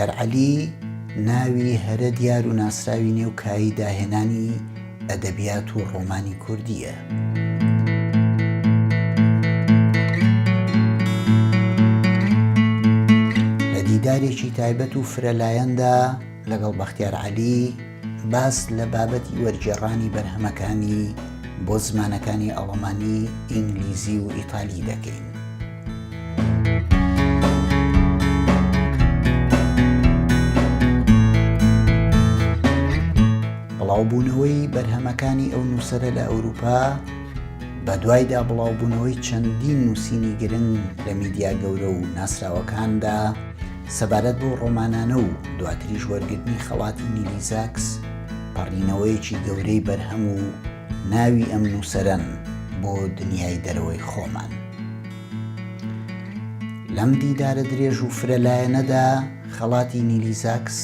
بەختیار عەلی ناوی هەرە دیار و ناسراوی نێو کایی داهێنانی ئەدەبیات و ڕۆمانی کوردیە. لە دیدارێکی تایبەت و فرەلایەندا لەگەڵ بەختیار عەلی باس لە بابەتی وەرگێڕانی بەرهەمەکانی بۆ زمانەکانی ئەڵەمانی، ئینگلیزی و ئیتالی دەکەین. بڵاوبوونەوەی بەرهەمەکانی ئەو نووسەرە لە ئەوروپا بە دوایدا بڵاوبوونەوەی چەندین نووسینی گرنگ لە میدیا گەورە و ناسراوەکاندا سەبارەت بۆ ڕۆمانانە و دواتریش وەرگرتنی خەڵاتی نیلی زاکس پەڕینەوەیەکی گەورەی بەرهەم و ناوی ئەم نووسەرەن بۆ دنیای دەرەوەی خۆمان. لەم دیدارە درێژ و فرەلایەنەدا خەڵاتی نیلی زاکس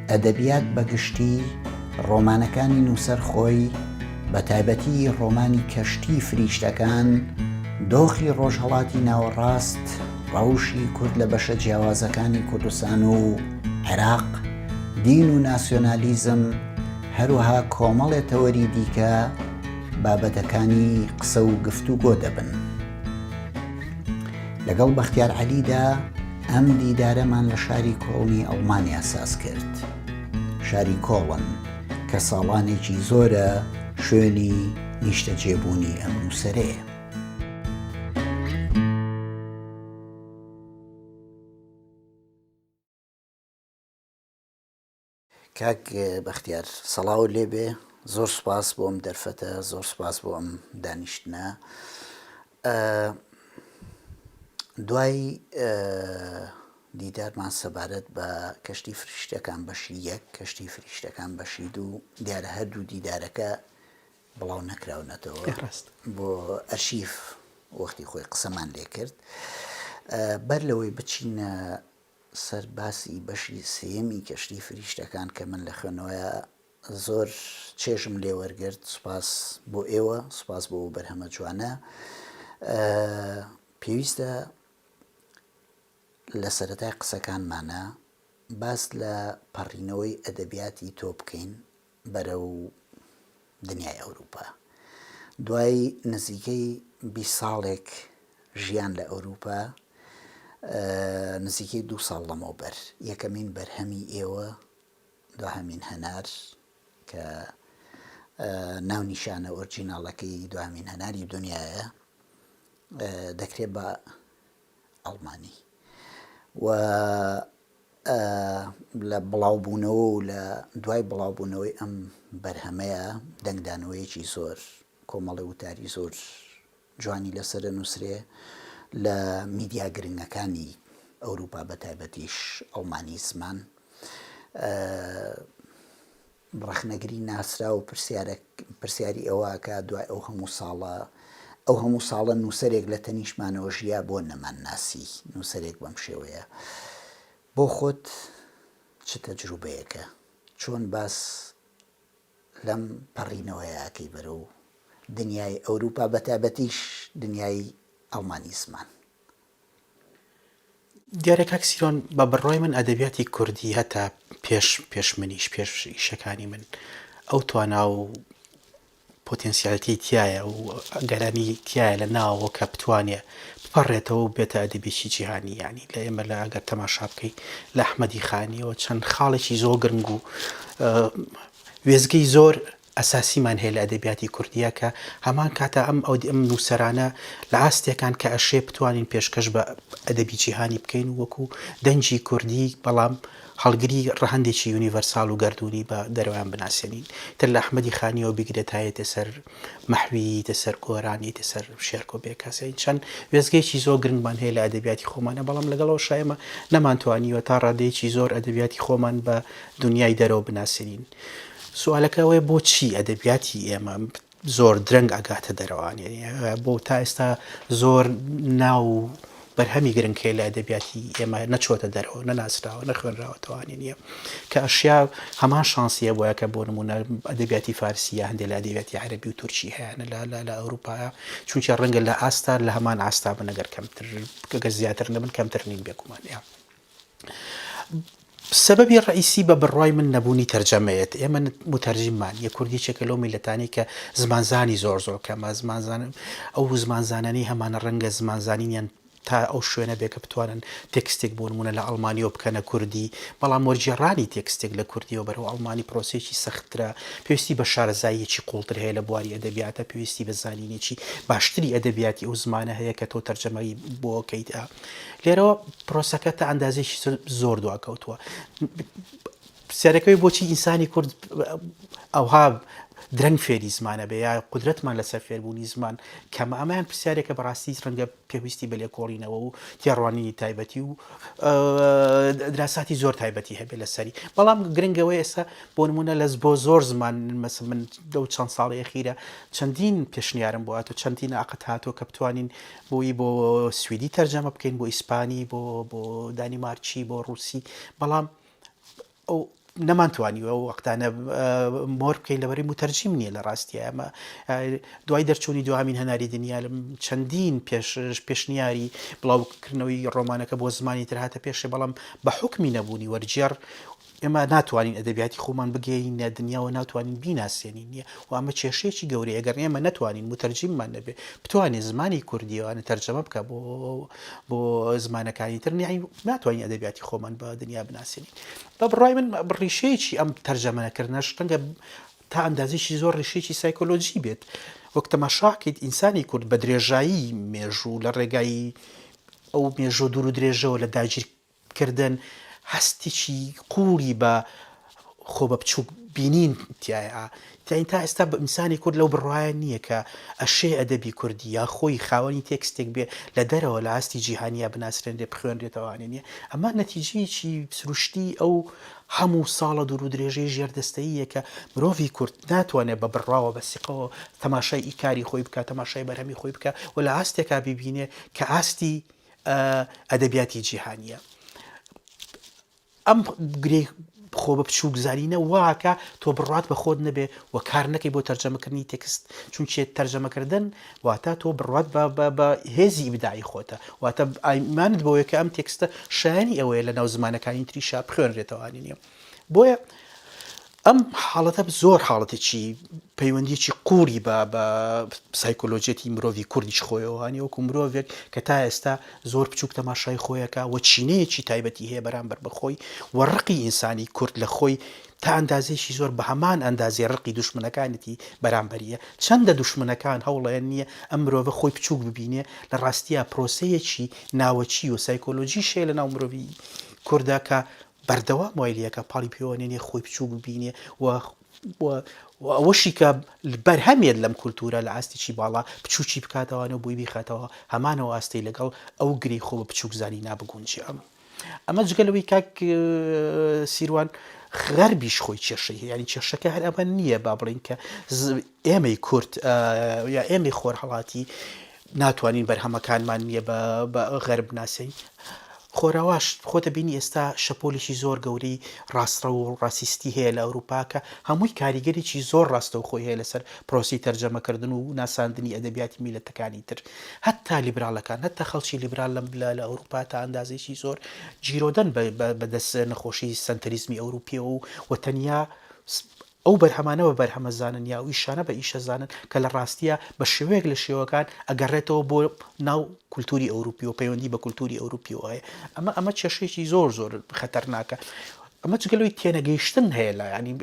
ئەدەبیات بەگشتی ڕۆمانەکانی نووسەر خۆی بە تایبەتی ڕۆمانی کەشتی فریشتەکان، دۆخی ڕۆژهەڵاتی ناوەڕاست، ڕەوشی کورد لە بەشە جیاوازەکانی کوردستان و عێراق، دین و ناسیۆنالیزم، هەروەها کۆمەڵێ تەوەری دیکە بابەتەکانی قسە و گفتوگۆ دەبن. لەگەڵ بەختیار عەلیدا ئەم دیدارەمان لە شاری کۆڵنی ئەڵمانیا ساز کرد. شاری کۆڵن کە ساڵانێکی زۆرە شوێنی نیشتە جێبوونی ئەم نووسەرەیە. کاک بەختیار سەڵاو لێبێ، زۆر سوپاس بۆ ئەم دەرفەتە، زۆر سوپاس بۆ ئەم دانیشتنە. دوای دیدارمان سەبارەت بە کەشتی فریشتەکان بەشی یەک، کەشتی فریشتەکان بەشی دوو، دیارە هەردوو دیدارەکە بڵاو نەکراونەتەوە بۆ ئەرشیف وەختی خۆی قسەمان لێ کرد. بەر لەوەی بچینە سەر باسی بەشی سێیەمی کەشتی فریشتەکان کە من لە خوێنەوەیە زۆر چێژم لێ وەرگرت، سوپاس بۆ ئێوە، سوپاس بۆ بەرهەمە جوانە. پێویستە لە سەرەتای قسەکانمانە باس لە پەڕینەوەی ئەدەبیاتی تۆ بکەین بەرەو دنیای ئەوروپا. دوای نزیکەی 20 ساڵێک ژیان لە ئەوروپا، نزیکەی 2 ساڵ لەمەوبەر یەکەمین بەرهەمی ئێوە، دوهەمین هەنار کە ناونیشانە ئۆرجیناڵەکەی دوهەمین هەناری دنیاە دەکرێت بە ئەڵمانی و لە بڵاوبوونەوە و لە دوای بڵاوبوونەوەی ئەم بەرهەمەیە دەنگدانەوەیەکی زۆر، کۆمەڵی وتاری زۆر جوانی لەسرە نووسرێ لە میدیا گرنگەکانی ئەوروپا بە تایبەتیش ئەڵمانی زمان. ڕەخنەگری ناسرا و پرسیاری ئەوەکە دوای ئەو هەموو ساڵە نووسەرێک لە تەنیشمانەوە ژیا بۆ نەمان ناسی نووسەرێک بەم شێوەیە. بۆ خۆت چ تەجروبەیەکە؟ چۆن باس لەم پەڕینەوەیەکەی بەرەو دنیای ئەوروپا بە تایبەتیش دنیای ئەڵمانی زمان؟ دیارە کاک سیرۆن، بە بڕۆی من ئەدەبیاتی کوردی هەتا پێش منیش، پێش ئیشەکانی من، ئەو توانا و پۆتێنسیالەتی تایە و گەرانی تایە لە ناوەوە کە بتوانێ بپەڕێتەوە و بێتە ئەدەبێکی جیهانی. یانی لە ئێمە لە ئەگەر تەماشا بکەی لە ئەحمەدی خانیەوە چەند خاڵێکی زۆر گرنگ و وێزگەی زۆر ئەساسیمان هەیە لە ئەدەبیاتی کوردیە کە هەمان کاتە ئەم نووسەرانە لە ئاستێکان کە ئەشێ بتوانین پێشکەش بە ئەدەبی جیهانی بکەین وەکو دەنجی کوردی، بەڵام هەڵگری ڕەهەندێکی یونیڤەرساڵ و گەردوونی بە دەرویان بناسیێنین. تر لە ئەحمەدی خانیەوە بگرێت هایەتە سەر مەحوی، تەسەر گۆرانی، تەسەر شێرکۆ بێکاسین، چەند وێزگەیەکی زۆر گرنگمان هەیە لە ئەدەبیاتی خۆمانە، بەڵام لەگەڵەوە شایمە نەمانتوانیوە تا ڕادەیەکی زۆر ئەدەبیاتی خۆمان بە دنیای دەرەوە بناسیێنین. سوالەکەوەی بۆچی ئەدەبیاتی ئێمە زۆر درەنگ ئەگاتە دەرەوانێ، بۆ تا ئێستا زۆر ناو بەرهەمی گرنگکەی لە ئەدەبیاتی ئێمە نەچۆتە دەرەوە، نەناسراوە، نەخوێنراوەتەوانین نیە کە ئەشیا هەمان شانسیە بۆیە کە بۆ نمونە ئەدەبیاتی فارسی یا هەندێک لە ئەدەبیاتی عەرەبی و تورکی هەیەە لە ئەوروپایە، چونکە ڕەنگە لە ئاستا لە هەمان ئاستا بن، ئەگەر کەمتر، ئەگەر زیاتر نەبن کەمتر نین بێگومانە. سببی ڕئیسی بە بڕوای من نەبوونی تەرجەمەیەت ئێمە متەرجممان یە کوردیچێکە لەو میلەتانی کە زمانزانی زۆر کەمە زمانزانم ئەو زمانزانانی هەمانە ڕەنگە زمانزانینیان تا ئەو شوێنە بێ کە بتوانن تێکستێک بۆ نمونە لە ئەڵمانیەوە بکەنە کوردی بەڵام وەرجێڕانی تێکستێک لە کوردیەوە بەرەو ئەڵمانی پرۆسێکی سەختترە پێویستی بە شارەزاییەکی قوڵتر هەیە لە بواری ئەدەبیاتە پێویستی بە زانینێکی باشتری ئەدەبیاتی ئەو زمانە هەیە کە تۆ تەرجەمەی بۆکەیتە لێرەوە پرۆسەکە تا ئەندازێکی زۆر دواکەوتووە پرسیارەکەی بۆچی ئینسانی کورد ئەوها درەنگ فێری زمانە بێ یا قودرەتمان لەسەر فێربوونی زمان کەمە ئەمایان پرسیارێکە بەڕاستی ڕەنگە پێویستی بە لێکۆڵینەوە و تێڕوانینی تایبەتی و دراساتی زۆر تایبەتی هەبێ لەسەری بەڵام گرنگەوەی ئێستا بۆ نمونە لەس بۆ زۆر زمان مەسە من دەو چەند ساڵی ئەخیرە چەندین پێشنیارم بۆ هاتووە چەندین عقد هاتووە کە بتوانین بۆی بۆ سویدی تەرجەمە بکەین بۆ ئیسپانی بۆ دانیمارکی بۆ ڕووسی بەڵام ئەو نەمانتوانیوە و وەختانە مۆر بکەین لەبەری متەرجیم نییە لە ڕاستیە ئەمە دوای دەرچوونی دوامین هەناری دنیا لەم چەندین پێشنیاری بڵاوکردنەوەی ڕۆمانەکە بۆ زمانی تر هاتە پێشێ بەڵام بە حوکمی نەبوونی وەرجێڕ ئێمە ناتوانین ئەدەبیاتی خۆمان بگەینە دنیاوە ناتوانین بیناسیێنین نییە و ئەمە کێشەیەکی گەورەیە ئەگەر ئێمە نەتوانین متەرجیممان نەبێ بتوانێت زمانی کوردیەوەوانە تەرجەمە بکە بۆ زمانەکانی تر ناتوانین ئەدەبیاتی خۆمان بە دنیا بناسیێنین بە بڕای من ڕیشەیەکی ئەم تەرجەمەکردنەش ڕەنگە تا ئەندازێکی زۆر ڕیشەیەکی سایکۆلۆجی بێت وەک تەماشاکەیت ئینسانی کورد بە درێژایی مێژوو لە ڕێگایی ئەو مێژۆ دوور و درێژەوە لە داگیرکردن هەستێکی قوڵی بە خۆ بە بچووک بینین تایە تا ئێستا بە ئینسانی کورد لەو بڕواایە نییە کە ئەشێ ئەدەبی کوردی یا خۆی خاوەنی تێکستێک بێ لە دەرەوە لە ئاستی جیهانیا بناسرێنێ بخوێنرێتەوانێ نیە ئەمە نەتیجەیەکی سروشتی ئەو هەموو ساڵە دوور و درێژەی ژێردەستەییە کە مرۆڤی کورد ناتوانێت بە بڕاوە بە سیقەوە تەماشای ئیکاری خۆی بکات تەماشای بەرهەمی خۆی بکە و لە ئاستێکا ببینێ کە ئاستی ئەدەبیاتی جیهانیە ئەم گرێ خۆ بە بچووک زانینە واکە تۆ بڕات بە خۆت نەبێ و کار نەکەی بۆ تەرجەمەکردنی تێکست چونچێ تەرجەمەکردن واتە تۆ بڕات بە هێزی بدای خۆتە واتە ئایمانت بۆیە کە ئەم تێکستە شایانی ئەوەیە لە ناو زمانەکانی تریشا بخوێنرێتەوانی نیە بۆیە ئەم حاڵەتە زۆر حاڵەتێکی پەیوەندیەکی قوڵی بە سایکۆلۆجێتی مرۆڤی کوردیش خۆیەوەوانی وەکو مرۆڤێک کە تا ئێستا زۆر بچووک تەماشای خۆیەکە وە چینەیەکی تایبەتی هەیە بەرامبەر بەخۆی و ڕقی ئینسانی کورد لە خۆی تا ئەندازێکی زۆر بە هەمان ئەندازێ ڕقی دوشمنەکانێتی بەرامبەریە چەندە دوشمنەکان هەوڵەیان نییە ئەم مرۆڤە خۆی بچووک ببینێ لە ڕاستیە پرۆسەیەکی ناوەچی و سایکۆلۆژی شەیە لە ناو مرۆڤی کووردا کە بەردەوام وایلیەکە پاڵی پێوەنێنێ خۆی بچووک ببینێ و ئەوەشی کە بەرهەمێت لەم کولتورە لە ئاستێکی باڵا بچووکی بکاتەوانە و بۆی بیخاتەوە هەمانەوە ئاستی لەگەڵ ئەو گری خۆ بە بچووک زانی نابگونجی ئەمە جگەلەوەی کاک سیروان غەربیش خۆی کێشەی هەیە ینی کێشەکە هەر ئەمە نییە با بڵین کە ئێمەی کورد یا ئێمەی خۆر هەڵاتی ناتوانین بەرهەمەکانمان نییە بە غەرب ناسین خۆراواش خۆتە بینی ئێستا شەپۆلێکی زۆر گەورەی ڕاستڕە و ڕاسیستی هەیە لە ئەوروپاکە هەمووی کاریگەریی زۆر ڕاستە و خۆی هەیە لەسەر پرۆسی تەرجەمەکردن و ناساندنی ئەدەبیاتی میلەتەکانی تر هەتا لیبراڵەکان هەتا خەڵکی لیبرال لە ئەوروپا تا ئەندازێکی زۆر جیرۆدەن بەدەست نەخۆشی سنتەریزمی ئەوروپیەوە و تەنیا ئەو بەرهەمانەوە بەرهەمەزانن یا ئیشانە بە ئیشەزانن کە لە ڕاستیە بە شێوەیەک لە شێوەکان ئەگەڕێتەوە بۆ ناو کولتوری ئەوروپی و پەیوەندی بە کولتوری ئەوروپی وایە ئەمە کێشەیەکی زۆر خەتەرناکە ئەمە جگەلەوەی تێنەگەیشتن هەیە لە ینی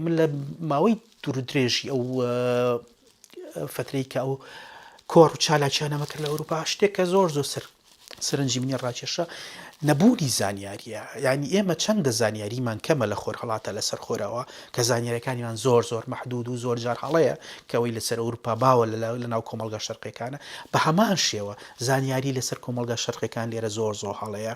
من لە ماوەی دوور درێژی ئەو فترەی کە ئەو کۆڕ و چالاکیانەمە کرد لە ئەوروپا شتێکە زۆر سەرنجی منی ڕاکێشە نەبوونی زانیاریە ینی ئێمە چەندە زانیاریمان کەمە لە خۆر هەڵاتە لەسەر خۆرەوە کە زانیاریەکانیان زۆر مەحدود و زۆر جار هەڵەیە کەەوەی لەسەر ئەوروپا باوە لە ناو کۆمەڵگە شەرقیەکانە بە هەمان شێوە زانیاری لەسەر کۆمەڵگە شەرقیەکان لێرە زۆر هەڵەیە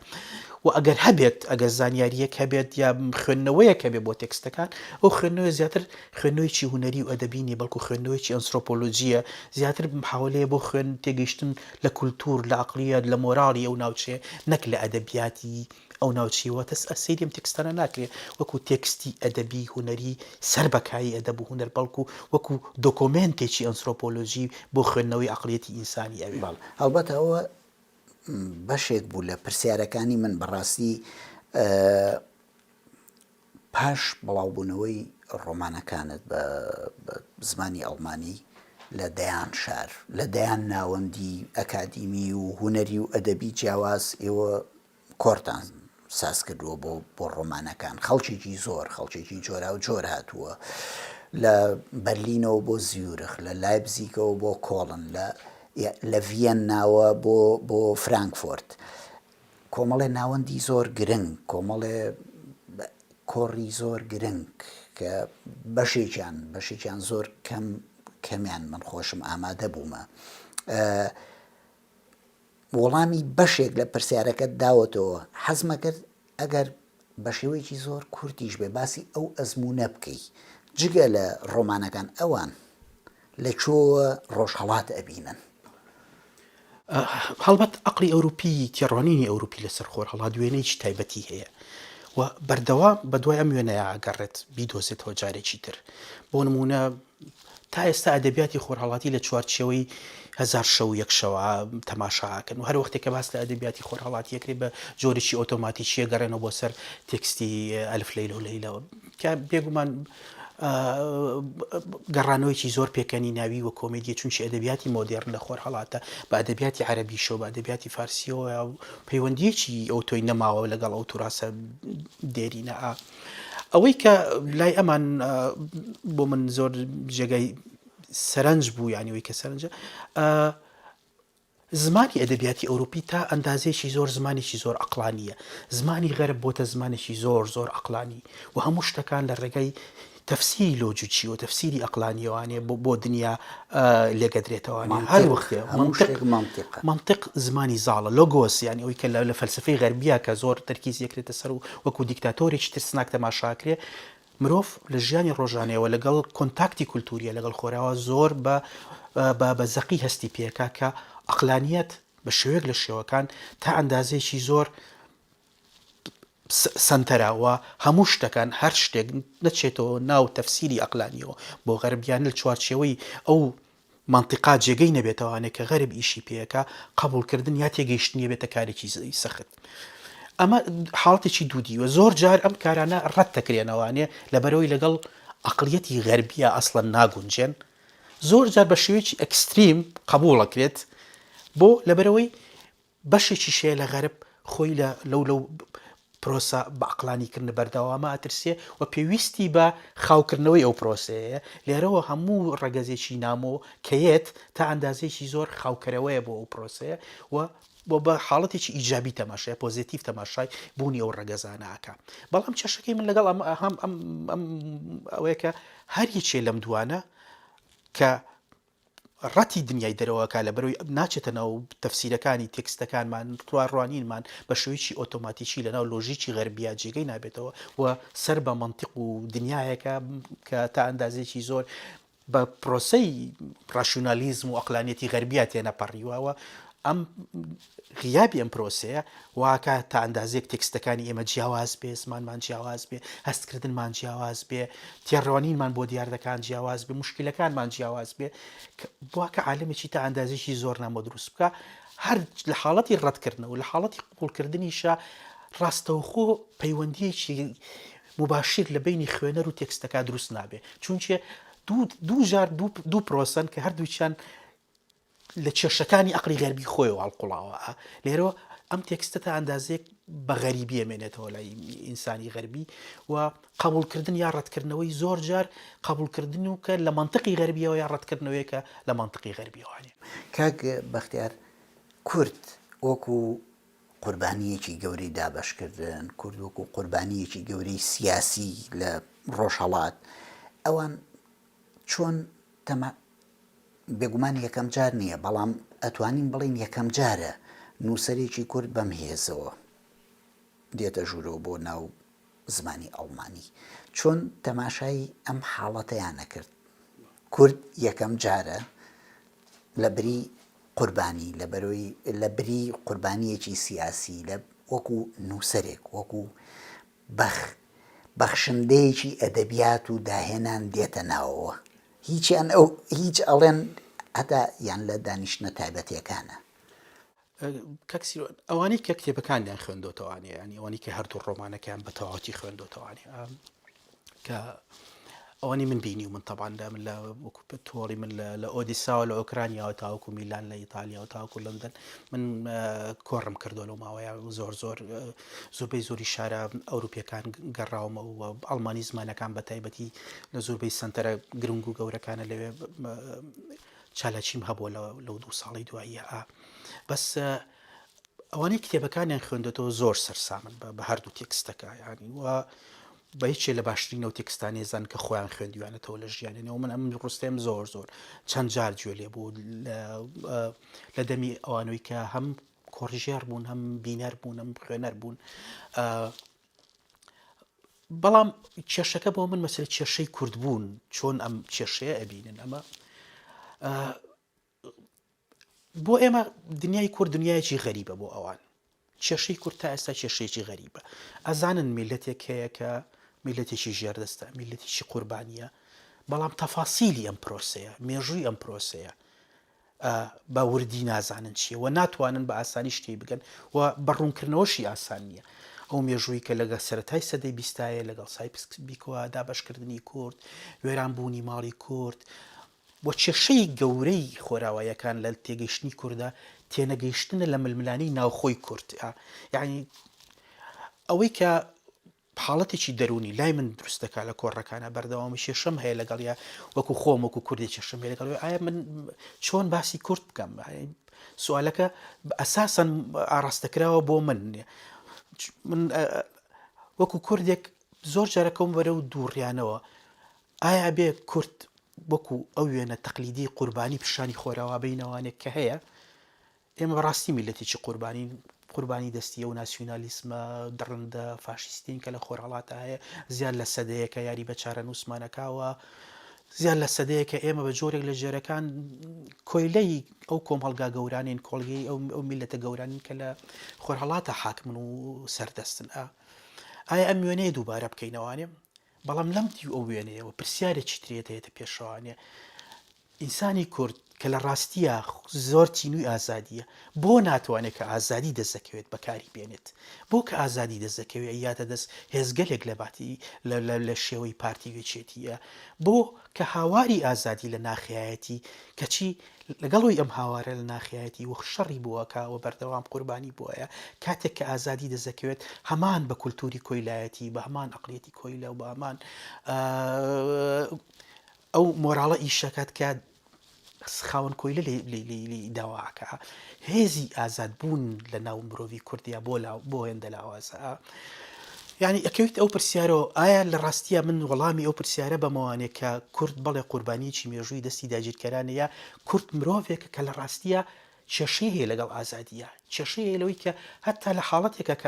و ئەگەر هەبێت ئەگەر زانیاریەک هەبێت یا خوێندنەوەیەک هەبێت بۆ تێکستەکان ئەو خوێندنەوەی زیاتر خوێندنەوەیکی هوەری و ئەدەبینی بەڵکو خوێندنەوەیکی ئەنسرۆپۆلۆژیە زیاتر محاولەیە بۆ خوێن تێگەیشتن لە کولتور لە عەقلیەت لە مۆراڵی ئەو ناوچەیە نەک لە ئەدەبیاتی ئەو ناوچیوە ئەسەیریم تێکستانە ناکرێت وەکو تێکستی ئەدەبی هوەری سەربەکایی ئەدەب و هوەر بەڵکو وەکو دۆکۆمنتێکی ئەنسرۆپۆلۆژی بۆ خوێندنەوەی عەقلیەتی ئینسانی ئەوێ هەڵبەتە ئەوە بەشێک بوو لە پرسیارەکانی من بەڕاستی پاش بڵاوبوونەوەی ڕۆمانەکانت بە زمانی ئەڵمانی لە دەیان شار لە دەیان ناوەندی ئەکادیمی و هوەری و ئەدەبی جیاواز ئێوە کۆرتان ساز کردووە بۆ ڕۆمانەکان خەڵکێکی زۆر خەڵکێکی جۆرا و جۆر هاتووە لە بەرلینەوە بۆ زیورخ لە لایپزیگەوە بۆ کۆڵن لە ڤیەن ناوە بۆ فرانکفۆرت کۆمەڵێ ناوەندی زۆر گرنگ کۆمەڵێ کۆڕی زۆر گرنگ کە بەشێکیان زۆر کەمیان من خۆشم ئامادە بوومە وەڵامی بەشێک لە پرسیارەکەت داوەتەوە حەزمە کرد ئەگەر بە شێوەیەکی زۆر کورتیش بێ باسی ئەو ئەزمونە بکەی جگە لە ڕۆمانەکان ئەوان لەکوێوە ڕۆژهەڵات ئەبینن هەڵبەت عەقڵی ئەوروپی تێڕوانینی ئەوروپی لەسەر خۆرهەڵات وێنەیەکی تایبەتی هەیە و بەردەوام بەدوای ئەم وێنەیە ئاگەڕێت بیدۆزێتەوە جارێکی تر بۆ نمونە تا ئێستا ئەدەبیاتی خۆرهەڵاتی لە چوارچێوەی هەزار شەو یەک شەوە تەماشاکەن و هەر وەختێک کە باس لە ئەدەبیاتی خۆرهەڵاتی یەکرێت بە جۆرێکی ئۆتۆماتیکیە گەڕێنەوە بۆ سەر تێکستی ئەلف لەیلە و لەیلەوە کە بێگومان گەڕانەوەیکی زۆر پێکەنی ناوی وە کۆمێدیە چونچی ئەدەبیاتی مۆدێرن لە خۆرهەڵاتە بە ئەدەبیاتی عەرەبیشەوە بە ئەدەبیاتی فارسیەوە پەیوەندیەکی ئەو تۆی نەماوە لەگەڵ ئەو توراسە دێرینە ئەوەی کە لای ئەمان بۆ من زۆر جێگای سەرنج بوو یانیەوەی کە سەرنجە زمانی ئەدەبیاتی ئەوروپی تا ئەندازێکی زۆر زمانێکی زۆر عەقلانیە زمانی غەرب بۆتە زمانێکی زۆر زۆر عەقلانی و هەموو شتەکان لە ڕێگەی تەفسیری لۆجیکی و تەفسیری عەقلانیەوانێ بۆ دنیا لێگەدرێتەوانێ هەر وەختێ منطق زمانی زاڵە لۆگۆس یانی ئەوەی کە لە فەلسفەی غەربیە کە زۆر تەرکیز یەکرێتە سەر و وەکو دیکتاتۆرێکی ترسناک تەماشاکرێ مرۆڤ لە ژیانی ڕۆژانەوە لەگەڵ کۆنتاکتی کولتوریە لەگەڵ خۆراوە زۆر بە زەقی هەستی پێکا کە عەقلانیەت بە شێوەیەک لە شێوەکان تا ئەندازێکی زۆر سنتەراوە هەموو شتەکان هەر شتێک نەچێتەوە ناو تەفسیری عەقلانیەوە بۆ غەربیان لە چوارچێوەی ئەو منطقا جێگەی نەبێتەوانێت کە غەرب ئیشی پێەکە قبولکردن یا تێگەیشتنیە بێتە کارێکی سەخت ئەمە حاڵەتێکی دوودیوە زۆر جار ئەم کارانە ڕەت دەکرێنەوانێ لەبەرەوەی لەگەڵ عەقڵیەتی غەربیە ئەسڵەن ناگونجێن زۆر جار بە شێوەیەکی ئەکستریم قبوڵەکرێت بۆ لەبەرەوەی بەشێکی شەیە لە غەرب خۆی لەو پرۆسە بە عەقلانیکردن بەردەوامە ئەترسێ و پێویستی بە خاوکردنەوەی ئەو پرۆسەیە لێرەوە هەموو ڕەگەزێکی نامۆ کەیەت تا ئەندازێکی زۆر خاوکەرەوەیە بۆ ئەو پرۆسەیە و بۆ بە حاڵەتێکی ئیجابی تەماشای پۆزیتیڤ تەماشای بوونی ئەو ڕەگەزانەکە بەڵام کێشەکەی من لەگەڵ ئەوەیە کە هەر یەکێ لەم دوانە کە ڕەتی دنیای دەرەوەکە لە بەرەوەی ناچێتە ناو تەفسیرەکانی تێکستەکانمان ڕوانینمان بە شێوەیەکی ئۆتۆماتیکی لەناو لۆژیکی غەربیە جێگەی نابێتەوە و سەر بە منطق و دنیایەکە کە تا ئەندازێکی زۆر بە پرۆسەی ڕاشونالیزم و عەقلانیەتی غەربیە تێنەپەڕیوەوە ئەم غیابی ئەم پرۆسەیە واکە تا ئەندازێک تێکستەکانی ئێمە جیاواز بێ زمانمان جیاواز بێ هەستکردنمان جیاواز بێ تێڕوانینمان بۆ دیاردەکان جیاواز بێ مشکلەکانمان جیاواز بێ بواکە عالەمێکی تا ئەندازێکی زۆر نامۆ دروست بکە هەر لە حاڵەتی ڕەتکردنەوە و لە حاڵەتی قبوڵکردنیشە ڕاستەوخۆ پەیوەندیەکی مباشر لە بینی خوێنەر و تێکستەکە دروست نابێ چونچە دوو پرۆسەن کە هەردووچیان لە کێشەکانی عەقڵی غەربی خۆیەوە هەڵقوڵاوە لێرەوە ئەم تێکستە تا ئەندازێک بە غەریبی ئەمێنێتەوە لای ئینسانی غەربی و قبوڵکردن یا ڕەتکردنەوەی زۆر جار قبوڵکردن و کە لە منطقی غەربیەوە یا ڕەتکردنەوەی کە لە منطقی غەربیەوەیە کاک بەختیار کورد وەکو قوربانیەکی گەورەی دابەشکردن کورد وەکو قوربانیەکی گەورەی سیاسی لە ڕۆژهەڵات ئەوان چۆن بێگومان یەکەم جار نییە بەڵام ئەتوانین بڵین یەکەم جارە نووسەرێکی کورد بەم هێزەوە دێتە ژوورەوە بۆ ناو زمانی ئەڵمانی چۆن تەماشای ئەم حاڵەتەیانە کرد کورد یەکەم جارە لە بری قوربانی لە بری قوربانیەکی سیاسی لە وەکو نووسەرێک وەکو بەخشندەیەکی ئەدەبیات و داهێنان دێتە ناوەوە هیچ ئەڵێن هەتا یان لە دانیشتنە تایبەتیەکانە ئەوانەی کە کتێبەکانیان خوێندۆتەوانێ ینی ئەوانەی کە هەردوو ڕۆمانەکەیان بە تەواوەتی خوێندۆتەوانێ کە ئەوانی من بینی و من طبعا من لە تۆڵی من لە ئۆدیسا و لە ئۆکرانیا و تاوکو میلان لە ئیتالیا و تاوکو لەندەن من کۆڕم کردو لەو ماوەیە زۆربەی زۆری شارە ئەوروپیەکان گەڕاومە و ئەڵمانی زمانەکان بە تایبەتی لە زۆربەی سنتەرە گرنگ و گەورەکانە لەوێ چالاکیم هەبووە لەو 2 ساڵی دواییە بەس ئەوانەی کتێبەکانیان خوێندێتەوە زۆر سەرسامن بە هەردوو تێکستەکە یانی و بە هیچێ لە باشترینەوە تێکستانی زان کە خۆیان خوێندویانێتەوە لە ژیانێنەوە من ئەم ڕستێم زۆر چەند جار گوێ لێ بوو لە دەمی ئەوانەوەی کە هەم کۆڕژێر بوون هەم بینەر بوون هەم خوێنەر بوون بەڵام کێشەکە بۆ من مەسەلەی کێشەی کورد بوون چۆن ئەم کێشەیە ئەبینن ئەمە بۆ ئێمە دنیای کورد دنیایەکی غەریبە بۆ ئەوان کێشەی کورد تا ئێستا کێشەیەکی غەریبە ئەزانن میلەتێک هەیە کە میلەتێکی ژێردەستە میلەتێکی قوربانیە بەڵام تەفاسیلی ئەم پرۆسەیە مێژووی ئەم پرۆسەیە بە وردی نازانن چییە و ناتوانن بە ئاسانی شتێ بگەن و بەڕوونکردنەوەشی ئاسان نییە ئەو مێژووی کە لەگە سەرەتای سەدەی بیستایە لەگەڵ سایپسبیکەوە دابەشکردنی کورد وێرانبوونی ماڵی کورد بۆ کێشەی گەورەی خۆراواییەکان لە تێگەیشتنی کووردە تێنەگەیشتنە لە ململانەی ناوخۆی کورد یعنی ئەوەی کە حاڵەتێکی دەرونی لای من دروستەکە لە کۆڕەکانە بەردەوامی کێشەم هەیە لەگەڵیا وەکو خۆم وەکو کوردی کێشەم هەیە لەگەڵ ئایا من چۆن باسی کورد بکەم سوالەکە ئەساسەن ئاڕاستەکراوە بۆ من وەکو کوردێک زۆر جارەکەم بەرە و دووڕیانەوە ئایا بێ کورد وەکو ئەو وێنە تەقلیدی قوربانی پیشانی خۆراوە بینەوانێک کە هەیە ئێمە بەڕاستی میلەتێکی قوربانی دەستیە و ناسیۆنالیسمە دڕندە فاشیستین کە لە خۆرهەڵاتە هەیە زیاد لە سەدەیەکە یاری بە چارە نووسمانەکەوە زیاد لە سەدەیەکە ئێمە بە جۆرێک لە ژێرەکان کۆیلەی ئەو کۆم هەڵگا گەورانین کۆڵگەی ئەو میلەتە گەورانین کە لە خۆرهەڵاتە حاکمن و سەردەستن ئایا ئەم وێنەیە دووبارە بکەینەوانێ بەڵام لەم دی ئەو وێنەیەوە پرسیارێکی ترێتێتە پێشەوانێ ئینسانی کورد کە لە ڕاستیە زۆر تینووی ئازادیە بۆ ناتوانێت کە ئازادی دەستەکەوێت بەکاری بێنێت بۆ کە ئازادی دەستەکەوێت یاتە دەست هێزگەلێک لە باتی لە شێوەی پارتی وێچێتیە بۆ کە هاواری ئازادی لە ناخیایەتی کەچی لەگەڵەوەی ئەم هاوارە لە ناخیایەتی وەخ شەڕی بووەکەوە بەردەوام قوربانی بووە کاتێک کە ئازادی دەستەکەوێت هەمان بە کولتوری کۆیلایەتی بە هەمان ئەقڵێتی کۆیلە و بە هەمان ئەو مۆراڵە ئیشەکەت کە خاوەن کۆیلە لی داواکە هێزی ئازاد بوون لە ناو مرۆڤی کوردیا بۆ هێندە لاوازە یعنی ئەکەویت ئەو پرسیارەوە ئایا لە ڕاستیە من وەڵامی ئەو پرسیارە بەمەوانێت کە کورد بەڵێ قوربانیی مێژووی دەستی داگیرکەرانەیە کورد مرۆڤێکە کە لە ڕاستیە کێشەی هەیە لەگەڵ ئازادیە کێشەی هەیە لەوەی کە هەتا لە حاڵەتێکە کە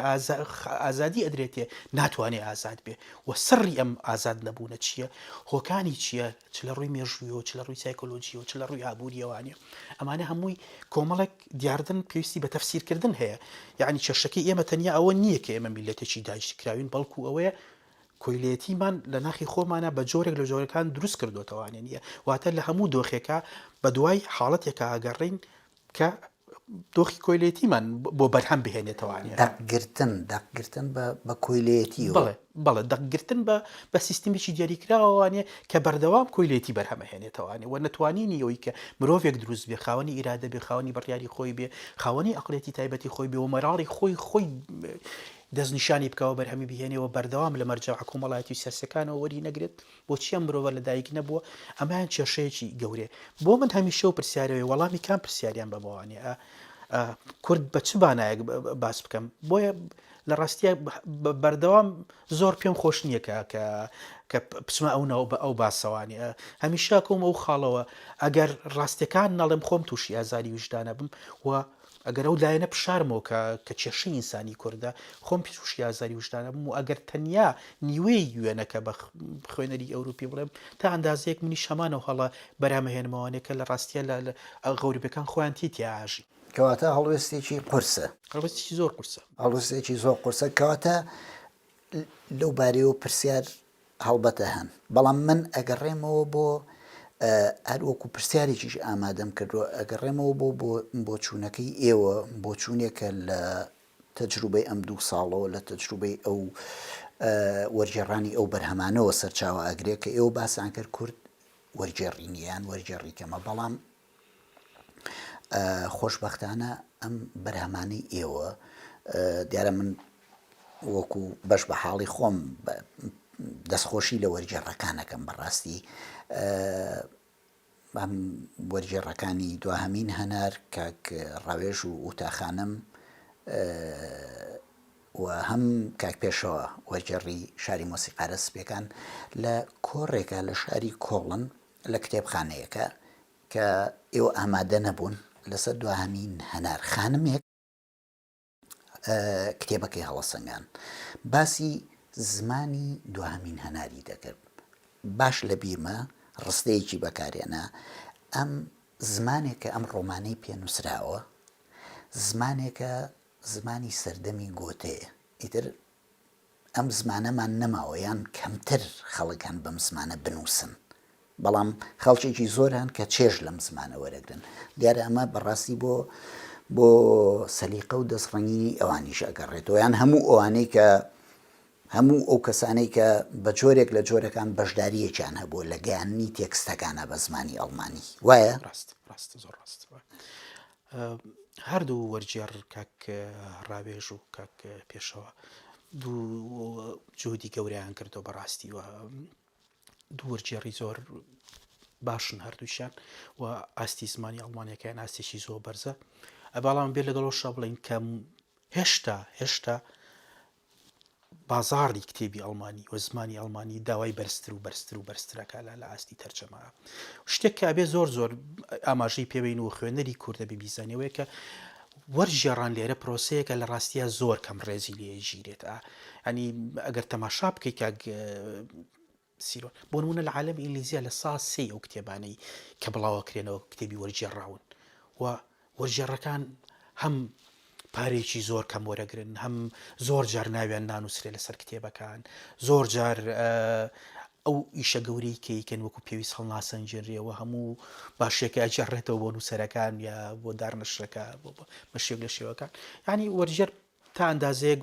ئازادی ئەدرێتێ ناتوانێت ئازاد بێ و سڕی ئەم ئازاد نەبوونە چییە هۆکانی چییە چ لە ڕووی مێژوویەوە چ لە ڕووی سایکۆلۆجیەوە چ لە ڕووی ئابوووریەوانێ ئەمانە هەمووی کۆمەڵێک دیاردن پێویستی بە تەفسیرکردن هەیە یعنی کێشەکەی ئێمە تەنیا ئەوە نییە کە ئێمە میلەتێکی داگیرکراوین بەڵکو ئەوەیە کۆیلەتیمان لە ناخی خۆمانە بە جۆرێک لە جۆرەکان دروست کردوتەوانێ نیە واتە لە هەموو دۆخێکە بە دوای حاڵەتێکە ئاگەڕین کە دۆخی کۆیلێتیمان بۆ بەرهەم بهێنێتەوانێ دەقگرتن بە کۆیلێتی بەڵێ دەقگرتن بە سیستمێکی دیاریکراوانێ کە بەردەوام کۆیلێتی بەرهەمەهێنێتەوانێ و نەتوانینی ئەوەی کە مرۆڤێک دروست بێ خاوەنی ئیرادە بێ خاوەنی بڕیاری خۆی بێ خاوەنی ئەقڵێتی تایبەتی خۆی بێ و مەراڵی خۆی دەستنیشانی بکەوە بەرهەمی بهێنێەوە بەردەوام لە مەرجەع کۆمەڵایەتی و سیاسەکانەوە وەری نەگرێت بۆچی ئەم مرۆڤە لەدایک نەبووە ئەمایان کێشەیەکی گەورەیە بۆ من هەمیشە و پرسیارەوەی وەڵامی کام پرسیاریان بەمەوانێ کورد بە چ بانایەک باس بکەم بۆیە لە ڕاستیە بەردەوام زۆر پێم خۆش نییە کە پچمە ئەو باسەوانێ هەمیشە کۆم ئەو خاڵەوە ئەگەر ڕاستیەکان نەڵێم خۆم تووشی ئازاری وجدانە بم و ئەگەر ئەو لایەنە پشارمەوە کە کێشەی ئینسانی کووردە خۆم تووشی ئازاری وجدانە بم و ئەگەر تەنیا نیوەی وێنەکە بە خوێنەری ئەوروپی بڵێم تا ئەندازەیەک منی شەمانەوە هەڵە بەرامەهێنمەوانێکە لە ڕاستیە لە غەوریبەکان خۆیان تیاژی کەواتە هەڵوێستێکی قورسە هەڵوێستێکی زۆر قورسە هەڵوێستێکی زۆر قورسە کەواتە لەو بارەیەوە پرسیار هەڵبەتە هەن بەڵام من ئەگەڕێمەوە بۆ هەر وەکو پرسیارێکیش ئامادەم کردووە ئەگەڕێمەوە بۆ چوونەکەی ئێوە بۆ چوونێکە لە تەجروبەی ئەم 2 ساڵەوە لە تەجروبەی ئەو وەرجێڕانی ئەو بەرهەمانەوە سەرچاوە ئەگرێ کە ئێوە باسان کرد کورد وەرجێڕینیان وەرجێڕی کەمە بەڵام خۆشببختانە ئەم بەرهەمانەی ئێوە دیارە من وەکو بەش بە حاڵی خۆم دەستخۆشی لە وەرجێڕەکانەکەم بەڕاستی ئەم وەرجێڕەکانی دواهەمین هەنار کاک ڕاوێژ و ئوتاخانم و هەم کاک پێشەوە وەرجێڕی شاری مۆسیقارە سپیەکان لە کۆڕێکە لە شاری کۆڵن لە کتێبخانەیەەکە کە ئێوە ئامادە نەبوون لەسەر دواهەمین هەنار خانمێک کتێبەکەی هەڵەسەنگان باسی زمانی دواهەمین هەناری دەکرد باش لە بیرمە ڕستەیەکی بەکارێنە ئەم زمانێکە ئەم ڕۆمانەی پێنووسراوە زمانێکە زمانی سەردەمی گۆتەیە ئیتر ئەم زمانەمان نەماوە یان کەمتر خەڵکان بەم زمانە بنووسن بەڵام خەڵکێکی زۆران کە چێژ لەم زمانە وەرەگرن دیارە ئەمە بەڕاستی بۆ سەلیقە و دەستڕەنگی ئەوانیش ئەگەڕێتەوە یان هەموو ئەوانەی کە هەموو ئەو کەسانەی کە بە جۆرێک لە جۆرەکان بەشداریەکیان هەبوو لە گەیاندنی تێکستەکانە بە زمانی ئەڵمانی وایە؟ ڕاست زۆر ڕاست هەردوو وەرجێڕ کاک ڕاوێژ و کاک پێشەوە دوو جهودی گەورەیان کردو بەڕاستی وە دوو وەرجێڕی زۆر باشن هەردووشیان و ئاستی زمانی ئەڵمانیەکەیان ئاستێکی زۆر بەرزە بەڵام بێ لەگەڵەوەشە بڵین کە هێشتا بازاڕی کتێبی ئەڵمانی و زمانی ئەڵمانی داوای بەرزتر و بەرزتر و بەرزترەکە لە ئاستی تەرجەمە شتێک کە ئەبێ زۆر ئاماژەی پێبین و خوێنەری کوردە ببیزانەوەی کە وەرجێڕان لێرە پرۆسەیەکە لە ڕاستیە زۆر کەم ڕێزی لێ ژیرێت ینی ئەگەر تەماشا بکەیت سیرۆن بۆ نمونە لە عالەمی ئینگلیزیە لە سا 3 ئەو کتێبانەی کە بڵاوەکرێنەوە کتێبی وەرجێڕاون و وەرجێڕەکان هەم پارێکی زۆر کەم وەرەگرن هەم زۆر جار ناویان نانووسرێ لەسەر کتێبەکان زۆر جار ئەو ئیشە گەورەی کەیکەن وەکو پێویست هەڵناسەنجێنرێەوە هەموو باشێکە ئەجێڕێتەوە بۆ نووسەرەکان یا بۆ دارنەشرەکە بەشێک لە شێوەکان ینی وەرجێر تا ئەندازەیەک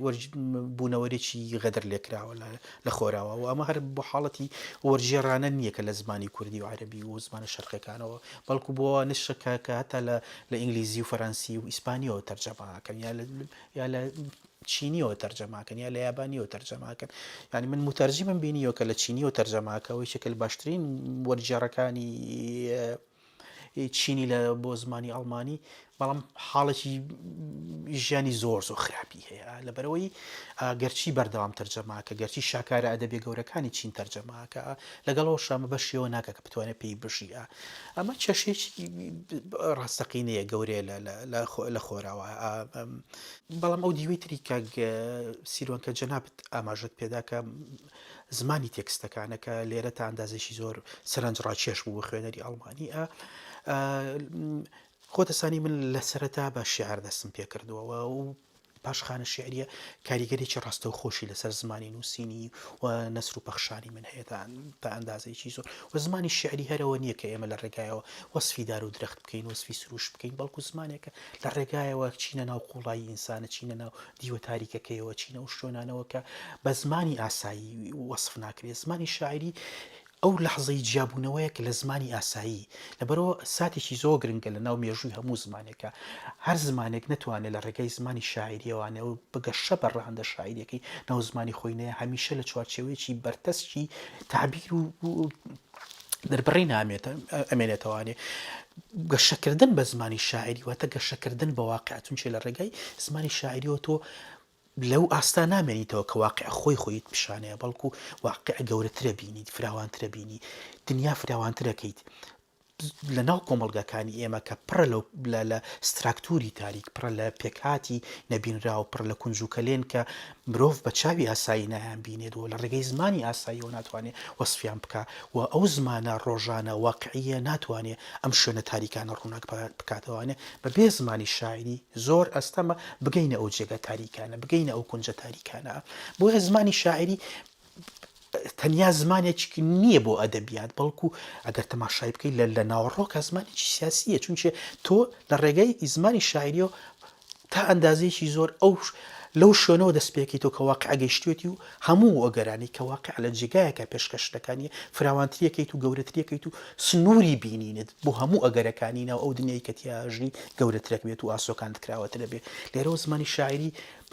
بوونەوەرێکی غەدر لێکراوە لە خۆراوە و ئەمە هەر بۆ حاڵەتی وەرجێڕانە نییە کە لە زمانی کوردی و عەرەبی و زمانە شەرقیەکانەوە بەڵکو بۆ نشرەکە کە هەتا لە ئینگلیزی و فەرەنسی و ئیسپانیەوە تەرجەماکەن یا لە چینیەوە تەرجەماکەن یا لە یابانیەوە تەرجەماکەن ینی من متەرجمم بینیەوە کە لە چینیەوە تەرجەماکەوەی شکل باشترین وەرجێڕەکانی چینی لە بۆ زمانی ئەڵمانی بەڵام حاڵێکی ژیانی زۆر خراپی هەیە لەبەرەوەی گەرچی بەردەوام تەرجەماکە گەرچی شاکارە ئەدەبێ گەورەکانی چین تەرجەماکە لەگەڵەوە شامە بەشیەوە ناکە کە بتوانێت پێی بژیە ئەمە چەشێکی ڕاستەقینەیە گەورەیە لە خۆراوە بەڵام ئەو دیوەی تری کە سیرۆن کە جەنابەت ئاماژەت پێداکە زمانی تێکستەکانەکە لێرە تا ئەندازێکی زۆر سەرنجڕاکێش بوو بە خوێنەری ئەڵمانی خۆتەسانی من لە سەرەتا بە شیعر دەستم پێ کردووەوە و پاشخانە شعریە کاریگەرێکی ڕاستە و خۆشی لەسەر زمانی نووسینی و نەسر و پەخشانی من هەیە تا ئەندازەیەکی زۆر و زمانی شعری هەرەوە نییە کە ئێمە لە ڕێگایەوە وەسفی دار و درەخت بکەین وەسفی سروش بکەین بەڵکو زمانێکە لە ڕێگایەوە چینە ناو قوڵایی ئینسانە چینە ناو دیوە تاریکەکەیەوە چینە و شتۆنانەوە کە بە زمانی ئاسایی وەسف ناکرێت زمانی شاعری ئەو لەحظەی جیابوونەوەیە کە لە زمانی ئاسایی لەبەرەوە ساتێکی زۆر گرنگە لە ناو مێژووی هەموو زمانێکە هەر زمانێک نەتوانێت لە ڕێگەی زمانی شاعریەوەوانەوە بگەشە بەڕەهەندە شاعریەکەی ناو زمانی خۆی نەیە هەمیشە لە چوارچێوەیەکی بەرتەسکی تعبیر و دەربڕی ئەمێنێتەوانێ گەشەکردن بە زمانی شاعری واتە گەشەکردن بە واقع چونچێ لە ڕێگەی زمانی شاعریەوە تۆ لەو ئاستا نامێنیتەوە کە واقع خۆیت پیشانەیە بەڵکو واقع گەورەترە بینیت فراوانترە بینی دنیا فراوانترەکەیت لە ناو کۆمەڵگەکانی ئێمە کە پڕە لە ستراکتوری تاریک پڕە لە پێکهاتی نەبینرا و پڕ لە کونجوکەلێن کە مرۆڤ بە چاوی ئاسایی نایان بینێتەوە لە ڕێگەی زمانی ئاساییەوە ناتوانێت وەسفیان بکە و ئەو زمانە ڕۆژانە واقعیە ناتوانێت ئەم شوێنە تاریکانە ڕووناک بکاتەوانێ بە بێ زمانی شاعری زۆر ئەستەمە بگەینە ئەو جێگە تاریکانە بگەینە ئەو کونجە تاریکانە بۆیە زمانی شاعری تەنیا زمانێکی نییە بۆ ئەدەبیات بەڵکو ئەگەر تەماشای بکەیت لە ناوەڕۆکە زمانێکی سیاسیە چونچێ تۆ لە ڕێگەی زمانی شاعریەوە تا ئەندازەیەکی زۆر ئەو لەو شوێنەوە دەست پێکەیتەوە کە واقع گەیشتوێتی و هەموو ئەگەرانی کە واقع لە جێگایەکە پێشکەشەکانی فراوانتریەکەیت و گەورەتریەکەیت و سنووری بینینت بۆ هەموو ئەگەرەکانی ناو ئەو دنیای کە تیاژنی گەورەترێک بێت و ئاسۆکانت کراوەتە دەبێت لێرەوە زمانی شاعری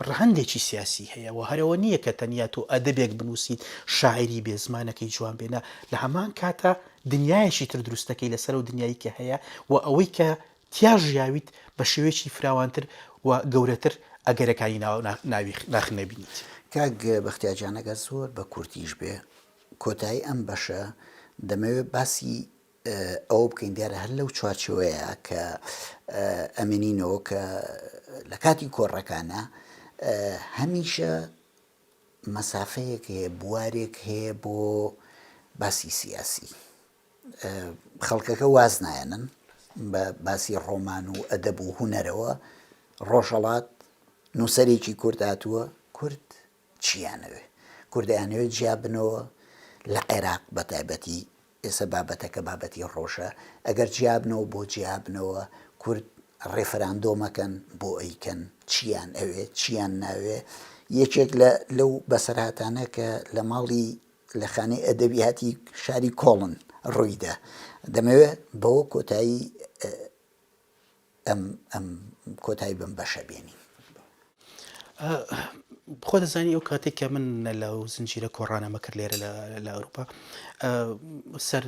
ڕەهەندێکی سیاسی هەیە و هەرەوە نییە کە تەنیا تۆ ئەدەبێک بنووسیت شاعری بێ زمانەکەی جوان بێنە لە هەمان کاتە دنیایەکی تر دروستەکەی لەسەر و دنیایی کە هەیە و ئەوەی کە تیا ژیاویت بە شێوەیەکی فراوانتر و گەورەتر ئەگەرەکانی ناخنەبینیت. کاک بەختیاجانەگە زۆر بە کورتیش بێ کۆتایی ئەم بەشە دەمەوێت باسی ئەوە بکەین دیارە هەر لەو چوارچەوەیە کە ئەمێنینەوە کە لە کاتی کۆڕەکانە هەمیشە مەسافەیەک هەیە بوارێک هەیە بۆ باسی سیاسی خەڵکەکە واز نایەنن بە باسی ڕۆمان و ئەدەب و هونەرەوە ڕۆژهەڵات نووسەرێکی کورد هاتووە کورد چیانەوێ کوردیانەوێت جیا بنەوە لە عێراق بە تایبەتی ئێستا بابەتەکە بابەتی ڕۆژە ئەگەر جیابنەوە بۆ جیابنەوە کورد ڕێفەراندۆمەکەن بۆ ئەیکەن چیان ئەوێ چیان ناوێ یەکێک لەو بەسەرهاتانە کە لە ماڵی لە خانەی ئەدەبیاتی شاری کۆڵن ڕوویدا دەمەوێت بەوە کۆتایی ئەم کۆتایی بم بەشە بێنی. خۆ دەزانی ئەو کاتێک کە من لەو زنجیرە کۆڕانەمە کرد لێرە لە ئەوروپا سەر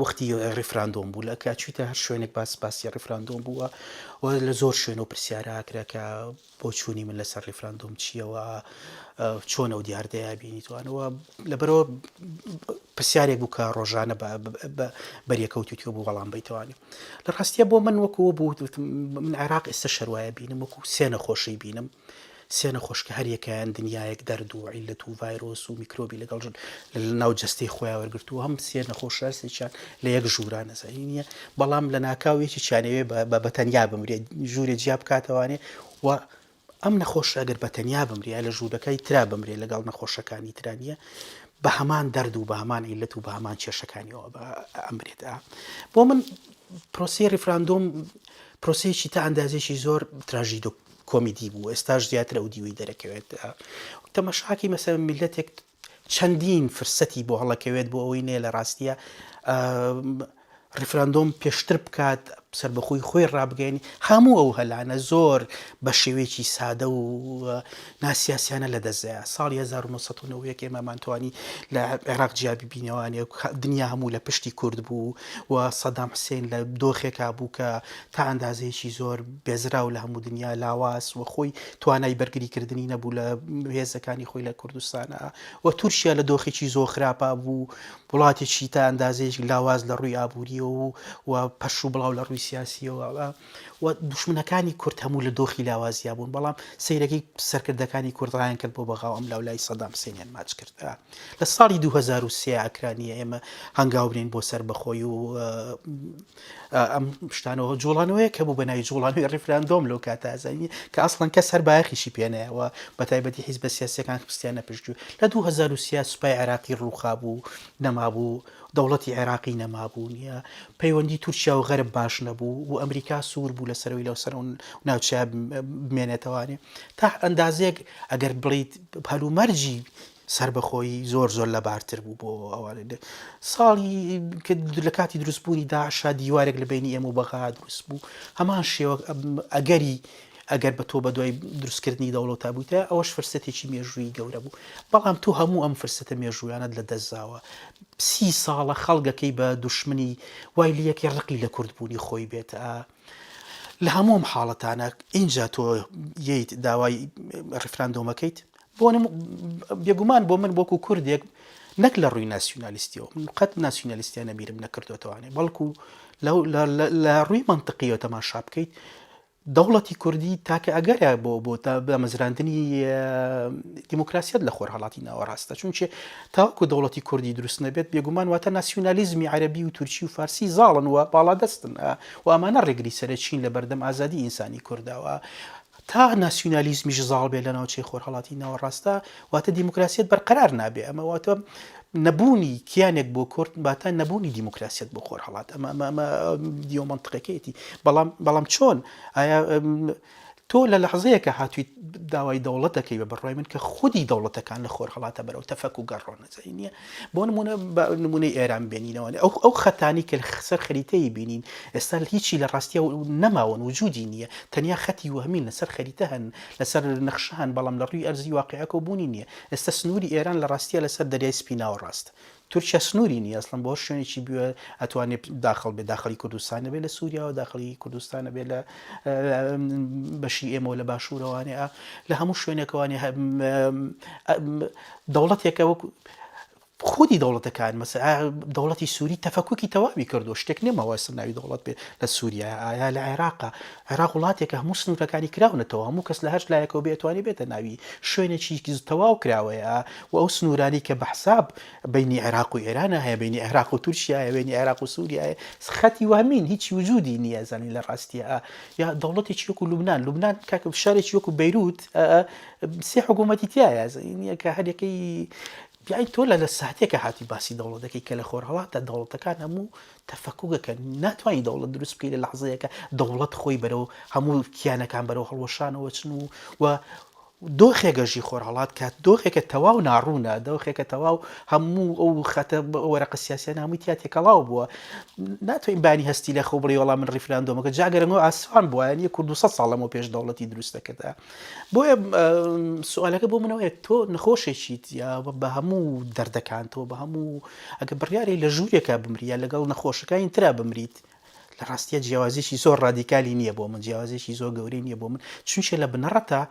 وەختی ڕیفراندۆم بوو لە کاچویتە هەر شوێنێک باسی ڕیفراندۆم بووە و لە زۆر شوێنەوە پرسیارەکرا کە بۆ چوونی من لەسەر ڕیفراندۆم چییەوە چۆن ئەو دیاردەیە بینیتوانەوە لەبەرەوە پرسیارێک بوو کە ڕۆژانە بەریەکەوتوتیوە بوو وەڵام بیتوانێت لە ڕاستیە بۆ من وەکووە بوو من عێراق ئێستا شەروایە بینم وەکو سێ نەخۆشی بینم سێ نەخۆش کە هەر یەکیان دنیایەک دەرد و عیلەت و ڤایرۆس و میکرۆبی لەگەڵ ناو جەستەی خۆیان وەرگرتووە هەم سێ نەخۆش سێکیان لە یەک ژووران نەزانی نییە بەڵام لە ناکاوێکی چیانەوێ بە تەنیا بمرێت ژوورێ جیا بکاتەوانێ و ئەم نەخۆش ئەگەر بە تەنیا بمرێ لە ژوورەکەی ترا بمرێ لەگەڵ نەخۆشەکانی ترانیە بە هەمان دەرد و بە هەمان عیلەت و بە هەمان کێشەکانیەوە ئەمرێت. بۆ من پرۆسی ڕیفراندۆم پرۆسەیەکی تا ئەندازێکی زۆر تراژید و کۆمیدی بوو ئێستاش زیاتر ئەو دیوی دەرەکەوێت تەماشاکی مەسەڵەن میلەتێک چەندین فرسەتی بۆ هەڵەکەوێت بۆ ئەوەی نێ لە ڕاستیە ڕیفراندۆم پێشتر بکات سەربەخۆی خۆی ڕابگەێنی هەموو ئەو هەلانە زۆر بە شێوەیەکی سادە و ناسیاسیانە لە دەستەیە ساڵی 1990 ئێمەمانتوانی لە عێراق جیابی بینەوانێ دنیا هەموو لە پشتی کورد بوو و سەدام حوسێن لە دۆخێکا بوو کە تا ئەندازەیەکی زۆر بێزراو لە هەموو دنیا لاواز و خۆی توانای بەرگریکردنی نەبوو لە هێزەکانی خۆی لە کوردستانە و تورکیا لە دۆخێکی زۆر خراپە بوو وڵاتێکی تا ئەندازەیەکی لاواز لە ڕووی ئابووریەوە و پەش و بڵاو لە ڕووی سیاسیەوە و دوشمنەکانی کورد هەموو لە دۆخی لاوازیا بوون بەڵام سەیرەکەی سەرکردەکانی کوردڕایان کرد بۆ بەغاو ئەم لاولای سەدام حوسێنیان ماچ کرد لە ساڵی 2003 ئەکرانیە ئێمە هەنگاو بنین بۆ سەربەخۆی و ئەم شتانەوە جوڵانەوەیە کە بوو بە ناوی جوڵانەوەی ڕیفراندۆم لەو کاتازانی کە ئەسڵەن کەس هەر بایەخیشی پێنایەوە بە تایبەتی حیزبە سیاسیەکان خستیانە پشتگوێ لە 2003 سوپای عێراقی ڕووخابوو نەمابوو دەوڵەتی عێراقی نەمابوو نیە پەیوەندی تورکیا و غەرب باش نەبوو و ئەمریکا سوور بوو لەسەرەوەی لەوسەر ناوچە بمێنێتەوانێ تا ئەندازێک ئەگەر بڵیت هەلومەرجی سربەخۆی زۆر زۆر لەبارتر بوو بۆ ئەوانە ساڵی کە لە کاتی دروستبوونی داعشا دیوارێک لە بینی ئێمە و بەغا دروست بوو هەمان شێوە ئەگەر بە تۆ بە دوای دروستکردنی دەوڵەتە بوویتە ئەوەش فرسەتێکی مێژووی گەورە بوو بەڵام تو هەموو ئەم فرسەتە مێژوویانت لە دەستداوە 30 ساڵە خەڵگەکەی بە دوشمنی وای لەیەکی ڕقی لە کوردبوونی خۆی بێت لە هەموم حاڵەتانە اینجا تۆ ییت داوای ڕیفراندۆمەکەیت بێگومان بۆ من بۆکو کوردێک نەک لە ڕووی ناسیۆنالیستیەوە من قەت ناسیۆنالیستیانە بیرم نەکردوێتەوانێ بەڵکو لە ڕووی منطقیەوە تەماشا بکەیت دەوڵەتی کوردی تاکە ئەگەرە بۆ مەزراندنی دیموکراسیەت لە خۆرهەڵاتی ناوەڕاستە چونچێ تاوەکو دەوڵەتی کوردی دروست نەبێت بێگومان واتە ناسیۆنالیزمی عەرەبی و تورکی و فارسی زاڵن وە باڵا دەستن و ئەمانە ڕێگری سەرچین لە بەردەم ئازادی ئینسانی کورداوە تا ناسیۆنالیزمیش زاڵ بێت لە ناوچەی خۆرهەڵاتی ناوەڕاستە واتە دیموکراسیەت بەرقەرار نابێ ئەمە واتە نەبوونی کیانێک بۆ کورد باتە نەبوونی دیموکراسیەت بۆ خۆرهەڵات ئەمە دیۆ منطقەکەیەتی بەڵام چۆن ئایا تۆ لە لەحظەیەکە هاتووی داوای دەوڵەت دەکەی بە بەڕای من کە خودی دەوڵەتەکان لە خۆر هەڵاتە بەرەو تەفەک و گەڕۆنەجێ نییە. بۆ نمونە نمونەی ئێران بێنینەوە ئەو خەتانی کە سەر خەریتەی بینین ئێستا هیچی لە ڕاستیە نەماوەن وجودی نییە، تەنیا خەتی وهمین لەسەر خەریتە هەن لەسەر نەخشە هەن، بەڵام لە ڕووی ئەرزی واقعیەکە بوونی نییە. ئێستا سنووری ئێران لە ڕاستیە لەسەر دەریای سپیناوە ڕاستە. تورکیا سنووری نیە ئەسڵەن بۆ شوێنێکی بووە ئەتوانێت داخڵ بێ داخلی کوردستانە بێ لە سووریا و داخلی کوردستانە بێ لە بەشی ئێمە لە باشوورەوانەیە لە هەموو شوێنێکەوانی دەوڵەتێکە وەکو خودی دەوڵەتەکان مەسە دەوڵەتی سووری تەفەکوکی تەواوی کردو شتێک نێمەوە ناوی دەوڵەت بێ لە سووریا ئایا لە عێراقا عێراق وڵاتێکە هەموو سنوورەکانی کراونەتەوە هەموو کەس لە هەر لایەکەوە بێتوانێت بێتە ناوی شوێنێکی تەواو کراوەیە و ئەو سنوورانی کە بە حساب بینی عێراق و ئێرانە هەیە بینی عێراق و تورکیایە بینی عێراق و سووریایە خەتی وهمین هیچی وجودی نییە زانین لە ڕاستیە یا دەوڵەتێکی وەکو لوبنان کاکە شارێکی وەکو بەیروت سێ حکوومەتی تایە نییە کە هەرێکەی بیاین تۆ لە ساعتێکە هاتی باسی دەوڵەت دەکەی کە لە خۆر هەڵاتە دەوڵەتەکان هەموو تەفەکوکەکە ناتوانین دەوڵەت دروست بکەی لە لەحظەیەکە دەوڵەت خۆی بەرەو هەموو کیانەکان بەرەو هەڵوەشانەوە چن و دۆخێگەژی خۆرهەڵات کات دۆخێکە تەواو ناڕوونە دۆخێکە تەواو هەموو ئەو خەتە وەرەقە سیاسیانە هەمووی تیا تێکەڵاو بووە ناتوانین بانی هەستی لە خۆ بڵێ وەڵام من ڕیفراندۆمەکە جاگەرەوە ئاسان بووە یە کورد 200 ساڵ لەمەوە پێش دەوڵەتی دروستەکەدا. بۆیە سوالەکە بۆ منەوەیە تۆ نەخۆشێکیت یا بە هەموو دەردەکانتەوە بە هەموو ئەگە بڕیارێک لە ژوورێکە بمری یا لەگەڵ نەخۆشەکانی ترا بمریت لە ڕاستیە جیاوازێکی زۆر ڕادیکالی نییە بۆ من جیاوازێکی زۆر گەورەی نییە بۆ من چونچە لە بنەڕەتە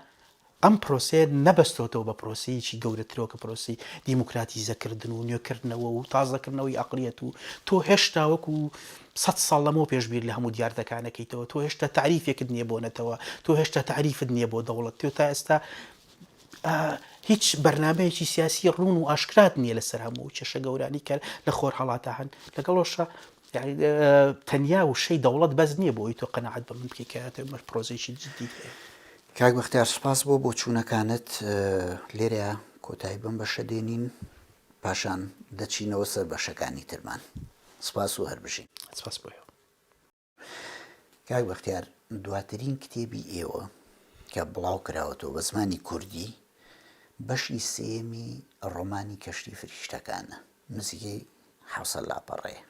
ئەم پرۆسێ نەبەستۆتەوە بە پرۆسەیەکی گەورەترەوە کە پرۆسی دیموکراتیزەکردن و نوێکردنەوە و تازەکردنەوەی عەقلیەت و تۆ هێشتا وەکو 100 ساڵ لەمەوە پێشبیر لە هەموو دیاردەکانەکەیتەوە تۆ هێشتا تعریفێکت نییە بۆ نەتەوە تۆ هێشتا تعریفت نییە بۆ دەوڵەت تۆ تا ئێستا هیچ بەرنامەیەکی سیاسی ڕوون و ئاشکرات نییە لەسەر هەموو کێشە گەورانی کە لە خۆر هەڵاتە هەن لەگەڵەوەشە تەنیا و شەی دەوڵەت بەس نییە بۆی تۆ قەنەعەت بە من بکەیت کە پرۆزێکی جدی هەیە. کاک بەختیار سوپاس بۆ چوونەکانت لێرە کۆتایی بم بەشە دێنین پاشان دەچینەوە سەر بەشەکانی ترمان. سوپاس و هەربژین. سوپاس بۆیە. کاک بەختیار دواترین کتێبی ئێوە کە بڵاو کراوەتەوە بە زمانی کوردی بەشی سێمی ڕۆمانی کەشتی فریشتەکانە نزیکەی 700 لاپەڕەیە.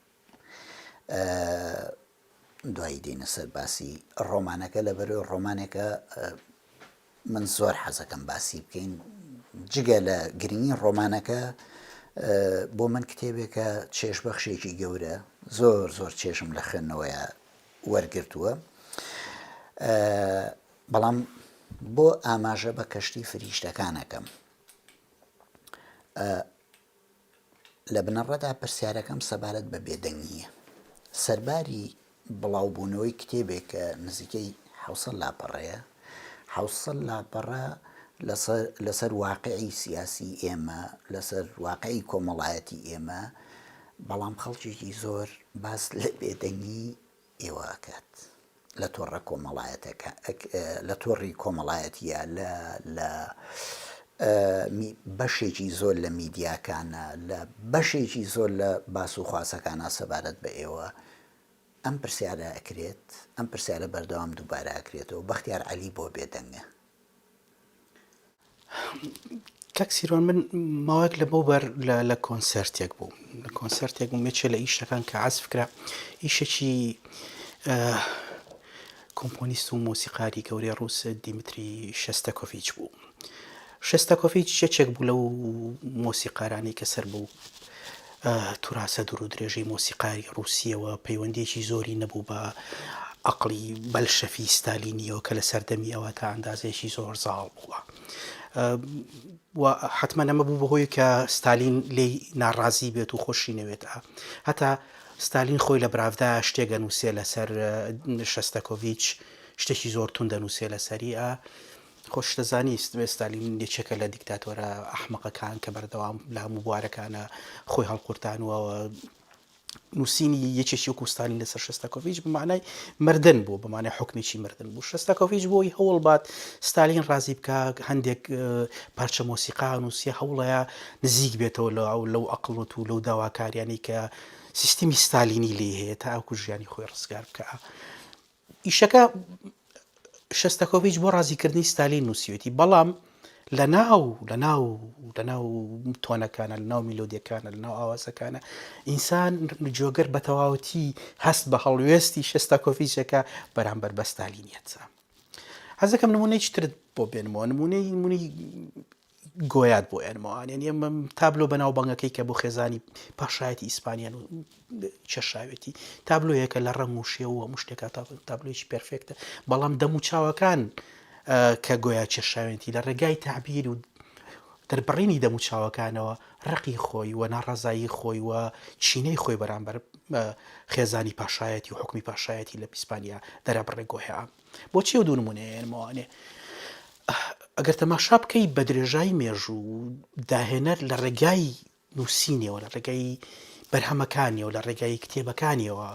دوایی دێنە سەر باسی ڕۆمانەکە لەبەرەوەی ڕۆمانێکە من زۆر حەزەکەم باسی بکەین جگە لە گرنگی ڕۆمانەکە بۆ من کتێبێکە چێژبەخشێکی گەورە زۆر زۆر چێژم لە خوێندنەوەیە وەرگرتووە بەڵام بۆ ئاماژە بە کەشتی فریشتەکانەکەم لە بنەڕەتدا پرسیارەکەم سەبارەت بە بێدەنگیە سەرباری بڵاوبوونەوەی کتێبێکە نزیکەی 700 لاپەڕەیە 700 لاپەڕە لەسەر واقعی سیاسی ئێمە لەسەر واقعی کۆمەڵایەتی ئێمە بەڵام خەڵکێکی زۆر باس لە بێدەنگی ئێوەکات لە تۆڕە کۆمەڵایەتەکە لە تۆڕی کۆمەڵایەتیە لە بەشێکی زۆر لە میدیاکانە لە بەشێکی زۆر لە باس و خواسەکانە سەبارەت بە ئێوە ئەم پرسیارە ئەکرێت ئەم پرسیارە بەردەوام دووبارە ئەکرێتەوە بەختیار عەلی بۆ بێدەنگە. کاک سیرۆن من ماوەیەک لە بۆبەر لە کۆنسەرتێک بوو لە کۆنسەرتێک بوو مێچێ لە ئیشەکان کە عەزف کرا ئیشێکی کۆمپۆنیست و مۆسیقاری گەورەی ڕووس دیمتری شەستەکۆڤیچ بوو. شەستەکۆڤیچ یەکێک بوو لەو مۆسیقارانی کە سەر بوو توراسە دوور و درێژەی مۆسیقاری ڕووسیەوە پەیوەندێکی زۆری نەبوو بە عەقڵی بەلشەفی ستالینیەوە کە لە سەردەمی ئەوە تا ئەندازێکی زۆر زاڵ بووە و حتمما ئەمە بوو بەهۆی کە ستالین لێی ناڕازی بێت و خۆشی نەوێت هەتا ستالین خۆی لە براڤدا شتێک دەنووسێ لەسەر شەستەکۆڤیچ شتێکی زۆر تون دەنووسێ لەسەری خۆش دەزانی ستالین یەکێکە لە دیکتاتۆرە ئەحمەقەکان کە بەردەوام لە هەموو بوارەکانە خۆی هەڵقورتانوەوە نووسینی یەکێکی وەکو ستالین لەسەر شەستەکۆڤیچ بمانای مردن بوو بمانای حکمێکی مردن بوو شەستەکۆڤیچ بۆی هەوڵ بات ستالین ڕازی بکە هەندێک پارچە مۆسیقا نووسیە هەوڵەیە نزیک بێتەوە لەو عەقڵەت و لەو داواکاریانی کە سیستمی ستالینی لێ هەیە تا ئەوکو ژیانی خۆی ڕزگار بکە ئیشەکە شەستەکۆڤیچ بۆ ڕازیکردنی ستالین نووسیوێتی بەڵام لەناو تۆنەکانە لەناو میلۆدیەکانە لەناو ئاوازەکانە ئینسان جۆگەر بە تەواوەتی هەست بە هەڵوێستی شەستەکۆڤیچەکە بەرامبەر بە ستالینیەتە. حەز دەکەم نمونەیەکی ترت بۆ بێنمەوە نمونەی گۆیات بۆ ئێنمەوانێن ئێمە تابلۆ بەناو بەنگەکەی کە بۆ خێزانی پاشایەتی ئیسپانیان و چێشاوێتی تابلۆیەکە لە ڕەنگ و شێوە و هەموو شتێکە تابلۆیەکی پێرفێکتە بەڵام دەم و چاوەکان کە گۆیا چێشاوێتی لە ڕێگای تعبیر و دەربڕینی دەم و چاوەکانەوە ڕقی خۆی و ناڕەزایی خۆی و چینەی خۆی بەرامبەر خێزانی پاشایەتی و حکمی پاشایەتی لە ئیسپانیا دەرەبڕێ گۆیا. بۆچی دوو نمونەیە ئێنمەوانێ ئەگەر تەماشا بکەی بە درێژایی مێژوو داهێنەر لە ڕێگای نووسینەوە لە ڕێگای بەرهەمەکانیەوە لە ڕێگای کتێبەکانیەوە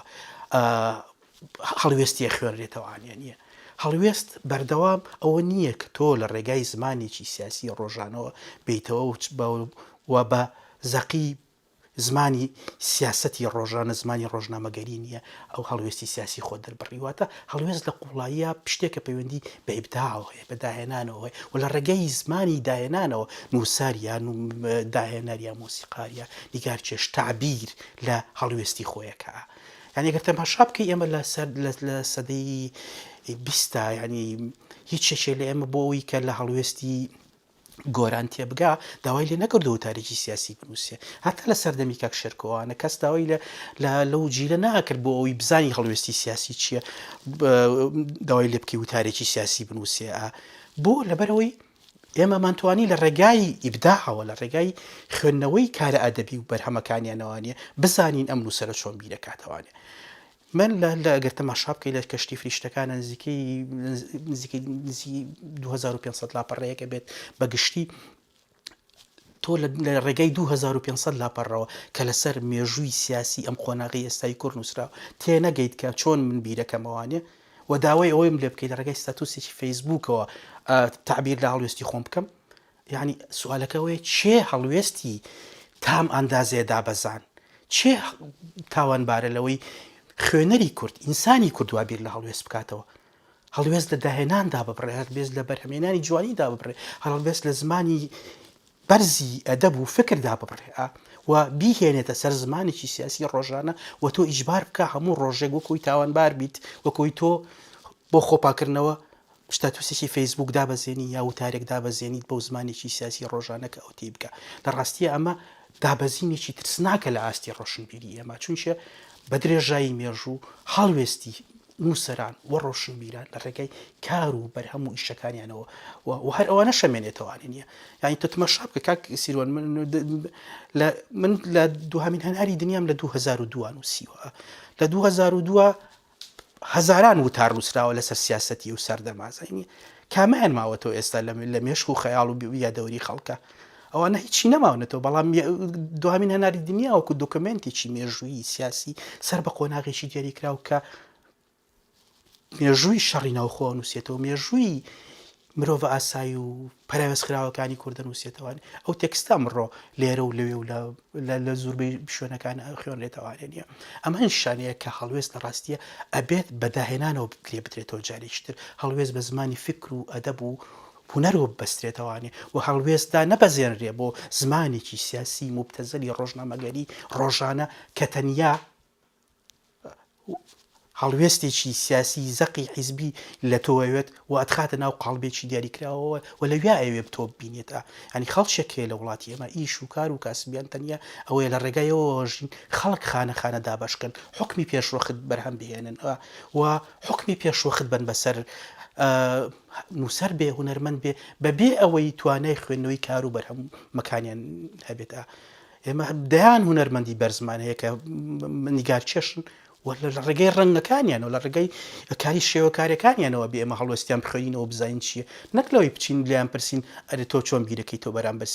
هەڵوێستی خوێنرێتەوانیان نییە. هەڵوێست بەردەوام ئەوە نییە کە تۆ لە ڕێگای زمانێکی سیاسی ڕۆژانەوە بیتەوە و بە زەقی زمانی سیاسەتی ڕۆژانە زمانی ڕۆژنامەگەری نییە ئەو هەڵوێستی سیاسی خۆ دەربڕیواتە هەڵوێست لە قوڵاییە پشتێکە پەیوەندی بە ئیبداعەوە هەیە بە داهێنانەوە و لە ڕێگەی زمانی داهێنانەوە نووساریان و داهێنەریە مۆسیقاریە نیگارکێش تعبیر لە هەڵوێستی خۆیەکە. یعنی ئەگەر تەماشا بکەی ئێمە لە سەدەی بیستە ینی هیچ شتێک لە ئێمە بۆ ئەوی کە لە هەڵوێستی گۆران تێبگا داوای لێ نەکردەوە تاریکی سیاسی بنووسێ هەتا لە سەردەمی کاک شێرکۆوانە کەس داوای لەو جیلە ناکرد بۆ ئەوی بزانی هەڵوێستی سیاسی چییە داوای لێ بکەی و تاریکی سیاسی بنووسێ بۆ لەبەرەوەی ئێمەمانتوانی لە ڕێگای ئیبداعەوە لە ڕێگای خوێندنەوەی کارە ئەدەبی و بەرهەمەکانیانەوانێ بزانین ئەم نووسەرە چۆن بیرەکاتەوانێ. من لە ئەگەر تەماشا بکەی لە کەشتی فریشتەکانە نزیکەی 2500 لاپەڕەیەکە بێت بەگشتی تۆ لە ڕێگای 2500 لاپەڕەوە کە لەسەر مێژووی سیاسی ئەم قۆناغی ئێستای کوڕ نووسراوە تێنەگەیت کە چۆن من بیرەکەمەوانێ و داوای ئەوەیم لێ بکەیت لە ڕێگای ستاتوسێکی فەیسبووکەوە تعبیر لە هەڵوێستی خۆم بکەم. یعنی سوالەکەوەیە چێ هەڵوێستی تام ئەندازێ دابەزان چێ تاوانبارە لەوەی خوێنەری کورد ئینسانی کورد وابیر لە هەڵوێست بکاتەوە هەڵوێست لە داهێناندا ببڕێ هەڵوێست لە بەرهەمێنانی جوانیدا ببڕێ هەڵوێست لە زمانی بەرزی ئەدەب و فکردا ببڕێ و بیهێنێتە سەر زمانێکی سیاسی ڕۆژانە و تۆ ئیجبار بکە هەموو ڕۆژێک وەکوی تاوانبار بیت وەکوی تۆ بۆ خۆپاکردنەوە شتاتوسێکی فەیسبووک دابەزێنی یا وتارێک دابەزێنیت بەو زمانێکی سیاسی ڕۆژانە کە ئەوتی بکە. لە ڕاستیە ئەمە دابەزینێکی ترسناکە لە ئاستی ڕۆشنبیری ئێمە چونچە بە درێژایی مێژوو هەڵوێستی نووسەران و ڕۆشنبیران لە ڕێگەی کار و بەرهەم و ئیشەکانیانەوە و هەر ئەوانە شەمێنێتەوانێ نییە. یانی تۆ تەماشا بکە کاک سیروان من لە دوهامین هەناری دنیام لە 2002 نووسیوە لە 2002 هەزاران وتار نووسراوە لەسەر سیاسەتی و سەردەمازینی کامیان ماوەتەوە ئێستا لە مێشک و خەیاڵ و یادەوەری خەڵکە ئەوانە هیچی نەماونێتەوە بەڵام دوهامین هەناری دنیا وەکو دۆکمنتێکی مێژووی سیاسی سەر بە قۆناغێکی دیاری کراو کە مێژووی شەڕی ناوخۆ نووسێتەوە مێژووی مرۆڤ ئاسایی و پەراوێزخراوەکانی کوردە نووسێتەوانێ ئەو تێکستە ئەمڕۆ لێرە و لەوێ و لە زۆربەی شوێنەکان خوێنرێتەوانێ نییە. ئەمە شانەیە کە هەڵوێست لە ڕاستیە ئەبێت بەداهێنانەوە لێ بدرێتەوە جارێکتر هەڵوێست بە زمانی فکر و ئەدەب و هونەرەوە بەسترێتەوانێ و هەڵوێستدا نەبەزێنرێ بۆ زمانێکی سیاسی مبتەزەلی ڕۆژنامەگەری ڕۆژانە کە تەنیا هەڵوێستێکی سیاسی زەقی حیزبی لە تۆوەوێت و ئەتخاتە ناو قاڵبێکی دیاریکراوەوە و لەوێ ئەوێ بتۆ ببینێتە ینی خەڵکێکێ لە وڵاتی ئێمە ئیش و کار و کاسبیان تەنیا ئەوەیە لە ڕێگایەوەژین خەڵک خانە دابشکن حکمی پێشوەخت بەرهەم بهێنن و حکمی پێشوەخت بن بەسەر نووسەر بێ هونەرمەند بێ بەبێ ئەوەی توانای خوێندنەوەی کار و بەرهەم مەکانیان هەبێتە. ئێمە دەیان هونەرمەندی بەرزمان هەیە کە نیگار چێشن و لە ڕێگەی ڕەنگەکانیان و لە ڕێگەی کاری شێوەکاریەکانیانەوە بێ ئێمە هەڵوێستیان بخوێنینەوە بزانین چییە نەک لەوەی بچین لیان پرسین ئەرێ تۆ چۆن بیرەکەی تۆ بەرامبەر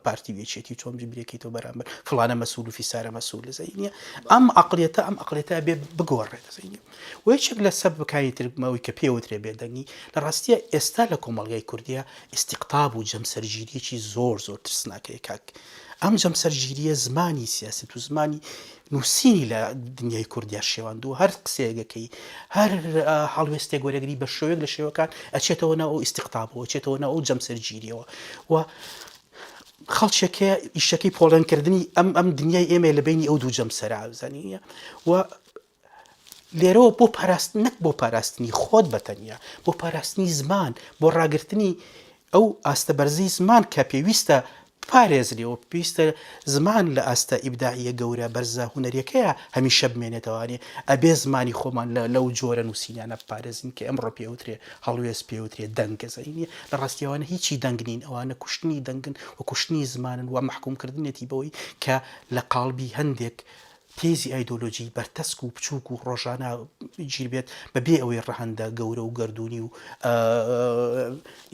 پارتی وێچێتی چۆن بیرەکەی تۆ بەرامبەر فڵانە مەسوول و فیسارە مەسوول لەزەینە ئەم عەقڵیەتە بێ بگۆڕێت دەزەینە و یەکێک لە سەبەکانی ترمەوەی کە پێوترێ بێدەنگی لە ڕاستیە ئێستا لە کۆمەڵگای کوردیە ئیستیقطاب و جەمسەرگیریەکی زۆر ترسناکەیە کاک ئەم جەمسەرگیریە زمانی سیاست و زمانی نووسینی لە دنیای کوردیا شێواندووە هەر قسەیەکەی هەر هەڵوێستێک وەرەگری بە شێوەیەک لە شێوەکان ئەچێتەوە ناو ئەو ئیستیقطابەوە ئەچێتەوە ناو ئەو جەمسەرگیریەوە و خەڵکێکە ئیشەکەی پۆڵەنکردنی ئەم دنیای ئێمە لە بینی ئەو دوو جەمسەرا بزانینە و لێرەوە بۆ پاراستن نەک بۆ پاراستنی خۆت بەتەنیا بۆ پاراستنی زمان بۆ ڕاگررتنی ئەو ئاستە بەرزەی زمان کە پێویستە پارێزریەوە پێویستە زمان لە ئاستە ئیبداعیە گەورە بەرزە هونەریەکەیە هەمیشە بمێنێتەوەوانێ ئەبێ زمانی خۆمان لەو جۆرە نووسینیانە پارێزین کە ئەمڕۆ پێوترێ هەڵوێست پێوترێ دەنگەزەینە لە ڕاستیەوانە هیچی دەنگنین ئەوانە کوشتنی دەنگن و کوشتنی زمانن و محکومکردنێتی بەوەی کە لە قاڵبی هەندێک تێزی ئایدۆلۆژی بەرتەسک و بچووک و ڕۆژانە گیر بێت بەبێ ئەوەی ڕەهەندە گەورە و گەردوونی و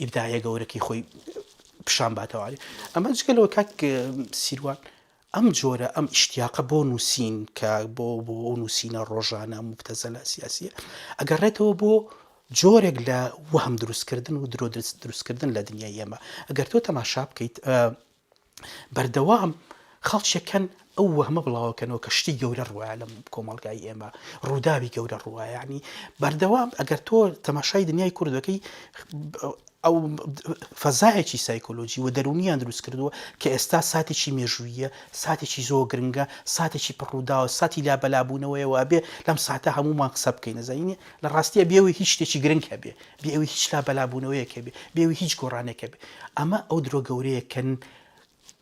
ئیبداعیە گەورەکەی خۆی پیشان باتەوە ئەمە جگەلەوە کاک سیروان ئەم جۆرە ئەم ئیشتیاقە بۆ نووسین کە بۆ نووسینە ڕۆژانە مبتەزەلە سیاسیە ئەگەڕێتەوە بۆ جۆرێک لە وەهم دروستکردن و درۆ دروستکردن لە دنیای ئێمە ئەگەر تۆ تەماشا بکەیت بەردەوام خەڵکێکەن ئەو وەهمە بڵاوکەنەوە کە شتی گەورە ڕوایە لەم کۆمەڵگای ئێمە ڕووداوی گەورە ڕوایە ینی بەردەوام ئەگەر تۆ تەماشای دنیای کوردەکەی ئەو فەزایەکی سایکۆلۆجی و دەرونیان دروست کردووە کە ئێستا ساتێکی مێژوویە ساتێکی زۆر گرنگە ساتێکی پڕووداوە ساتی لابەلابوونەوەیەوە بێ لەم ساتە هەمومان قسە بکەین نەزانینێ لە ڕاستیە بێەوەی هیچ شتێکی گرنگ هەبێ بێەوەی هیچ لابەلابوونەوەیەک هەبێ بێەوەی هیچ گۆڕانێک هەبێ ئەمە ئەو درۆ گەورەیەکەن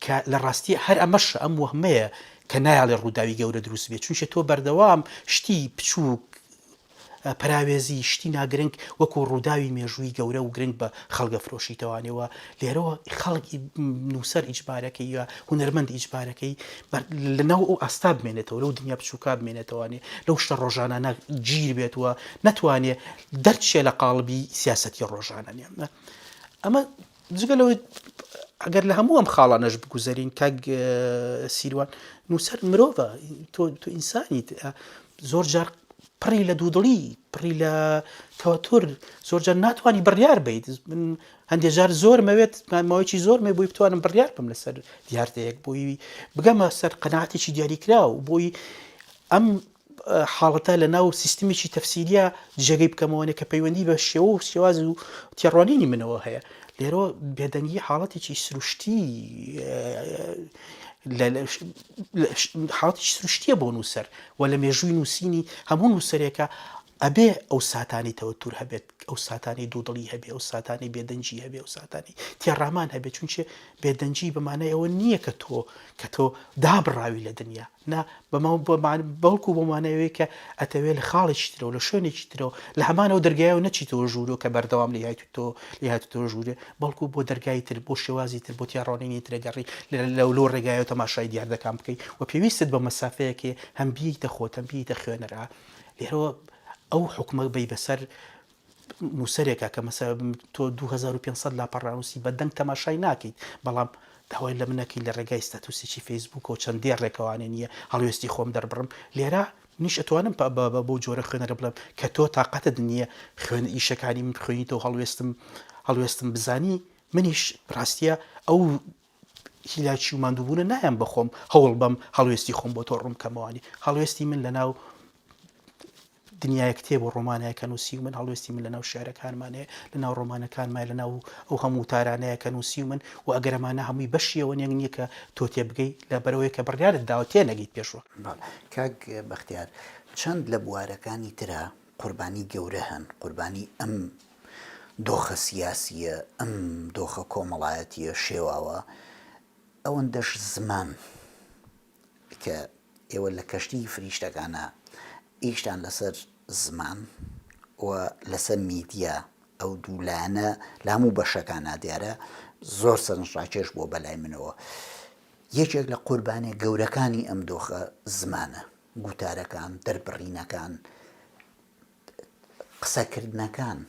کە لە ڕاستی هەر ئەمەش ئەم وەهمەیە کە نایاڵێ ڕووداوی گەورە دروست بێت چونچە تۆ بەردەوام شتی بچووک پراوێزی شتی ناگرنگ وەکو ڕووداوی مێژووی گەورە و گرنگ بە خەڵگە فرۆشیتەوانەوە لێرەوە خەڵکی نووسەر ئیجبارەکەی یا هونەرمەند ئیجبارەکەی لەناو ئەو ئاستا بمێنێتەوە لەو دنیا بچووکا بمێنێتەوەوانێ لەو شتە ڕۆژانە گیر بێتەوە نەتوانێت دەرچێ لە قاڵبی سیاسەتی ڕۆژانە ئەمە جگەلەوەی ئەگەر لە هەموو ئەم خاڵانەش بگوزەرین کاک سیروان نووسەر مرۆڤە تۆ ئینسانیت زۆر جار پڕی لە دوودڵی پڕی لە تەوەتر زۆر جار ناتوانانی بڕیار بیت من هەندێک جار زۆر مەوێت ماوەیەکی زۆر مێ بۆی بتوانم بڕیار بم لەسەر دیارتەیەک بۆی بگەمە سەر قەناعەتێکی دیاریکرا و بۆی ئەم حاڵەتە لە ناو سیستمێکی تەفسیریە جێگەی بکەمەوەنێ کە پەیوەندی بە شێوە و شێواز و تێڕوانینی منەوە هەیە لێرەوە بێدەنگی حاڵەتێکی سروشتی حاڵەتێکی سروشتیە بۆ نووسەر و لە مێژووی نووسینی هەموو نووسەرێکە ئەبێ ئەو ساتانی تەوەتور هەبێت ئەو ساتانی دوودڵی هەبێ ئەو ساتانی بێدەنجی هەبێ ئەو ساتانی تێڕامان هەبێت چونچێ بێدەنجی بەمانای ئەوە نییە کە تۆ دابڕاوی لە دنیا نا بەڵکو بۆمانەوەی کە ئەتەوێت لە خاڵێکی ترەوە لە شوێنێکی ترەوە لە هەمانەوە دەرگایەوە نەچیتەوە ژوورۆ کە بەردەوام لێ هاتوتەوە ژوورێ بەڵکو بۆ دەرگای تر بۆ شێوازی تر بۆ تێڕۆنینی ترەگەڕی لەو ڕێگایەوە تەماشای دیاردەکان بکەیت و پێویستت بە مەسافەیەکێ هەم بیتە خۆت هەم بیتە خوێنەرا لێرەوە ئەو حکومە بی بەسەر نووسەرێکە کە مەسە تۆ 2500 لاپەڕانووسی بە دەنگ تەماشای ناکەیت بەڵام داوای لە منەکەی لە ڕێگای ستاتوسێکی فەیسبوک و چەندێ ڕێکەوانێ نییە هەڵوێستی خۆم دەربڕم لێرە نیش ئەتوانم بۆ جۆرە خوێنەرە بڵم کە تۆ تااقەتت نییە خوێن ئیشەکانی من خوێنیتەوە هەڵوێستم بزانی منیش ڕاستیە ئەو هیلاکی و ماندووبوونە نایەم بەخۆم هەوڵ بەم هەڵوێستی خۆم بۆ تۆ ڕوم کەمەوانی هەڵوێستی من لەناو دنیای کتێب و ڕۆمانەیەکە نووسی و من هەڵوێستی من لەناو شارەکانمانەیە لەناو ڕۆمانەکانمان لەناو ئەو هەموو تارانەیەکە نووسی و من و ئەگەرەمانە هەمووی بەشیەوە نییە کە تۆ تێ بگەی لە بەرەوەی کە بڕیارت داوە تێ نەگەیت پێشوە کاک بەختیار چەند لە بوارەکانی ترە قوربانی گەورە هەن قوربانی ئەم دۆخە سیاسیە ئەم دۆخە کۆمەڵایەتیە شێواوە ئەوەندەش زمان کە ئێوە لە کەشتی فریشتەکانە ئیشتان لەسەر زمان و لەسەر میدیا ئەو دوولانە لە هەموو بەشەکانە دیارە زۆر سەرنجڕاکێش بۆ بەلای منەوە یەکێک لە قوربانیە گەورەکانی ئەم دۆخە زمانە گوتارەکان دەربڕینەکان قسەکردنەکان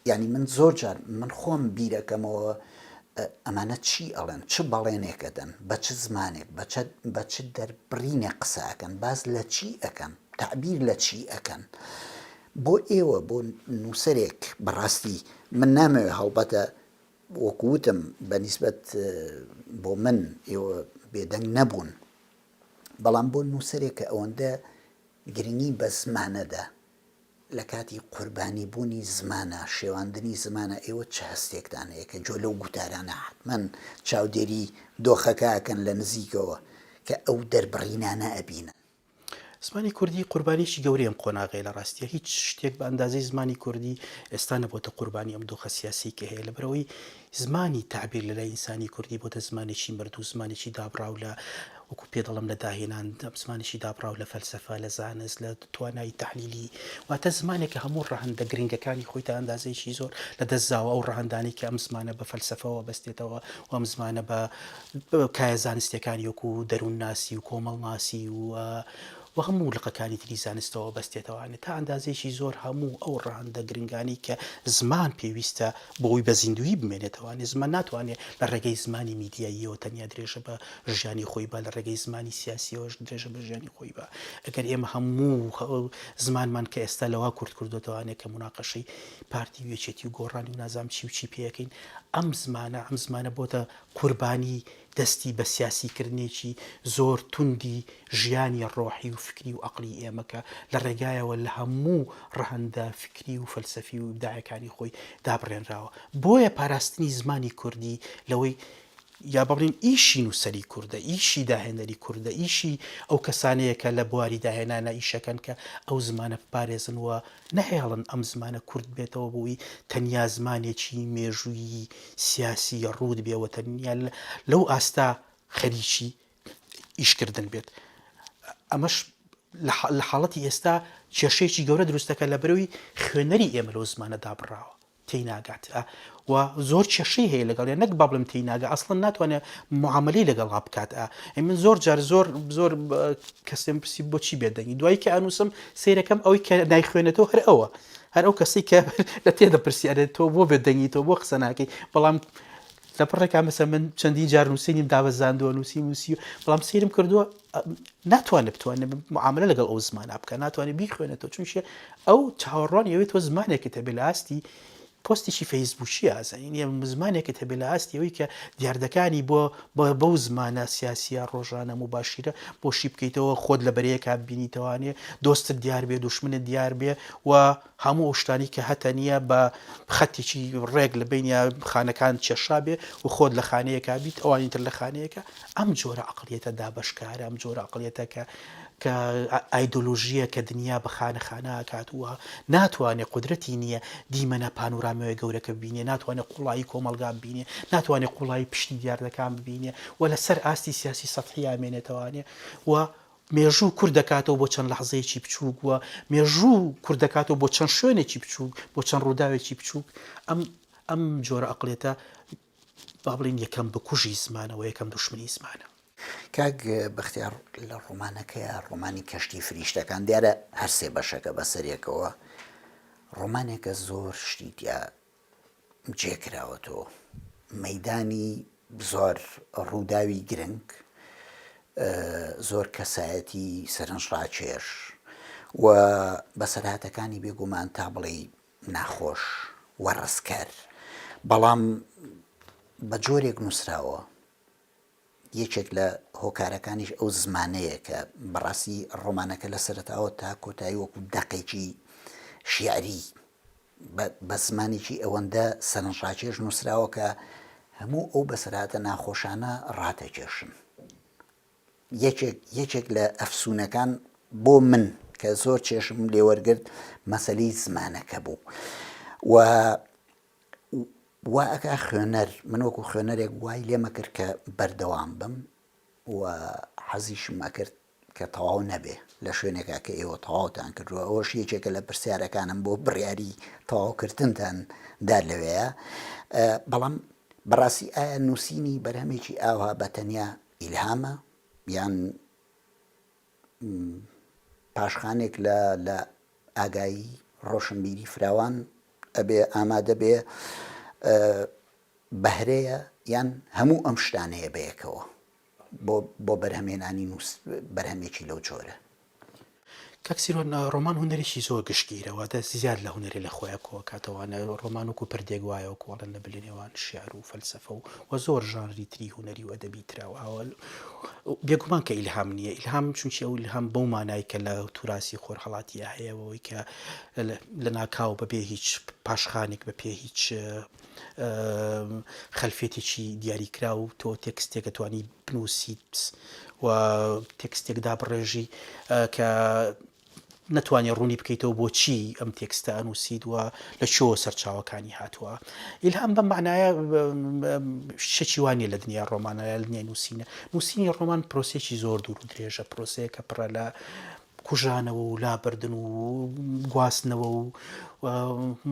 یعنی من زۆر جار من خۆم بیرەکەمەوە ئەمانە چی ئەڵێن چ بەڵێنێکەدەن بە چ زمانێک بە چ دەربڕینێک قسەکەن باز لە چی ئەەکەن تعبیر لە چی ئەەکەن بۆ ئێوە بۆ نووسەرێک بەڕاستی من نامەوێت هەڵبەتە وەکوتم بەنیسبەت بۆ من ئێوە بێدەنگ نەبوون، بەڵام بۆ نووسەرێک کە ئەوەندە گرنگی بە زمانەدا لە کاتی قوربانی بوونی زمانە، شێواندنی زمانە، ئێوە چه هەستێکتان هەیە کە جۆ لەو گوتارانە حتمەن چاودێری دۆخەکەکەن لە نزیکەوە کە ئەو دەربڕینانە ئەبینن؟ زمانی کوردی قوربانیشی گەورەیەم قۆناغی لە ڕاستیە هیچ شتێک بە ئەندازەی زمانی کوردی ئێستا نەبووتە قوربانی ئەم دۆخە سیاسی کە هەیە، لەبەرەوەی زمانی تعبیر لە لای ئینسانی کوردی بۆتە زمانێکی مردوو، زمانێکی دابڕاو لە وەکو پێ دەڵم لە داهێنان، زمانێکی دابڕاو لە فەلسەفە، لە زانست، لە توانای تەحلیلی، واتە زمانێکە هەموو ڕەهەندە گرنگەکانی خۆی تا ئەندازەیەکی زۆر لەدەستداوە، ئەو ڕەهەندانی کە ئەم زمانە بە فەلسەفەوە بەستێتەوە و ئەم زمانە بە کایە زانستیەکانی وەکو دەروون ناسی و کۆمەڵ ناسی و هەموو لقەکانی تری زانستەوە بەستێتەوەوانێت تا ئەندازێکی زۆر هەموو ئەو ڕەهەندە گرنگانی کە زمان پێویستە بۆی بە زیندوی بمێنێتەوەوانێ، زمان ناتوانێت لە ڕێگەی زمانی میدیاییەوە تەنیا درێژە بە ژیانی خۆی بە، لە ڕێگەی زمانی سیاسیەوەش درێژە بە ژیانی خۆی بە. ئەگەر ئێمە هەموو زمانمان کە ئێستا لەوا کورت کردوتەوانێت کە مناقەشەی پارتی وێچێتی و گۆڕانی و نازام چی و چی پێەکەین، ئەم زمانە بۆتە قوربانی دەستی بە سیاسیکردنێکی زۆر توندی ژیانی ڕۆحی و فکری و عەقلی ئێمەکە لە ڕێگایەوە لە هەموو ڕەهەندە فکری و فەلسەفی و ئیبداعەکانی خۆی دابڕێنراوە. بۆیە پاراستنی زمانی کوردی لەوەی یا بڵین ئیشی نووسەری کووردە، ئیشی داهێنەری کووردە، ئیشی ئەو کەسانەیە کە لە بواری داهێنانە ئیشەکەن کە ئەو زمانە بپارێزن و نەهێڵن ئەم زمانە کورد بێتەوە بووی تەنیا زمانێکی مێژووی سیاسی ڕوود بێەوە، تەنیا لەو ئاستا خەریکی ئیشکردن بێت. ئەمەش لە حاڵەتی ئێستا کێشەیەکی گەورە دروستەکە لە بەرەوەی خوێنەری ئێمە لەو زمانە دابڕاوە، تێیناگات و زۆر کێشەی هەیە لەگەڵ نەک با بڵم تێیناگە، ئەسڵەن ناتوانێت معاملەی لەگەڵ بکات. من زۆر جار زۆر کەسێم پرسی بۆچی بێدەنگی، دوایی کە ئەنووسم سیرەکەم ئەوەی کە نایخوێنێتەوە هەر ئەوە، هەر ئەو کەسی کە لە تێدەپرسی ئەرێت تۆ بۆ بێدەنگی تۆ بۆ قسە ناکەی، بەڵام لە پڕێکا مەسە من چەندی جار نووسینیم دابەزاندووە نووسی بەڵام سیرم کردووە بتوانێت معاملە لەگەڵ ئەو زمانە بکە، ناتوانێت بیخوێنێتەوە، چونشە ئەو چاوەڕوانی ئەوەی تۆ زمانێکت هەبێ لە ئاستی پۆستێکی فەیسبووکی ئازانین زمانێکت هەبێ لە ئاستیەوەی کە دیاردەکانی بەو زمانە سیاسیە ڕۆژانە مباشرە بۆشی بکەیتەوە، خۆت لە بەرەیەکا ببینیتەوانێ، دۆستت دیار بێ، دوشمنت دیار بێ و هەموو شتانی کە هەتە نییە بە خەتێکی ڕێک لە بینیا خانەکان کێشا بێ و خۆت لە خانەیەکا بیت، ئەوانی تر لە خانەیەکە. ئەم جۆرە عەقڵیەتە دابەشکارە، ئەم جۆرە عەقڵیەتە کە ئایدۆلۆژیە کە دنیا بە خانە کاتووە، ناتوانێت قودرەتی نییە دیمەنە پانۆرامەوەی گەورەکە ببینێ، ناتوانێت قوڵایی کۆمەلگا ببینێ، ناتوانێت قوڵایی پشتی دیاردەکان ببینێ و لەسەر ئاستی سیاسی سەطحی ئامێنێتەوانێ و مێژوو کوور دەکاتەوە بۆ چەند لەحزەیەکی بچووک و مێژوو کوور دەکاتەوە بۆ چەند شوێنێکی بچووک، بۆ چەند ڕووداوێکی بچووک. ئەم جۆرە عەقڵیەتە با بڵین یەکەم بکوژی زمانەوە، یەکەم دوشمنی زمانە. کاک بەختیار لە ڕۆمانەکەیە، ڕۆمانی کەشتی فریشتەکان دیارە هەر سێ بەشەکە بەسەرێکەوە، ڕۆمانێکە زۆر شتی تیا جێکراوەتەوە، مەیدانی زۆر ڕووداوی گرنگ، زۆر کەسایەتی سەرنجڕاکێش و بەسەرهاتەکانی بێگومان تا بڵێ ناخۆش وەڕسکار، بەڵام بە جۆرێک نووسراوە. یەکێک لە هۆکارەکانیش ئەو زمانەیە کە بەڕاستی ڕۆمانەکە لە سەرەتاوە تا کۆتایی وەکو دەقێکی شیعری بە زمانێکی ئەوەندە سەرنجڕاکێش نووسراوە کە هەموو ئەو بەسەرهاتە ناخۆشانە ڕاتەکێشن. یەکێک لە ئەفسوونەکان بۆ من کە زۆر چێشم لێوەرگرت مەسەلەی زمانەکە بوو و ئەکا خوێنەر، من وەکو خوێنەرێک وای لێمە کرد کە بەردەوام بم و حەزیشم ئەکرد کە تەواو نەبێ لە شوێنێکا کە ئێوە تەواوتان کردووە. ئەوەش یەکێکە لە پرسیارەکانم بۆ بڕیاری تەواوکردنتان دا لەوەیە. بەڵام بەڕاستی ئایا نووسینی بەرهەمێکی ئاوا بەتەنیا ئیلهامە یان پاشخانێک لە ئاگایی ڕۆشنبیری فراوان ئەبێ ئامادە بێ بەهرەیە یان هەموو ئەم شتانەیە بەیەکەوە بۆ بەرهەمێنانی بەرهەمێکی لەو جۆرە؟ کاکسیرۆن ڕۆمان هوەرێکی زۆر گشتگیرەوە دەست زیاد لە هوەری لە خۆیان کۆ کاتەوانە ڕۆمان وەکو پردێک وایەوە کۆڵن لە بلێنێوان شیعر و فەلسەفە و زۆر ژانری تری هوەری و ئەدەبی تراوە بێگومان کە ئیلهام نییە ئیلهام چونچی ئەو ئیلهام بەو مانای کە لە توراسی خۆرهەڵاتیە هەیەەوەی کە لە ناکاو بەبێ هیچ پاشخانێک بەپێ هیچ خەلفێتێکی دیاریکرا و تۆ تێکستێک دەتوانی بنووسیت و تێکستێک دابڕێژی کە نەتوانێت ڕوونی بکەیتەوە بۆچی ئەم تێکستە ئەنووسید وە لە چۆ سەرچاوەکانی هاتووە ئیلهام بەم معنایە شتێکی وانە لە دنیا ڕۆمانە لە دنیای نووسینی ڕۆمان پرۆسێکی زۆر دوور و درێژە پرۆسەیە کە پڕە لە کوژانەوە و لابردن و گواستنەوە و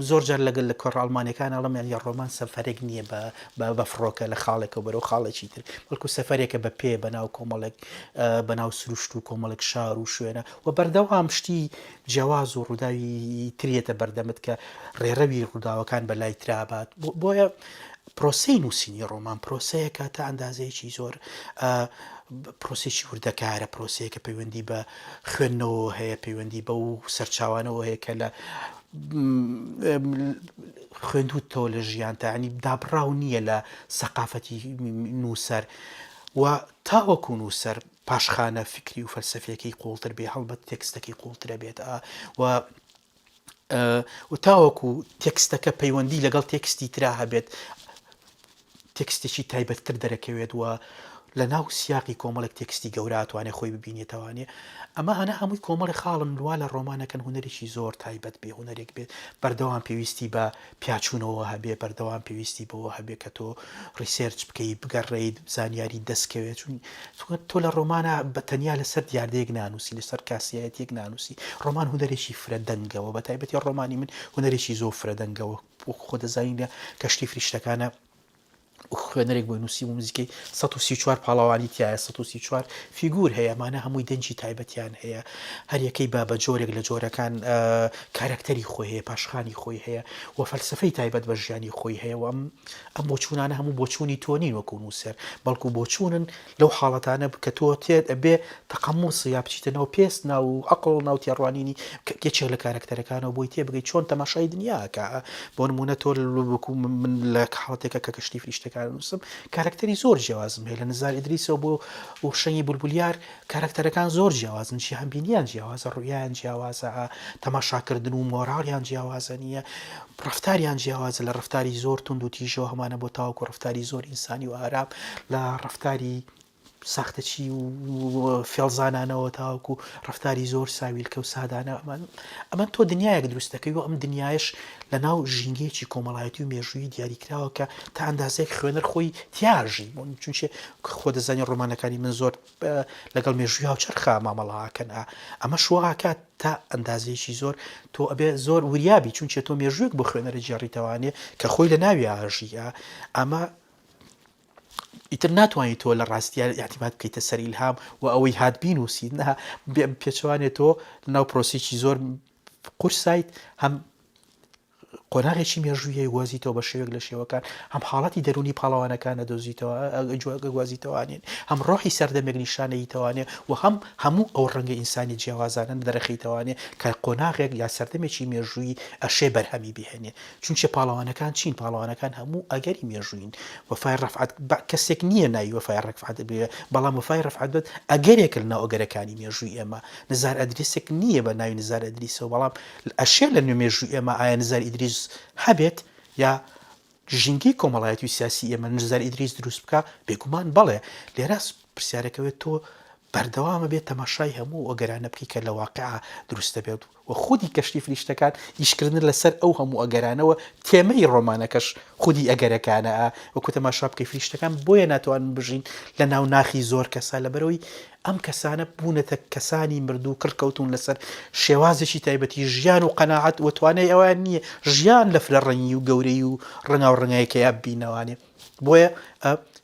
زۆر جار لەگەل لە کۆڕ ئەڵمانیەکان ئەڵەمیان یا ڕۆمان سەفەرێک نییە بە فڕۆکە لە خاڵێکەوە بەرەو خاڵێکی تر بەڵکو سەفەرێکە بە پێ بەناو کۆمەڵێک بەناو سروشت و کۆمەڵێک شار و شوێنە و بەردەوام شتی جیاواز و ڕووداوی ترێتە بەردەمت کە ڕێڕەوی ڕووداوەکان بە لای ترابات بۆیە پرۆسەی نووسینی ڕۆمان پرۆسەیەکە تا ئەندازەیەکی زۆر پرۆسێکی وردەکارە پرۆسەیەکە پەیوەندی بە خوێندنەوە هەیە پەیوەندی بە و سەرچاوانەوە هەیە کە لە خوێندوتەوە لە ژیان تاعنی دابڕاو نییە لە سەقافەتی نووسەر و تاوەکو نووسەر پاشخانە فکری و فەلسەفەیەکی قوڵتر بێ هەڵبەت تێکستەکەی قوڵترە بێت و تاوەکو تێکستەکە پەیوەندی لەگەڵ تێکستی ترا هەبێت تێکستێکی تایبەتتر دەرەکەوێت و لە ناو سیاقی کۆمەڵێک تێکستی گەوراتوانێ خۆی ببینێتەوانێ ئەمە هەنا هەمووی کۆمەڵی خاڵن وا لە ڕۆمانەکەن هوەرێکی زۆر تایبەت بێ هوەرێک بێت بەردەوام پێویستی بە پیاچوونەوە هەبێ بەردەوام پێویستی بەوە هەبێ کە تۆ ڕیسێرچ بکەیت بگەڕێیت زانیاری دەستکەوێت چون تۆ لە ڕۆمانە بە تەنیا لەسەر دیاردەیەک نانووسی لەسەر کاسیایەتێک نانووسی ڕۆمان هوەرێکی فرەدەنگەوە بە تایبەتی ڕۆمانی من هوەرێکی زۆر فرەدەنگەوە خۆ دەزانین کەشتی فریشتەکانە خوێنەرێک بۆ نووسی و موزیکەی 134 پاڵاوانی تایە 134 فیگور هەیە ئەمانە هەمووی دەنجی تایبەتیان هەیە هەر یەکەی بە جۆرێک لە جۆرەکان کارکتەری خۆی هەیە پاشخانی خۆی هەیە و فەلسفەی تایبەت بە ژیانی خۆی هەیە و ئەم بۆچوونانە هەموو بۆچوونی تۆ نین وەکو نووسەر بەڵکو بۆچوونن لەو حاڵەتانە کە تۆ تێت ئەبێ تەقەموس یا بچیتەنەوە پێست ناو عەقڵ و ناو تێڕوانینی یەکێک لە کارکتەرەکانەوە بۆی تێبگەی چۆن تەماشای دنیاکە بۆ نمونە تۆ وەکو من لە حاڵەتێکە کە کەشتی فریشتەکان نووسم کارکتەری زۆر جیاوازم هەیە لە نزار ئیدریسەوە بۆ و شەنگی بولبولیار کارکتەرەکان زۆر جیاوازن چی هەمبینیان جیاوازە ڕوویان جیاوازە تەماشاکردن و مۆراڵیان جیاوازە نییە ڕفتاریان جیاوازە لە ڕفتاری زۆر تند و تیژەوە هەمانە بۆ تاوەکو ڕفتاری زۆر ئینسانی و ئارام لە ڕفتاری ساختەچی و فێڵزانانەوە تاوەکو ڕفتاری زۆر ساویلکە و سادانە ئەمە تۆ دنیایەک دروستەکەی و ئەم دنیایش لە ناو ژینگەیەکی کۆمەڵایەتی و مێژووی دیاریکراوە کە تا ئەندازەیەک خوێنەر خۆی تیاژی چونچێ خۆ دەزانی ڕۆمانەکانی من زۆر لەگەڵ مێژووی هاوچەرخە مامەڵاکەن ئەمە شوواکات تا ئەندازەیەکی زۆر تۆ ئەبێ زۆر وریابی چونچێ تۆ مێژوویەک بۆ خوێنەرە جێڕیتەوانێ کە خۆی لە ناوی ئاژیە ئەمە ئیتر ناتوانیت تۆ لە ڕاستیان یاعتیماد بکەیتە سەر ئیلهام و ئەوەی هات بینووسیت نە پێچوانێت تۆ لەناو پرۆسێکی زۆر قورسایت هەم قۆناغێکی مێژوویە گوازیتەوە بە شێوەیەک لە شێوەکان هەم حاڵەتی دەرونی پاڵەوانەکانە دۆزیتەوە گوازیتەوانێن هەم ڕۆحی سەردەمێک نیشانەیتەوانێ و هەموو ئەو ڕەنگە ئینسانی جیاوازانە دەرەخیتەوانێ کە قۆناغێک یا سەردەمێکی مێژووی ئەشێ بەرهەمی بهێنێ چونچە پاڵەوانەکان چین پاڵەوانەکان هەموو ئەگەری مێژووین وەفای ڕەفعەت کەسێک نییە ناوی وەفای ڕەفعەت بێ بەڵام وەفای ڕەفعەت بێت ئەگەرێک لە ناو ئەگەرەکانی مێژووی ئێمە نزار ئەدریسێک نییە بە ناوی نزار ئەدریسەوە بەڵام ئەشێ لە نوێ مێژووی ئێمە ئایا نزار ئیدریس هەبێت یا ژینگەی کۆمەڵایەتی و سیاسی ئێمە نزار ئیدریس دروست بکە بێگومان بەڵێ لێرە پرسیارەکەوێت تۆ بەردەوامە بێت تەماشای هەموو ئەگەرانە بکەی کە لە واقعا دروستە بێت و خودی کەشتی فریشتەکان ئیشکردن لەسەر ئەو هەموو ئەگەرانەوە تێمەی ڕۆمانەکەش خودی ئەگەرەکانە وەکو تەماشا بکەی فریشتەکان بۆیە ناتوانن بژین لە ناو ناخی زۆر کەسا لەبەرەوەی ئەم کەسانە بوونەتە کەسانی مردوو کڕکەوتون لەسەر شێوازێکی تایبەتی ژیان و قەناعەت و توانای ئەوان نییە ژیان لە فرە ڕەنگی و گەورەی و ڕەنگا و ڕەنگایەکە بینەوانێ بۆیە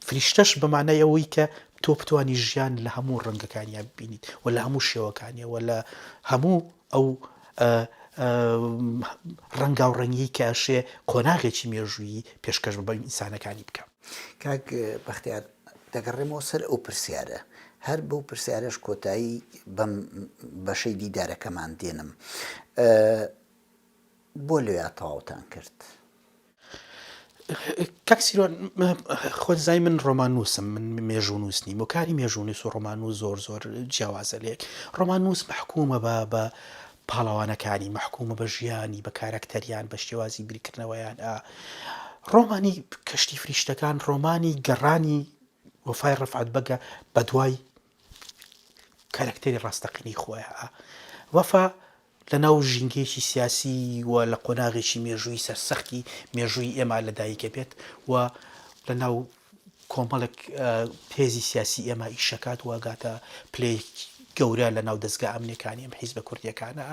فریشتەش بەمانای ئەوەی کە تۆ بتوانی ژیان لە هەموو ڕەنگەکانیان ببینیت و لە هەموو شێوەکانیە و لە هەموو ئەو ڕەنگا و ڕەنگی کەشێ قۆناغێکی مێژووی پێشکەش بە ئینسانەکانی بکە کاک بەختیار دەگەڕێمەوە سەر ئەو پرسیارە هەر بەو پرسیارەش کۆتایی بەم بەشەی دیدارەکەمان دێنم بۆ لێیا تەواوتان کرد کاکسیرۆن خۆت زای من ڕۆمانوسم من مێژوونووس نیم و کاری مێژوونووس و ڕۆمانوس زۆر زۆر جیاوازە لێک ڕۆمانوس محکومە بە پاڵەوانەکانی محکومە بە ژیانی بە کارەکتەریان بە شێوازی بیرکردنەوەیان ڕۆمانی کەشتی فریشتەکان ڕۆمانی گەڕانی وەفای ڕەفعەت بەگە بە دوای کارەکتەری ڕاستەقینەی خۆیان وەفا لەناو ژینگەیەکی سیاسی و لە قۆناغێکی مێژووی سەرسەختی مێژووی ئێمە لەدایکە بێت و لەناو کۆمەڵێک پێزی سیاسی ئێمە ئیشەکات واگاتە پلەی گەورە لە ناو دەستگا ئەمنیەکانی ئەم حیزبە کوردیەکانە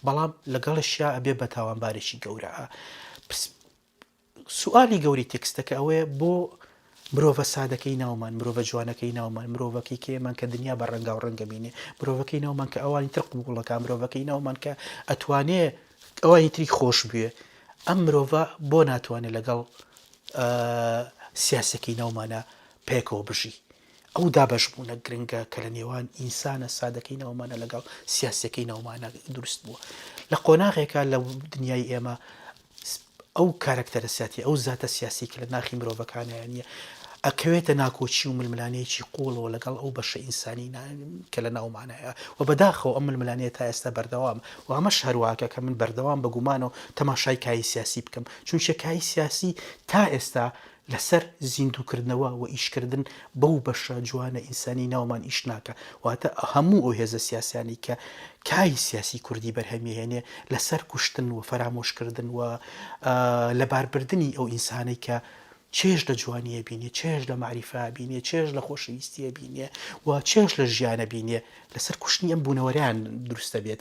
بەڵام لەگەڵشیا ئەبێ بە تاوانبارێکی گەورە سوالی گەوری تێکستەکە ئەوەیە بۆ مرۆڤە سادەکەی ناومان مرۆڤە جوانەکەی ناومان مرۆڤەکەی کێمان کە دنیا بە ڕەنگا و ڕەنگە بینێ مرۆڤەکەی ناومان کە ئەوانی تر قوڵەکە مرۆڤەکەی ناومان کە ئەتوانێ ئەوانی تری خۆش بوێ ئەم مرۆڤە بۆ ناتوانێت لەگەڵ سیاسەکەی ناومانە پێکەوە بژی ئەو دابەشبوونە گرنگە کە لە نێوان ئینسانە سادەکەی ناومانە لەگەڵ سیاسەکەی ناومانە دروست بووە لە قۆناغێکە لە دنیای ئێمە ئەو کارکتەرە سیاتی ئەو زاتە سیاسی کە لە ناخی مرۆڤەکانیانە ئەکەوێتە ناکۆچی و ململانەیەکی قوڵەوە لەگەڵ ئەو بەشە ئینسانی کە لە ناومانەیە و بەداخەوە ئەم ململانەیە تا ئێستا بەردەوام و ئەمەش هەروواکە کە من بەردەوام بەگومانەوە تەماشای کای سیاسی بکەم چونچە کای سیاسی تا ئێستا لەسەر زیندووکردنەوە و ئیشکردن بەو بەشە جوانە ئینسانی ناومان ئیش ناکە واتە هەموو ئەو هێزە سیاسیانی کە کای سیاسی کوردی بەرهەمیهێنێ لەسەر کوشتن و فەرامۆشکردن و لەباربردنی ئەو ئینسانەی کە چێژ لە جوانیە بینێ چێژ لە معریفە بینێ چێژ لە خۆشەویستیە بینێ و چێژ لە ژیانە بینێ لەسەر کوشتنی ئەم بوونەوەریان دروستە بێت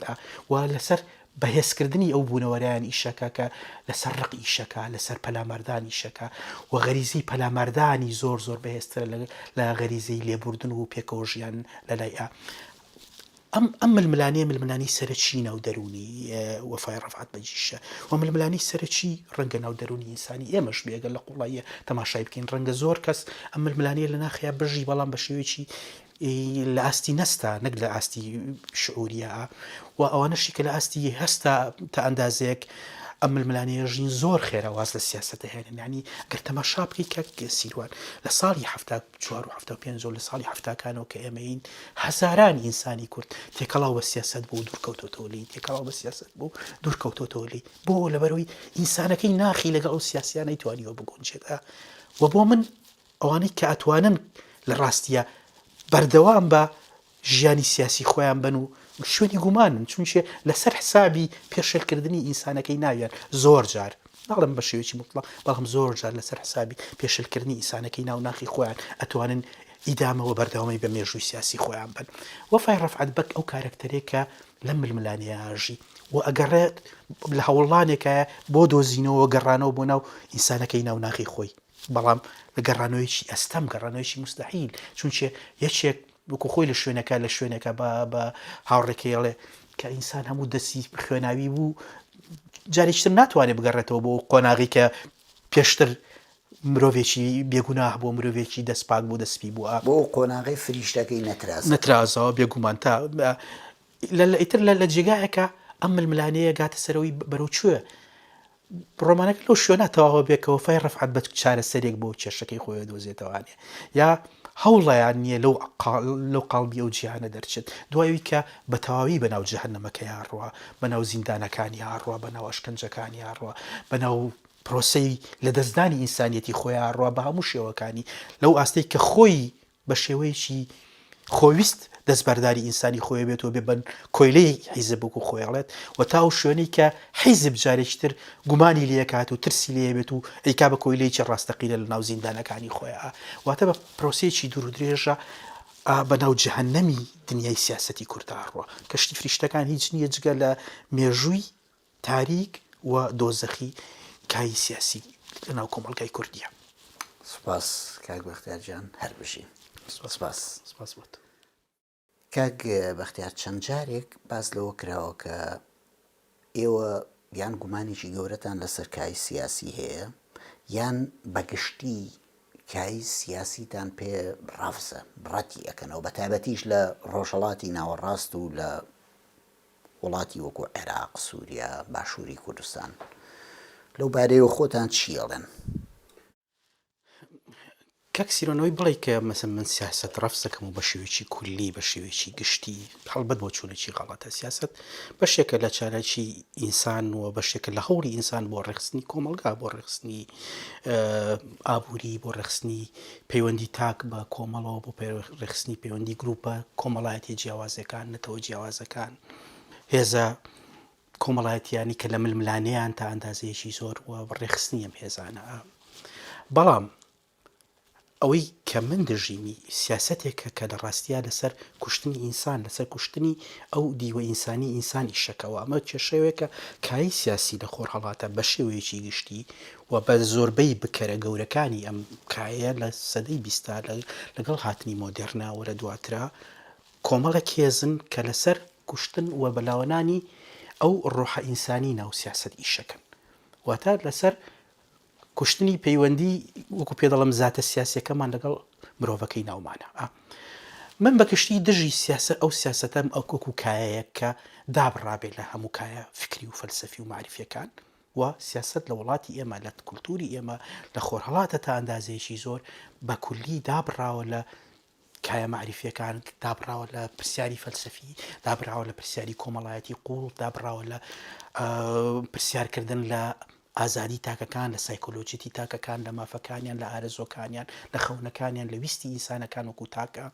و لەسەر بەهێزکردنی ئەو بوونەوەریان ئیشەکە کە لەسەر ڕق ئیشەکە لەسەر پەلامەردان ئیشەکە و غەریزەی پەلامەردانی زۆر زۆر بەهێزترە لە غەریزەی لێبوردن و پێکەوە ژیان لەلای ئەم ململانی سەرچی ناو دەرونی وەفای ڕەفعەت بەجیشە و ململانی سەرچی ڕەنگە ناو دەرونی ئینسانی ئێمەش بێگە لە قوڵاییە تەماشای بکەین ڕەنگە زۆر کەس ئەم ململانەیە لە ناخیا بژی بەڵام بە شێوەیەکی لە ئاستی نەستا نەک لە ئاستی شعوریە و ئەوانەشی کە لە ئاستی هەستا تا ئەندازەیەک ئەم ململانەیە ژین زۆر خێرەواز لە سیاسەتە هێنن ینی گەر تەماشا بکەی کە سیروان لە ساڵی 1975 لە ساڵی هەفتاکانەوە کە ئێمەین هەزاران ئینسانی کورد تێکەڵاو بە سیاست بۆ دوورکەوتۆتەوە لی تێکەڵاو بە سیاست بۆ دوورکەوتۆتەوە لی بۆ لەبەرەوەی ئینسانەکەی ناخی لەگەڵ ئەو سیاسیانەی توانیوە بگۆنجێتە و بۆ من ئەوانەی کە ئەتوانن لە ڕاستیە بەردەوام بە ژیانی سیاسی خۆیان بن و شوێنی گومانن چونچێ لەسەر حسابی پێشێلکردنی ئینسانەکەی ناویان زۆر جار ناڵم بە شێوەیەکی مطلق بەڵام زۆر جار لەسەر حسابی پێشێلکردنی ئینسانەکەی ناو ناخی خۆیان ئەتوانن ئیدامەوە بەردەوامی بە مێژووی سیاسی خۆیان بن وەفای ڕەفعەت بەگ ئەو کارەکتەرێکە لەم ململانەیەژی و ئەگەڕێت لە هەوڵانێکە بۆ دۆزینەوە گەڕانەوە بۆ ناو ئینسانەکەی ناو ناخی خۆی بەڵام لە گەڕانەوەیکی ئەستەم گەڕانەوەیکی مستەحیل چونچێ یەکێک وەکو خۆی لە شوێنەکە بە هاوڕێکەیەڵێ کە ئینسان هەموو دەستی خوێناوی بوو جارێکتر ناتوانێت بگەڕێتەوە بۆ قۆناغی کە پێشتر مرۆڤێکی بێگوناه بۆ مرۆڤێکی دەستپاک بۆ دەستپی بووە بۆ قۆناغی فریشتەکەی نەترازەوە بێگومان تا ئیتر لە جێگایەکە ئەم ململانەیە گاتە سەرەوەی بەرەو کوێ ڕۆمانەکە لەو شوێنە تەواوە بێکەوە فای ڕەفعەت بە چارەسەرێک بۆ کێشەکەی خۆی دۆزێتەوانێ یا هەوڵیان نییە لەو قاڵبی ئەو جیهانە دەرچێت دوایوی کە بە تەواوی بەناو جەهەنەمەکە یاڕوە بەناو زیندانەکانی یاڕوە بەناو ئەشکەنجەکانی یاڕوە بەناو پرۆسەی لە دەستدانی ئینسانیەتی خۆیان ڕوا بە هەموو شێوەکانی لەو ئاستەی کە خۆی بە شێوەیەکی خۆویست دەستبەرداری ئینسانی خۆی بێتەوە بێ بن کۆیلەی حیزب بکو خۆیڵێت و تا و شوێنەی کە حیزب جارێکتر گومانی لێکات و ترسی لێ بێت و ئەیکا بە کۆیلەیەکی ڕاستەقینە لە ناو زیندانەکانی خۆیان واتە بە پرۆسەیەکی دوور و درێژە بە ناو جەهەنەمی دنیای سیاسەتی کوردە ڕوە کەشتی فریشتەکان هیچ نییە جگە لە مێژووی تاریک و دۆزەخی کای سیاسی لە ناو کۆمەڵگای کوردیە. سوپاس کاک بەختیارجان هەر بژین. سپاس بۆت. کاک بەختیار چەند جارێک باس لەوە کراوە کە ئێوە یان گومانێکی گەورەتان لەسەر کای سیاسی هەیە یان بەگشتی کای سیاسیتان پێ ڕەفزە ڕەتی ئەەکەنەوە بە تایبەتیش لە ڕۆژهەڵاتی ناوەڕاست و لە وڵاتی وەکو عێراق سووریا باشووری کوردستان لەو بارەیەوە خۆتان چیەڵێن؟ کەک سیرۆنەوەی بڵێ کە مەسەن من سیاست ڕەفز دەکەم و بە شێوەیەکی کولی بە شێوەیەکی گشتی هەڵبەت بۆ چوونێکی غەڵەتە سیاست بەشێکە لە چارەکی ئینسان و بەشێکە لە هەوڵی ئینسان بۆ ڕێخستنی کۆمەلگا بۆ ڕێخستنی ئابووری بۆ ڕێخستنی پەیوەندی تاک بە کۆمەڵەوە بۆ ڕێخستنی پەیوەندی گروپە کۆمەڵایەتی جیاوازەکان نەتەوە جیاوازەکان هێزە کۆمەڵایەتیانی کە لە ململانەیان تا ئەندازەیەکی زۆر و ڕێخستنی ئەم هێزانە بەڵام ئەوەی کە من دژینی سیاسەتێکە کە لە ڕاستیە لەسەر کوشتنی ئینسان لەسەر کوشتنی ئەو دیوە ئینسانی ئینسانی شەکەوە ئەمە کێشەوەیەکە کای سیاسی لە خۆرهەڵاتە بە شێوەیەکی گشتی و بە زۆربەی بکەرە گەورەکانی ئەم کایە لە سەدەی بیستا لەگەڵ هاتنی مۆدێرناوە لە دواترا کۆمەڵە کێزن کە لەسەر کوشتن و بەلاوەنانی ئەو ڕۆحە ئینسانی ناو سیاست ئیشەکەن واتە لەسەر کوشتنی پەیوەندی وەکو پێ دەڵم زاتە سیاسیەکەمان لەگەڵ مرۆڤەکەی ناومانە من بە کشتی دژی سیاست ئەو سیاستەم ئەو کۆکو کایەیە کە دابڕابێ لە هەموو کایە فکری و فەلسەفی و معریفیەکان و سیاست لە وڵاتی ئێمە لە کولتوری ئێمە لە خۆرهەڵاتە تا ئەندازەیەکی زۆر بە کولی دابڕاوە لە کایە معریفیەکان دابڕاوە لە پرسیاری فەلسەفی دابراوە لە پرسیاری کۆمەڵایەتی قوڵ دابراوە لە پرسیارکردن لە ئازادی تاکەکان لە سایکۆلۆجیتی تاکەکان لە مافەکانیان لە ئارەزۆکانیان لە خەونەکانیان لە ویستی ئینسانەکان وەکو تاکە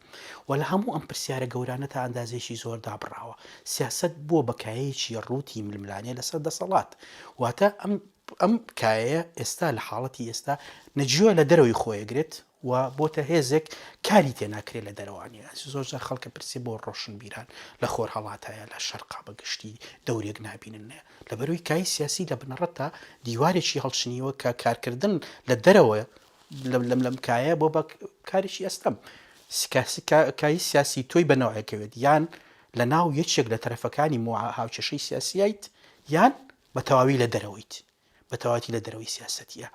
و لە هەموو ئەم پرسیارە گەورانە تا ئەندازێکی زۆر دابڕاوە سیاست بۆ بەکایەیەکی ڕووتی ململانێ لەسەر دەسەڵات واتە ئەم کایە ئێستا لە حاڵەتی ئێستا نەجیوە لە دەرەوەی خۆیەگرێت و بۆتە هێزێک کاری تێناکرێت لە دەرەوانی زۆرجار خەڵکە پرسی بۆ ڕۆشن بیران لە خۆر هەڵاتایە لە شەرقا بەگشتی دەورێک نابیننە لەبەرەوەی کای سیاسی لە بنەڕەتە دیوارێکی هەڵچنیوە کە کارکردن لە دەرەوە لەم کایە بۆ بە کارێکی ئەستەم کای سیاسی تۆی بەناوەکەوێت یان لە ناو یەکێک لە تەرەفەکانی هاوچەشەی سیاسیایت یان بە تەواوی لە دەرەوەیت بە تەواتی لە دەرەوەی سیاسەتیە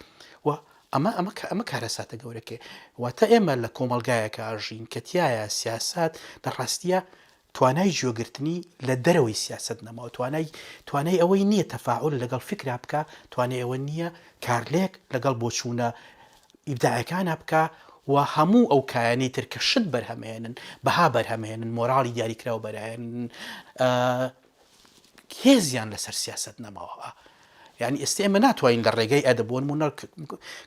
و ئەمە کارەساتە گەورەکە واتە ئێمە لە کۆمەلگایەکە ئاژین کە تایە سیاسات لە ڕاستیە توانای گوێگرتنی لە دەرەوەی سیاست نەماوە توانای ئەوەی نییە تەفاعل لەگەڵ فکرا بکە توانای ئەوە نییە کارلێک لەگەڵ بۆچوونە ئیبداعەکانە بکە و هەموو ئەو کایانەی ترکە شت بەرهەمێنن بەها بەرهەمێنن مۆراڵی دیاریکراوە بەرهێنن هێزیان لەسەر سیاست نەماوە یعنی ئێستا ئێمە ناتوانین لە ڕێگەی ئەدەبوون مونە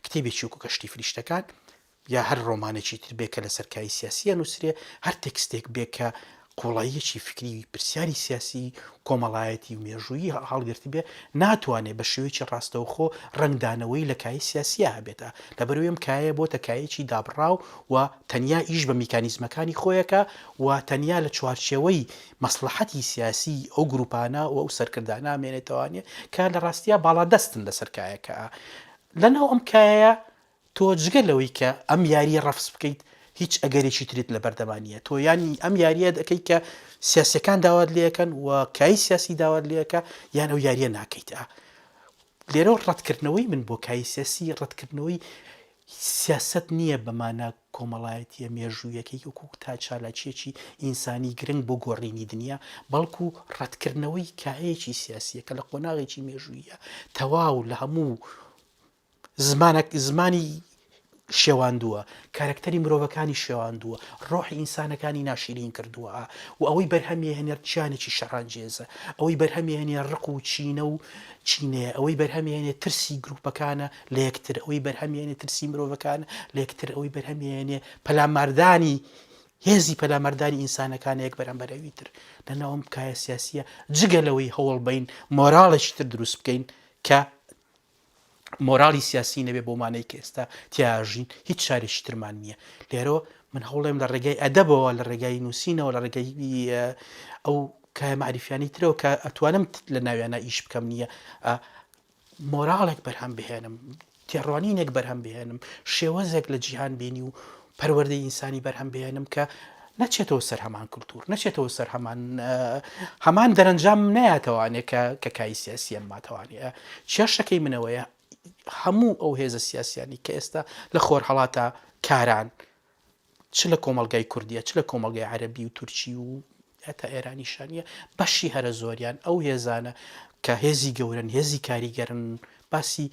کتێبێکی وەکو کەشتی فریشتەکان یا هەر ڕۆمانێکی تر بێکە لە سەرکاری سیاسیە نووسرێ هەر تێکستێک بێکە قوڵاییەکی فکری پرسیاری سیاسی کۆمەڵایەتی و مێژوویی هەڵگرتی بێ ناتوانێت بە شێوەیەکی ڕاستەوخۆ ڕنگدانەوەی لە کای سیاسیە هەبێتە لەبەرەوەی ئەم کایە بۆتە کایەکی دابڕاو و تەنیا ئیش بە میکانیزمەکانی خۆیەکە و تەنیا لە چوارچێوەی مەسلحەتی سیاسی ئەو گروپانە و ئەو سەرکردانە مێنێتەوانێ کە لە ڕاستیە باڵادەستن لەسەر کایەکە لەناو ئەم کایە تۆ جگەلەوەی کە ئەم یاریە ڕەفس بکەیت هیچ ئەگەرێکی تریت لە بەردەمانیە تۆ ینی ئەم یاریە دەکەیت کە سیاسەکان داوات لەکەن و کای سیاسی داوات لەکە یان ئەو یاریە ناکەیتە لێرەوە ڕەتکردنەوەی من بۆ کای سیاسی ڕەتکردنەوەی سیاست نییە بەمانە کۆمەڵایەتیە مێژوویەکەی وەکو تا چالاکیەکی ئینسانی گرنگ بۆ گۆڕینی دنیا بەڵکو ڕەتکردنەوەی کایەکی سیاسیە کە لە قۆناغێکی مێژوویە تەواو لە هەموو زمانی شێواندووە کارکتەری مرۆڤەکانی شێواندووە ڕۆحی ئینسانەکانی ناشرین کردووە و ئەوەی بەرهەمی هێنێت چیانێکی شەڕانجێزە ئەوەی بەرهەمی هێنێ ڕق و چینە و چینەیە ئەوەی بەرهەمی هێنێ ترسی گروپەکانە لە یەکتر ئەوەی بەرهەمی هێنێ ترسی مرۆڤەکانە لە یەکتر ئەوەی بەرهەمی هێنێ پەلاماردانی هێزی پەلامەردانی ئینسانەکان یەک بەرامبەرەوی تر لەناوم کایە سیاسیە جگەلەوەی هەوڵ بین مۆراڵێکی تر دروست بکەین کە مۆراڵی سیاسی نەبێ بۆمانەی کە ئێستا تیاژین هیچ شارێکی ترمان نییە لێرەوە من هەوڵێم لە ڕێگای ئەدەبەوە لە ڕێگای نووسینەوە لە ڕێگای ئەو کایە معریفیانی ترەوە کە ئەتوانم لە ناویانە ئیش بکەم نییە مۆراڵێک بەرهەم بهێنم تێڕوانینێک بەرهەم بهێنم شێوەزێک لە جیهان بینی و پەروەردەی ئینسانی بەرهەم بهێنم کە نەچێتەوە سەر هەمان کولتور نەچێتەوە سەر هەمان دەرەنجام نایەتەوانێت کە کای سیاسی ئەم ماتەوانێ کێشەکەی منەوەیە هەموو ئەو هێزە سیاسیانی کە ئێستا لە خۆرهەڵاتە کاران چ لە کۆمەڵگای کوردیە چ لە کۆمەڵگای عەرەبی و تورکی و هەتا ئێرانیشانە بەشی هەرە زۆریان ئەو هێزانە کە هێزی گەورن هێزی کاریگەرن باسی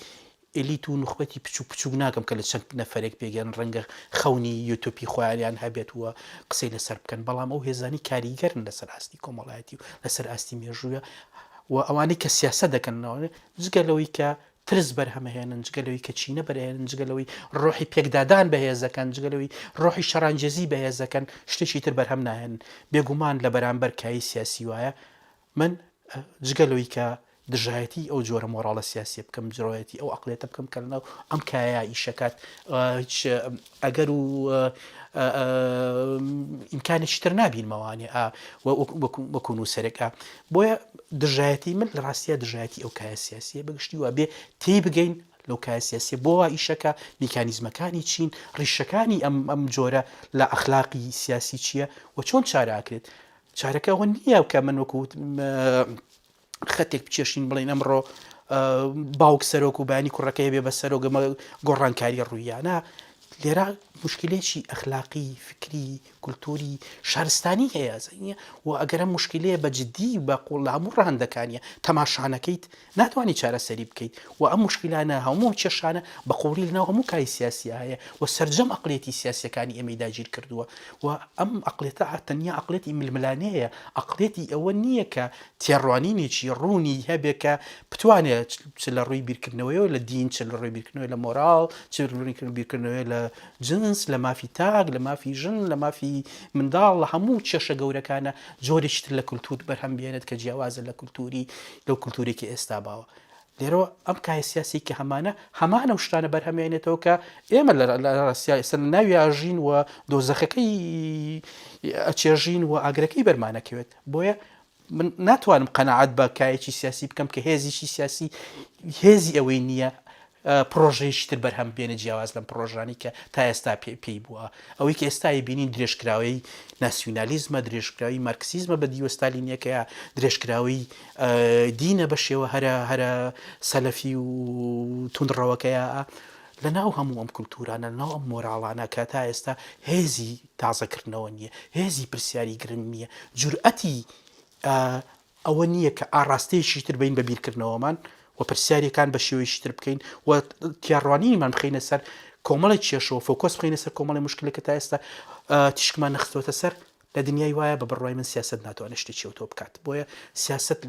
ئلیت و نخبەتی پچوو ناکەم کە لە چەند نەفرێک پێگەن ڕەنگە خەونی یوتۆپی خۆیان هەبێت وە قسەی لەسەر بکەن بەڵام ئەو هێزانی کاریگەرن لەسەر ئاستی کۆمەڵایەتی و لەسەر ئاستی مێژوویە و ئەوانەی کە سیاسە دەکەنەوە جگەلەوەی کە ترس بەرهەمەهێنن جگەلەوەی کە چینە بەرهێنن جگەلەوەی ڕۆحی پێکدادان بەهێزەکەن جگەلەوەی ڕۆحی شەڕانجێزی بەهێزەکەن شتێکی تر بەرهەم ناهێن بێگومان لە بەرامبەر کایی سیاسی وایە من جگەلەوەی کە دژایەتی ئەو جۆرە مۆراڵە سیاسی بکەم جڕایەتی ئەو عقلێتە بکەم کەنەوە ئەم کایە ئیشەکات ئەگەر و ئیمکانێکی تر نابینمەوانێ وەکو نووسەرێکە بۆیە دژایەتی من لە ڕاستیە دژایەتی ئەو کایە سیاسیە بەگشتی وە بێ تێی بگەین لەو کایە سیاسی بۆەوە ئیشەکە میکانیزمەکانی چین ڕیشەکانی ئەم جۆرە لە ئەخلاقی سیاسی چییە و چۆن چاراکرێت چارەکە ئەوە نییە کە من وەکو خەتێک بچێشین بڵین ئەمڕۆ باوک سەرۆک و بانی کوڕەکەی بێ بە سەرۆگەمە گۆڕانکاری ڕوویانە لێرە مشکلێکی ئەخلاقی فکری کولتوری شارستانی هەیە و ئەگەرە مشکلەیە بە جددی بە قوڵ لە هەموو ڕاندەکانیە تەماشانەکەیت ناتوانانی چارەسەری بکەیت و ئەم مشکلانە هەموو کێشانە بە قوڵی لەناو هەموو کاری سیاسی هەیە و سەرجەم ئەقلێتی سیاسەکانی ئێمەی داگیر کردووە و ئەم ئەقلێتە تەنیا ئەقلێتی ململانەیە ئەقلێتی ئەوە نییە کە تێڕوانینێکی ڕوونی هەبێ کە بتوانێت چ لە ڕووی بیرکردنەوەیەوە لە دین چ لە ڕووی بیرکردنەوەی لە مۆراڵ چ بیرکردنەوەی لە جنس لە مافی تاگ لە مافی ژن لە مافی منداڵ لە هەموو کێشە گەورەکانە جۆرێکتر لە کولتور بەرهەم بێنێت کە جیاوازە لە کولتوری لەو کولتورێکی ئێستا باوە لێرەوە ئەم کای سیاسی کە هەمانە شتانە بەرهەمێنێتەوە کە ئێمە لە سیاسە ناوی ئاژین و دۆزەخەکەی ئەچێژین و ئاگرەکەی بەرمانەکەوێت بۆیە من ناتوانم قەنەعەت بە کایەکی سیاسی بکەم کە هێزیشی سیاسی هێزی ئەوەی نییە پرۆژەیەکی تر بەرهەم بێنە جیاواز لەم پرۆژانی کە تا ئێستا پێی بووە ئەوەی کە ئێستای بینین درێژکراوەی ناسیۆنالیزمە درێژکراوی مارکسیزمە بە دیوەستالینیەکەیە درێژکراوی دینە بە شێوە هەرە سەلەفی و توندڕەوەکەیە لەناو هەموو ئەم کولتورانە لەناو ئەم مۆراڵانە کە تا ئێستا هێزی تازەکردنەوە نییە هێزی پرسیاری گرنگ نییە جورئەتی ئەوە نییە کە ئاڕاستەیەکی تر بین بە بیرکردنەوەمان و پرسیارەکان بە شێوەیەکی تر بکەین و تیاڕوانینمان بخینە سەر کۆمەڵی کێشەوە فۆکۆس بخینە سەر کۆمەڵی مشکلەکە تا ئێستا تیشکمان نەخستۆتە سەر لە دنیای وایە بە بڕای من سیاست ناتوانێت شتێکی ئەوتۆ بکات بۆیە سیاست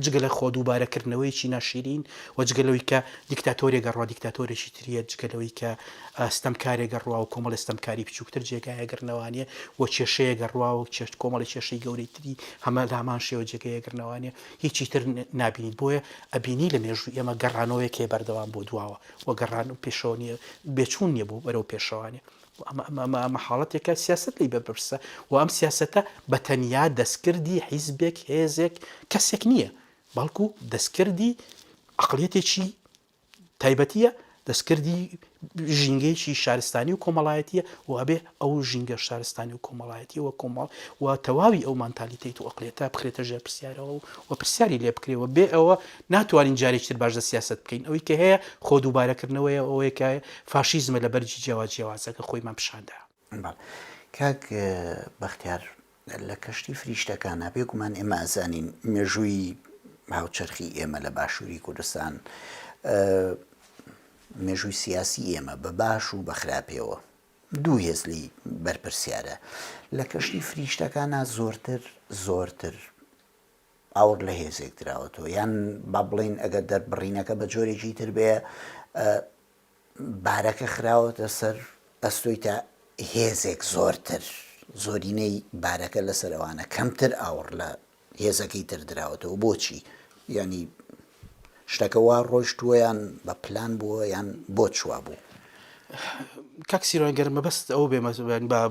جگە لە خۆ دووبارەکردنەوەیکی ناشیرین و جگەلەوەی کە دیکتاتۆرێک گەڕوا دیکتاتۆرێکی تریە جگەلەوەی کە ستەمکارێک گەڕوا و کۆمەڵی ستەمکاری بچووکتر جێگایە گەڕنەوانیە و کێشەیە گەڕوا و کۆمەڵی کێشەی گەورەی تری هەمە لە هەمان شێوە جێگەیە گەڕنەوانیە هیچی تر نابینیت بۆیە ئەبینی لە مێژووی ئێمە گەڕانەوەیەکێ بەردەوام بۆ دواوە و گەڕان و پێشەوە نیە بێچوون نییە بوو بەرەو پێشەوانێ ئەمە حاڵەتێکە سیاست لی بەپرسە و ئەم سیاسەتە بە تەنیا دەستکردی حیزبێک هێزێک کەسێک نییە بەڵکو دەستکردی عقلێتێکی تایبەتیە دەستکردی ژینگەیەکی شارستانی و کۆمەڵایەتیە و ئەبێ ئەو ژینگە شارستانی و کۆمەڵایەتی و کۆمەڵ و تەواوی ئەو مانتالیتیت و ئەقلێتە بخرێتە ژێر پرسیارەوە و پرسیاری لێ بکرێەوە بێ ئەوە ناتوانین جارێکتر باش لە سیاست بکەین ئەوەی کە هەیە خۆ دووبارەکردنەوەی ئەوەیە فاشیزمە لە بەرجی جیاوازەکە خۆیمان پیشاندا کاک بەختیار لە کەشتی فریشتەکانە بێگومان ئێمە ئەزانین مێژووی هاوچەرخی ئێمە لە باشووری کوردستان مێژووی سیاسی ئێمە بە باش و بە خراپەوە دوو هێزلی بەرپرسیارە لە کەشتی فریشتەکانە زۆرتر ئاور لە هێزێک دراوەتەوە یان با بڵین ئەگەر دەربڕینەکە بە جۆرێکی تر بێ بارەکە خراوەتە سەر ئەستۆی تا هێزێک زۆرینەی بارەکە لەسەرەوانە کەمتر ئاور لە هێزەکەی تر دراوەتەوە بۆچی ینی شتەکە وا ڕۆیشتووە یان بە پلان بووە یان بۆ چوا بوو کاکسیرۆن گەرمە بەست ئەو بێمە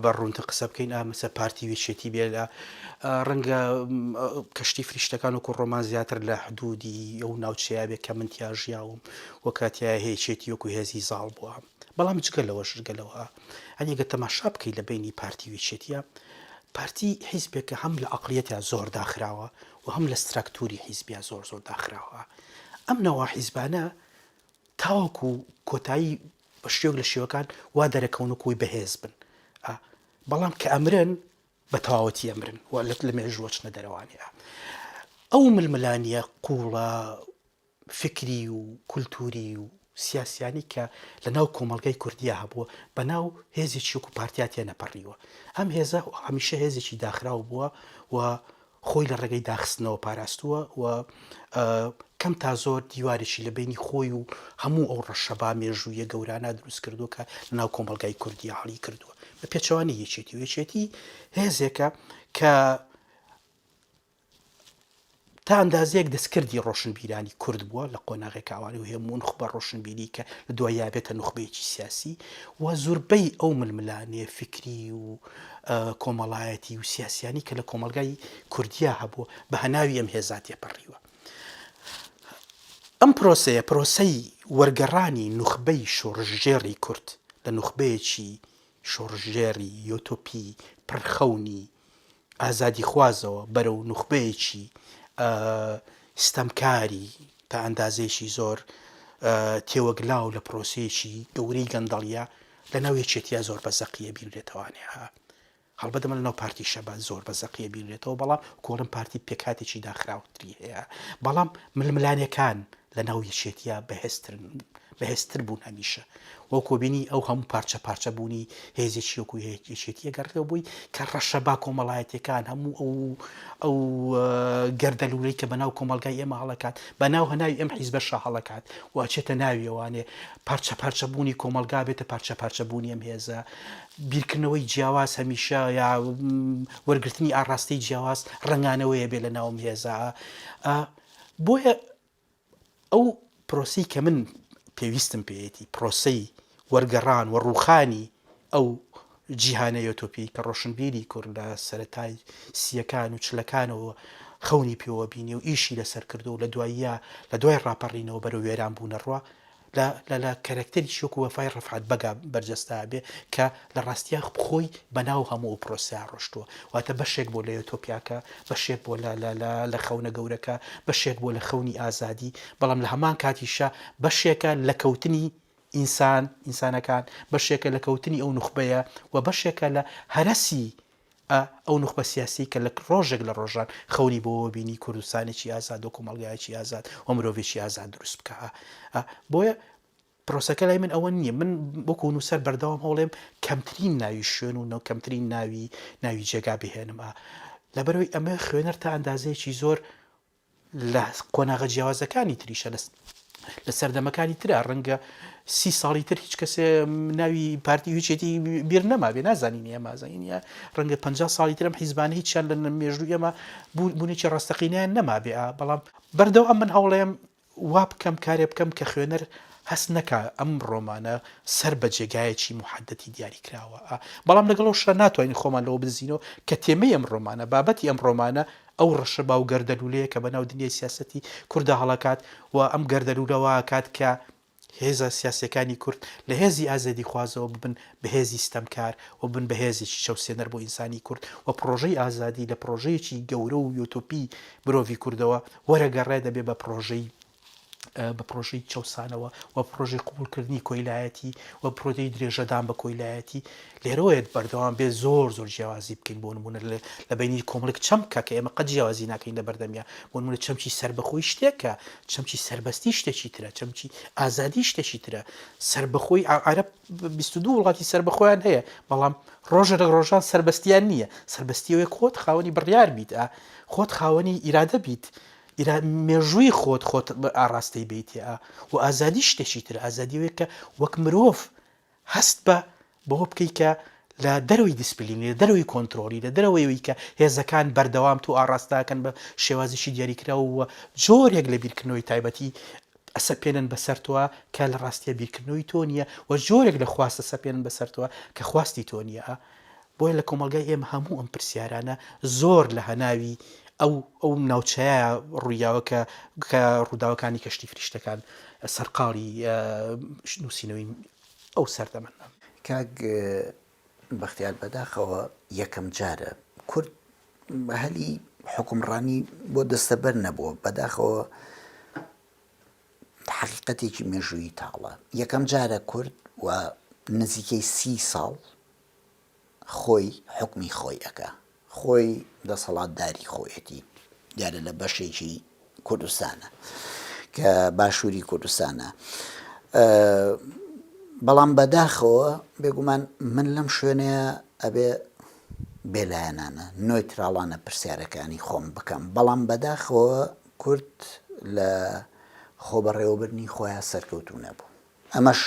بە ڕوونتە قسە بکەین ئامەسە پارتی وێچێتی بێ لە ڕەنگە کەشتی فریشتەکان و کوڕۆمان زیاتر لە حدودی ئەو ناوچەیە بێت کە من تیاژیاوم وە کاتیە هەیەچێتی وەکو هێزی زاڵ بووە بەڵام جگەلەوە شگەلەوە ئەنیگە تەماشا بکەیت لە بینی پارتی وێچێتیە پارتی حیزبێکە هەم لە عەقڵیەتە زۆر داخراوە و هەم لە ستراکتوری حیزبیا زۆر داخراوە ئەم نەوە حیزبانە تاوەکو کۆتایی بە شێوک لە شێوەکان وا دەرەکەونکۆی بەهێز بن بەڵام کە ئەمرن بە تەواوەتی ئەمرن و لە مێژوەچنە دەرەوانەیە ئەو ململانیە قوڵە فکری و کولتوری و سیاسیانی کە لە ناو کۆمەڵگەی کوردیا هەبووە بە ناو هێزێکی وەکو پارتیاتیان نەپەڕیوە ئەم هێزە هەمیشە هێزێکی داخراو بووە و خۆی لە ڕێگەی داخستنەوە پاراستووە و کەم تا زۆر دیوارێکی لە بینی خۆی و هەموو ئەو ڕەشەبا مێژوویە گەورانە دروست کردو کە لە ناو کۆمەڵگای کوردیا هەڵی کردووە بە پێچەوانی یەکێتی و یەکێتی هێزێکە کە تا ئەندازەیەک دەستکردی ڕۆشنبیرانی کورد بووە لە قۆناغێک ئاوانی و هێمون خبە ڕۆشنبیری کە لە دوای یابێتە نوخبەیەکی سیاسی و زۆربەی ئەو ململانێ فکری و کۆمەڵایەتی و سیاسیانی کە لە کۆمەلگای کوردیا هەبووە بە هەناوی ئەم هێزاتێ پەڕیوە ئەم پرۆسەیە پرۆسەی وەرگەڕانی نوخبەی شۆڕژێڕی کورد لە نوخبەیەکی شۆڕژێری یۆتۆپی پڕخەونی ئازادی خوازەوە بەرەو نوخبەیەکی ستەمکاری تا ئەندازێکی زۆر تێوەگلاو لە پرۆسەیەکی گەورەی گەندەڵیە لە ناو یەکێتیە زۆر بەزەقیە بیرێتەوانێ هەڵبەتەمە لە ناو پارتی شەبات زۆر بەزەقیە بیرێتەوە بەڵام کۆڵم پارتی پێکاتێکی داخراوتری هەیە بەڵام ململانەکان لە ناو یەکێتیە بەهێزتر بوون هەمیشە وەکو بینی ئەو هەموو پارچە پارچە بوونی هێزێکی وەکو یەکێتیە گەڕێەوە بووی کە ڕەشەبا کۆمەڵایەتەکان هەموو ئەو گەردەلوولەی کە بەناو کۆمەلگای ئێمە هەڵەکات بەناو هەناوی ئەم حیزبەشە هەڵەکات و ئەچێتە ناویەوانێ پارچە پارچە بوونی کۆمەلگا بێتە پارچە پارچە بوونی ئەم هێزە بیرکردنەوەی جیاواز هەمیشە یا وەرگرتنی ئاڕاستی جیاواز ڕنگانەوەیە بێ لە ناوم هێزە بۆیە ئەو پرۆسی کە من پێویستم پێیەتی پرۆسەی وەرگەڕان و ڕووخانی ئەو جیهانە یۆتۆپی کە ڕۆشنبیری کورد لە سەرەتای سیەکان و چلەکانەوە خەونی پێوە بینی و ئیشی لەسەر کردو و لە دواییە لە دوای ڕاپەڕینەوە بەرەو وێران بوونە ڕوا لە کەرەکتەری شوک و وەفای ڕەفعات بەگا بەرجەستا بێ کە لە ڕاستیە خۆی بەناو هەموو پرۆسیا ڕۆشتووە واتە بەشێک بۆ لە یۆتۆپیاکە بەشێک بۆ لە خەونە گەورەکە بەشێک بۆ لە خەونی ئازادی بەڵام لە هەمان کاتیشە بەشێکە لە کەوتنی ئینسانەکان بەشێکە لە کەوتنی ئەو نوخبەیە و بەشێکە لە هەرەسی ئەو نوخبە سیاسی کە لە ڕۆژێک لە ڕۆژان خەونی بۆەوە بینی کوردستانێکی ئازاد و کۆمەڵگایەکی ئازاد و مرۆڤێکی ئازاد دروست بکە بۆیە پرۆسەکە لای من ئەوە نییە من بۆکو نووسەر بەردەوام هەوڵێم کەمترین ناوی شوێن و کەمترین ناوی جێگا بهێنم لەبەرەوەی ئەمە خوێنەر تا ئەندازەیەکی زۆر لە قۆناغە جیاوازەکانی تریشە لە سەردەمەکانی ترە ڕەنگە 30 ساڵی تر هیچ کەسێ ناوی پارتی هیچێتی بیر نەما بێ نازانینە مازانینە ڕەنگە 50 ساڵی ترم حیزبانە هیچیان لە مێژووی ئێمە بوونێکی ڕاستەقینیان نەما بێ بەڵام بەردەوام من هەوڵێم وا بکەم کارێ بکەم کە خوێنەر هەست نەکە ئەم ڕۆمانە سەر بە جێگایەکی محەدەتی دیاری کراوە بەڵام لەگەڵەوە شە ناتوانین خۆمان لەوە بزینەوە کە تێمەی ئەم ڕۆمانە بابەتی ئەم ڕۆمانە ئەو ڕەشەبا و گەردەلوولەیە کە بەناو دنیای سیاسەتی کوردە هەڵەکات و ئەم گەردەلوولەوە کات کە هێزە سیاسەکانی کورد لە هێزی ئازادی خوازەوە ببن بە هێزی ستەمکار و بن بە هێزێکی چەوسێنەر بۆ ئینسانی کورد و پرۆژەی ئازادی لە پرۆژەیەکی گەورە و یۆتۆپی مرۆڤی کوردەوە وەرەگەڕێ دەبێ بە پرۆژەی چەوسانەوە و پرۆژەی قوبولکردنی کۆیلایەتی و پرۆژەی درێژەدان بە کۆیلایەتی لێرەوەیە بەردەوام بێ زۆر جیاوازی بکەین بۆ نمونە لە بینی کۆمەڵک چەمکە کە ئێمە قەت جیاوازی ناکەین لە بەردەمیا بۆ نمونە چەمچی سەربەخۆی شتێکە چەمچی سەربەستی شتێکی ترە چەمچی ئازادی شتێکی ترە سەربەخۆی عەرەب 22 وڵاتی سەربەخۆیان هەیە بەڵام ڕۆژە لە ڕۆژان سەربەستیان نییە سەربەستیەوەی خۆت خاوەنی بڕیار بیت خۆت خاوەنی ئیرادە بیت مێژووی خۆت ئاڕاستی بیتە و ئازادی شتێکی تر ئازادیەوەی کە وەک مرۆڤ هەست بەوە بکەی کە لە دەروی دیسپلینی لە دەروی کۆنتترۆلی لە دەرەوەی کە هێزەکان بەردەوام تو ئاڕاستاکەن بە شێوازیشی دیاریکراوە جۆرێک لە بیرکردنەوەی تایبەتی ئەسەپێنن بەسەرتەوە کە لە ڕاستیە بیرکردنەوەی تۆ نییە و جۆرێک لە خواستە سەپێنن بەسەرتەوە کە خواستی تۆ نییە بۆیە لە کۆمەلگای ئێمە هەموو ئەم پرسیارانە زۆر لە هەناوی ئەو ناوچەیە ڕوویاوە کە ڕووداوەکانی کەشتی فریشتەکان سەرقاڵی نووسینەوەی ئەو سەردەمەە کاک بەختیار بەداخەوە یەکەم جارە کورد هەلی حکومڕانی بۆ دەستەبەر نەبووە بەداخەوە حقیقەتێکی مێژووی تاڵە یەکەم جارە کورد و نزیکەی 30 ساڵ خۆی حکمی خۆی ئەکا، خۆی دەسەڵاتداری خۆیەتی دیارە لە بەشێکی کوردستانە کە باشووری کوردستانە. بەڵام بەداخەوە بێگومان من لەم شوێنەیە ئەبێ بێلایەنانە نۆیتراڵانە پرسیارەکانی خۆم بکەم، بەڵام بەداخەوە کورد لە خۆبەڕێوەبردنی خۆیان سەرکەوتوو نەبوو. ئەمەش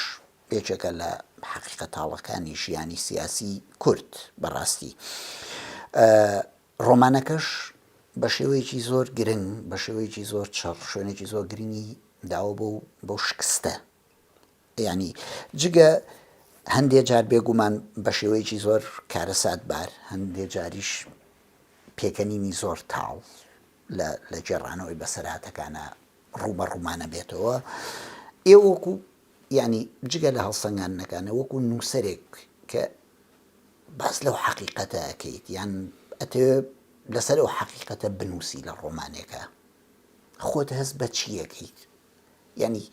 یەکێکە لە حەقیقەتاڵەکانی ژیانی سیاسی کورد بەڕاستی. ڕۆمانەکەش بە شێوەیەکی زۆر گرنگ، بە شێوەیەکی زۆر چڕ، شوێنێکی زۆر گرنگی داوە بۆ شکستە. یعنی جگە هەندێک جار بێگومان بە شێوەیەکی زۆر کارەساتبار، هەندێک جاریش پێکەنینی زۆر تاڵ لە گێڕانەوەی بەسەرهاتەکانە ڕووبە ڕوومانە بێتەوە. ئێوە وەکو یعنی جگە لە هەڵسەنگاندنەکانە وەکو نووسەرێک کە باس لەو حەقیقەتە ئەەکەیت، یان ئەتەوێ لەسەر ئەو حەقیقەتە بنووسی لە ڕۆمانێکە، خۆت هەست بە چیەکەیت؟ یعنی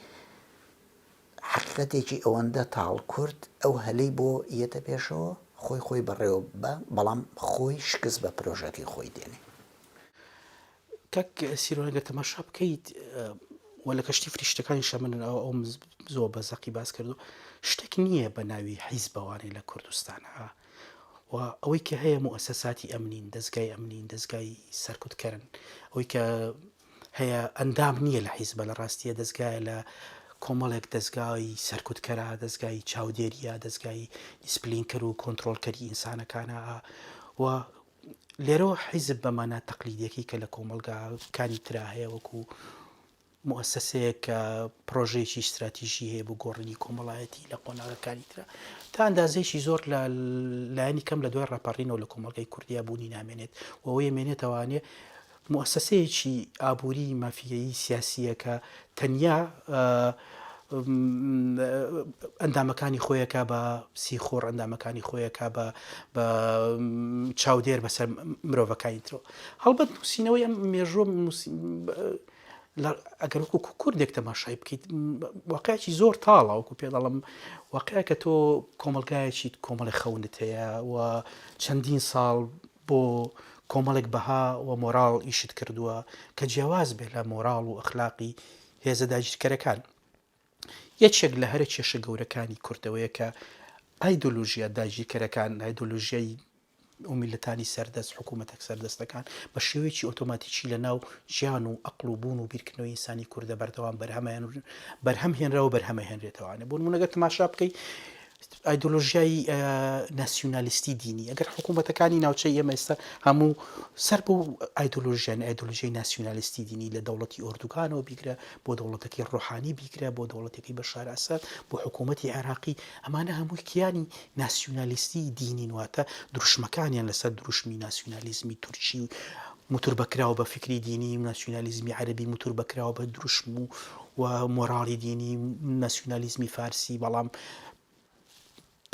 حەقیقەتێکی ئەوەندە تاڵ کورد ئەو هەلەی بۆ یەتە پێشەوە خۆی بەڕێوە بە، بەڵام خۆی شکست بە پرۆژەکەی خۆی دێنێ. کاک سیرۆنەگە تەماشا بکەیت و لە کەشتی فریشتەکانی شەمن ئەو زۆر بەزەقی باس کردو، شتێک نییە بە ناوی حیزبەوانەی لە کوردستانە و ئەوەی کە هەیە موسەساتی ئەمنین، دەستگای ئەمنین، دەستگای سەرکوتکردن، ئەوەی کە هەیە ئەندام نییە لە حیزبە، لە ڕاستیە دەستگایە لە کۆمەڵێک دەستگای سەرکوتکەرە، دەستگای چاودێریە، دەستگای دیسپلینکەر و کۆنتڕۆلکەری ئینسانەکانە و لێرەوە حیزب بەمانە تەقلیدیەکەی کە لە کۆمەلگاکانی ترا هەیە وەکو مؤسسەیەک کە پرۆژەیەکی استراتیژی هەیە بۆ گۆڕنی کۆمەڵایەتی لە قۆناغەکانی ترا، تا ئەندازەیەکی زۆر لە لایەنی کەم لە دوای ڕاپەڕینەوە لە کۆمەلگای کوردیا بوونی نامێنێت و ئەوەیە مێنێتەوانێ مؤسسەیەکی ئابووری مافیایی سیاسیە کە تەنیا ئەندامەکانی خۆیەکە بە سیخۆڕ، ئەندامەکانی خۆیەکە بە چاودێر بەسەر مرۆڤەکانی ترەوە. هەڵبەت نووسینەوەی ئەم مێژووە ئەگەر وەکو کوردێک تەماشای بکەیت واقعەتی زۆر تاڵە، وەکو پێ دەڵم واقعە کە تۆ کۆمەلگایەکی کۆمەڵی خەونت هەیە و چەندین ساڵ بۆ کۆمەڵێک بەها و مۆراڵ ئیشت کردووە کە جیاواز بێت لە مۆراڵ و ئەخلاقی هێزە داگیرکەرەکان. یەکێک لە هەرە کێشە گەورەکانی کوردەوەیە کە ئایدۆلۆژیا داگیرکەرەکان، ئایدۆلۆژیای ئەو میلەتانی سەردەست، حکوومەتێک سەردەستەکان بە شێوەیەکی ئۆتۆماتیکی لە ناو ژیان و ئەقڵ و بوون و بیرکردنەوەی ئینسانی کوردە بەردەوام بەرهەم هێنراوە و بەرهەمە هێنرێتەوانێ. بۆ نمونەگە تەماشا بکەیت ئایدۆلۆژیای ناسیۆنالیستی دینی، ئەگەر حکوومەتەکانی ناوچەی ئێمە ئێستا هەموو سەر بۆ ئایدۆلۆژیای ناسیۆنالیستی دینی لە دەوڵەتی ئۆردوگانەوە بیگرە، بۆ دەوڵەتێکی ڕۆحانی بیگرە، بۆ دەوڵەتێکی بەشار ئەسەد، بۆ حکوومەتی عێراقی، ئەمانە هەمووی کیانی ناسیۆنالیستی دینین، واتە دروشمەکانیان لەسەر دروشمی ناسیۆنالیزمی تورکی موتور بەکراوە بە فکری دینی، ناسیۆنالیزمی عەرەبی موتور بەکراوە بە دروشم و مۆراڵی دینی، ناسیۆنالیزمی فارسی بەڵام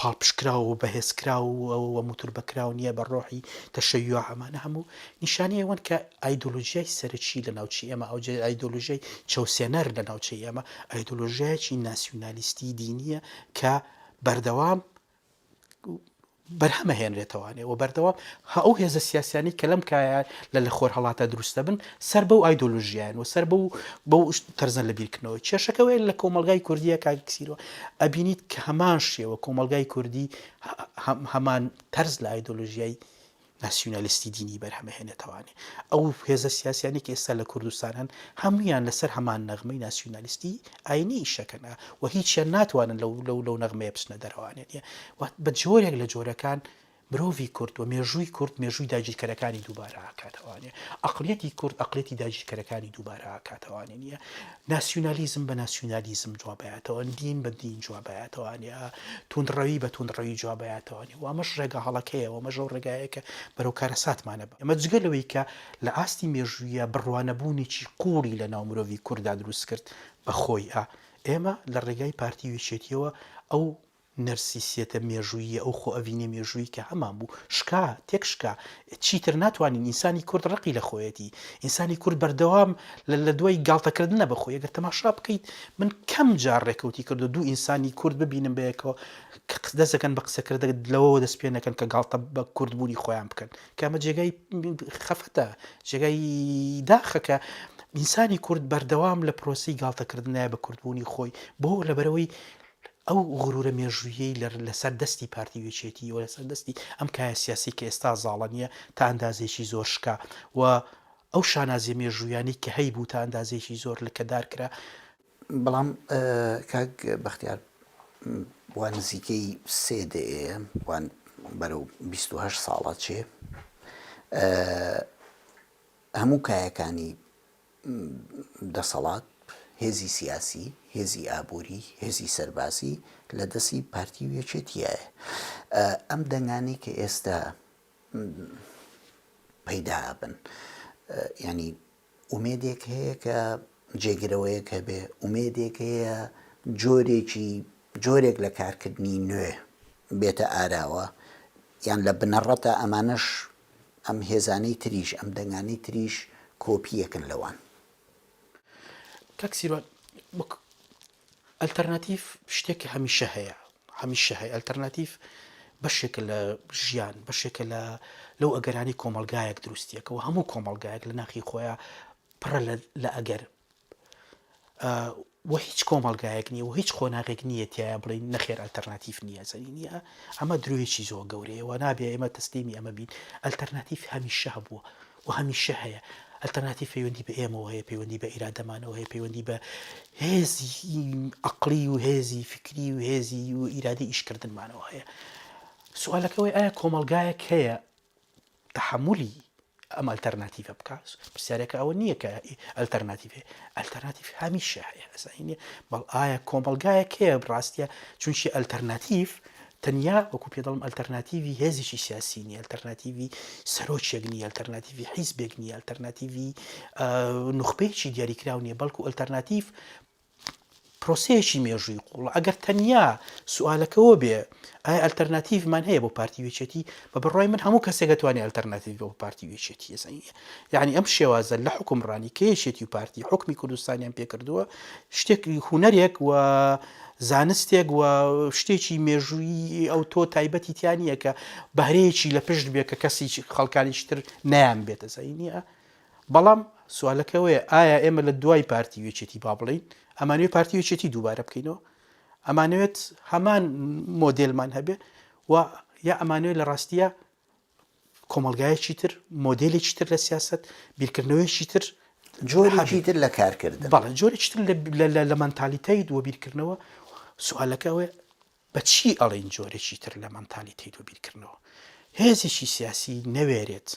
پاڵپشکراوە و بەهێزکراوە و موتور بەکراو نییە بە ڕۆحی تەشەیوع. ئەمانە هەموو نیشانەیە ئەوەن کە ئایدۆلۆژیای سەرەکی لە ناوچەی ئێمە، ئەو ئایدۆلۆژیای چەوسێنەر لە ناوچەی ئێمە ئایدۆلۆژیایەکی ناسیۆنالیستی دینیە کە بەردەوام بەرهەمە هێنرێتەوانێ و بەردەوام ئەو هێزە سیاسیانی کە لەم کایە لە خۆر هەڵاتە دروستە بن سەر بەو ئایدۆلۆژیان و سەر بەو تەرزە لە بیرکردنەوە. کێشەکەوەی لە کۆمەلگای کوردیە کاکسیرەوە ئەبینیت کە هەمان شێوە کۆمەلگای کوردی هەمان تەرز لە ئایدۆلۆژیای ناسیۆنالیستی دینی بەرهەمە هێنێتەوانێ. ئەو هێزە سیاسیانی کە ئێستا لە کوردستان هەمویان لەسەر هەمان نەغمەی ناسیۆنالیستی ئاینی شەکەنە و هیچیان ناتوانن لەو نەغمەیە بچنە دەرەوانێت. بە جۆرێک لە جۆرەکان مرۆڤی کورد و مێژووی کورد مێژووی داگیرکەرەکانی دووبارە ئاکاتەوانێ، ئەقڵیەتی کورد ئەقڵێتی داگیرکەرەکانی دووبارە ئاکاتەوانێ. نیە ناسیۆنالیزم بە ناسیۆنالیزم جوابایەتەوە، دین بە دین جوابایەتەوانێ، توندڕەوی بە توندڕەوی جوابایەتەوانێ و ئەمەش ڕێگە هەڵەکەیە و ئەمەش ئەو ڕێگایە کە بەرەو کارەساتمانە بە. ئەمە جگە لەوەی کە لە ئاستی مێژوویە بڕوانەبوونێکی قوڵی لە ناو مرۆڤی کووردا دروست کرد بە خۆی ئێمە لە ڕێگای پارتی وێچێتیەوە ئەو نەرسیسیەتە مێژوویە ئەو خۆ ئەڤینێ مێژووی کە هەمان بوو شکا تێک شکا چیتر ناتوانین ئینسانی کورد ڕقی لە خۆیەتی ئینسانی کورد بەردەوام لە دوای گاڵتەکردنە بەخۆی ئەگەر تەماشا بکەیت من کەم جار ڕێکەوتی کردو دوو ئینسانی کورد ببینم بەیەکەوە کە دەستەکەن بە قسەکردە لەوەوە دەست پێ نەکەن کە گاڵتە بە کوردبوونی خۆیان بکەن کامە جێگای خەفتە جێگای داخەکە ئینسانی کورد بەردەوام لە پرۆسی گاڵتەکردنایە بە کوردبوونی خۆی بۆ لەبەرەوەی ئەو غرورە مێژوویەی لەسەر دەستی پارتی وێچێتی و لەسەر دەستی ئەم کایە سیاسی کە ئێستا زاڵە نیە تا ئەندازێکی زۆر شکا و ئەو شانازیە مێژوویانی کە هەی بوو تا ئەندازێکی زۆر لەکەدار کرا بەڵام کاک بەختیار وان نزیکەی سێ دەیە وان بەرەو 28 ساڵە چێ هەموو کایەکانی دەسەڵات هێزی سیاسی هێزی ئابووری هێزی سەرباسی لە دەستی پارتی وێچێتیایە ئەم دەنگانی کە ئێستا پەیدا بن ینی ئومێدێک هەیە کە جێگرەوەیەک هەبێ ئومێدێک هەیە جۆرێک لە کارکردنی نوێ بێتە ئاراوە یان لە بنەڕەتە ئەمانەش ئەم هێزانەی تریش ئەم دەنگانەی تریش کۆپیەکن لەوان کاکسیروان ئەلتەرناتیڤ شتێکی هەمیشە هەیە ئەلتەرناتیڤ بەشێکە لە ژیان بەشێکە لەو ئەگەرانی کۆمەلگایەک دروستیەکەەوە هەموو کۆمەلگایەک لە ناخی خۆیان پڕە لە ئەگەر و هیچ کۆمەلگایەک نییە و هیچ خۆناغێک نییە تایە بڵین نەخێر ئەلتەرناتیڤ نییە زەنی نییە ئەمە درۆیەکی زۆر گەورەیە و نابێ ئێمە تەسلیمی ئەمە بین ئەلتەرناتیڤ هەمیشە هەبووە و هەمیشە هەیە ئەلتەرناتیڤ پەیوەندی بە ئێمەوە هەیە پەیوەندی بە ئیرادەمانەوە هەیە پەیوەندی بە هێزی عەقڵی و هێزی فکری و هێزی و ئیرادەی ئیشکردنمانەوە هەیە سوالەکەوەی ئایا کۆمەلگایەک هەیە تەحەمولی ئەم ئەلتەرناتیڤە بکات پرسیارێکە ئەوە نییە کە ئەلتەرناتیڤ ئەلتەرناتیڤ هەمیشە هەیە ئەزانینێ بەڵ ئایا کۆمەلگایەک هەیە ڕاستیە چونشی ئەلتەرناتیڤ تەنیا وەکو پێ دەڵم ئەلتەرناتیڤی هێزیشی سیاسی نیە ئەلتەرناتیڤی سەرۆکێک نیە ئەلتەرناتیڤی حیزبێک نیە ئەلتەرناتیڤی نوخبەیەکی دیاریکراو نیە بەڵکو ئەلتەرناتیڤ پرۆسەیەکی مێژووی قوڵ ئەگەر تەنیا سوالەکەەوە بێ ئایا ئەلتەرناتیڤمان هەیە بۆ پارتی وێچێتی بە بڕای من هەموو کەسێک دەتوانێت ئەلتەرناتیڤ بۆ پارتی وێچێتی ێزانیە یعنی ئەم شێوازە لە حکومڕانی کێشێتی و پارتی حکمی کوردستانیان پێکردووە شتێکی هوەرێک و زانستێک و شتێکی مێژووی ئەو تۆ تایبەتی تیانە کە بەهرەیەکی لە پشت بێ کە کەسی خەڵکانیش تر نیان بێتە زەینە بەڵام سوالەکەوەیە ئایا ئێمە لە دوای پارتی وێچێتی با بڵین ئەمانوێت پارتی وێچێتی دووبارە بکەینەوە ئەمانەوێت هەمان مۆدێلمان هەبێ و یا ئەمانوێت لە ڕاستیە کۆمەلگایەکی تر مۆدێلێکی تر لە سیاست بیرکردنەوەیکی تر جۆرێکی تر لە کارکردن بەڵێ جۆرێکی تر لە مەنتالیتەی دووە بیرکردنەوە سوالەکەوەیە بە چی ئەڵێن جۆرێکی تر لە مەنتالیتەی دووە بیرکردنەوە هێزێکی سیاسی نەوێرێت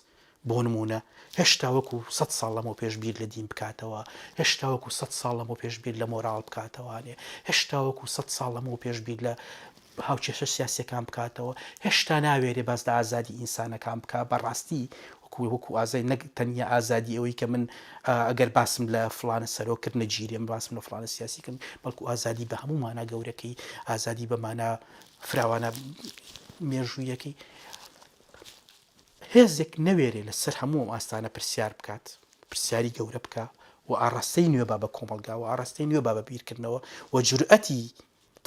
بۆ نمونە هێشتا وەکو 100 ساڵ لەمەوە پێشبیر لە دین بکاتەوە هێشتا وەکو 100 ساڵ لەمەوە پێشبیر لە مۆراڵ بکاتەوانێ هێشتا وەکو 100 ساڵ لەمەوە پێشبیر لە هاوچێشە سیاسیەکان بکاتەوە هێشتا ناوێرێ باس لە ئازادی ئینسانەکان بکە بەڕاستی وەکو ئازای نەک تەنیا ئازادی ئەوەی کە من ئەگەر باسم لە فلانە سەرۆکرد نەگیرێم باسم لە فلانە سیاسیکردن بەڵکو ئازادی بە هەموو مانە گەورەکەی ئازادی بەمانە فراوانە مێژوویەکەی هێزێک نەوێرێ لەسەر هەموو ئەم ئاستانە پرسیار بکات پرسیاری گەورە بکە و ئاڕاستەی نوێ با بە کۆمەلگا و ئاڕاستەی نوێ با بە بیرکردنەوە و جورئەتی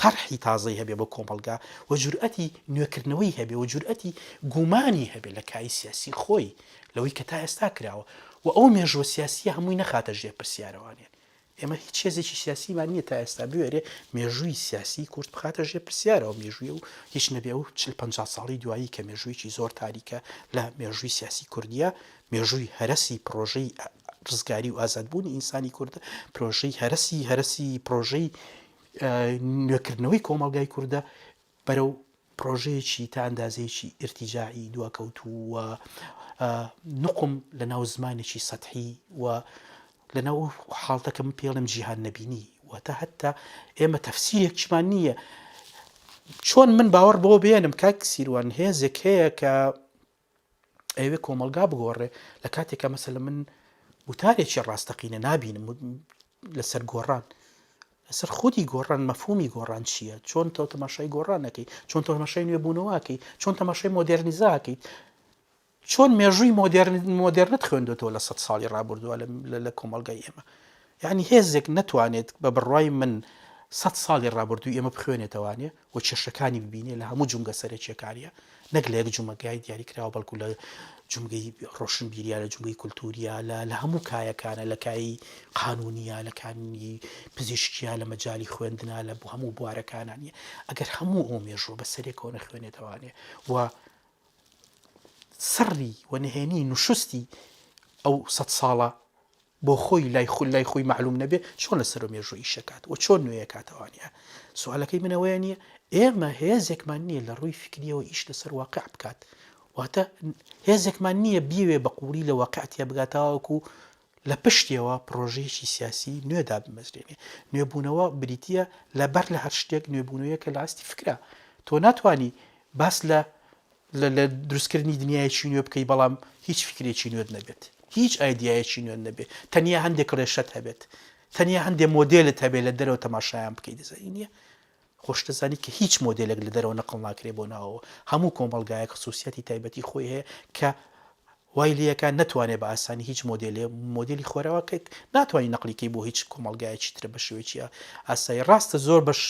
تەرحی تازەی هەبێ بە کۆمەلگا و جورئەتی نوێکردنەوەی هەبێ و جورئەتی گومانی هەبێ لە کای سیاسی خۆی لەوەی کە تا ئێستا کراوە و ئەو مێژووە سیاسیە هەمووی نەخاتە ژێر پرسیارەوانێن ئێمە هیچ هێزێکی سیاسیمان نییە تا ئێستا بوێرێ مێژووی سیاسی کورد بخاتە ژێر پرسیارەوە مێژووی و هیچ نەبێ و 40-50 ساڵی دوایی کە مێژوویکی زۆر تاریکە لە مێژووی سیاسی کوردیە مێژووی هەرسی پرۆژەی ڕزگاری و ئازادبوونی ئینسانی کوردە پرۆژەی هەرسی پرۆژەی نوێکردنەوەی کۆمەلگای کووردە بەرەو پرۆژەیەکی تا ئەندازەیەکی ئرتیجاعی دواکەوتووە نقم لە ناو زمانێکی سەتحی و لەناو حاڵتەکەم پێڵم جیهان نەبینی و تا هەتا ئێمە تەفسیرێکمان نییە چۆن من باوەڕ بۆ بێنم کاک سیروان هێزێک هەیە کە ئەوێ کۆمەلگا بگۆڕێ لە کاتێکە مەسەلە من وتارێکی ڕاستەقینە نابینم لەسەر گۆڕان لەسەر خودی گۆڕان مەفهومی گۆڕان چییە چۆن تۆ تەماشای گۆڕانەکەی چۆن تەماشای نوێبوونەوەکەی چۆن تەماشای مۆدررنیزاکەیت چۆن مێژووی مۆدررنت خوێندێتەوە لە 100 ساڵی ڕابردووە لە کۆمەلگای ئێمە یعنی هێزێک ناتوانێت بە بڕای من 100 ساڵی ڕابردووی ئێمە بخوێنێتەوانێ و کێشەکانی ببینێ لە هەموو جونگە سەرچێکاریە نەک لە یەک جومەگای دیاریکراوە بەڵکو لە جمگەی ڕۆشنبیریە لە جمگەی کولتوریە لە هەموو کایەکانە لە کایی قانونیە لە کانی پزیشکیە لە مەجای خوێندنا لە بۆ هەموو بوارەکانانیە ئەگەر هەموو ئەو مێژوە بە سەرێکەوە نەخوێنێتەوانێ و سڕی و نهێنی نوشستی ئەو 100 ساڵە بۆ خۆی لای خۆی معلوم نەبێ چۆن لەسەر مێژووی شکات و چۆن نوێیە کاتەوانە سوالەکەی منەوەیە نیە ئێمە هێزێکمان نییە لە ڕووی فکریەوە ئیش لەسەر واقع بکات واتە هێزێکمان نییە بیوێ بە قووری لە واقعەتە بگاتاوەکو لە پشتیەوە پرۆژەیەکی سیاسی نوێدا بمەزرێنێ نوێبوونەوە بریتە لەبەر لە هەر شتێک نوێبوونەوەیە کە لە ئاستی فکرە تۆ ناتوانانی باس لە دروستکردنی دنیایەکی نوێ بکەی بەڵام هیچ فکرێکی نوێت نەبێت هیچ ئایدایەکی نوێن نەبێت تەنیا هەندێک ڕێشەت هەبێت تەنیا هەندێک مۆدلت هەبێت لە دەرەوە تەماشایان بکەیت دەزانینە خۆش دەزانی کە هیچ مۆدلێک لە دەرەوە نەقڵ ناکرێ بۆ ناوەوە هەموو کۆمەڵگایە خصوصیەتی تایبەتی خۆی هەیە کە وای لەکە ناتوانێت بە ئاسانی هیچ مۆدلی خۆراوەکەیت ناتوانانی نەقلیکەی بۆ هیچ کۆمەڵگایەکی ترە بە شێوەیە ئاسایی ڕاستە زۆر بەش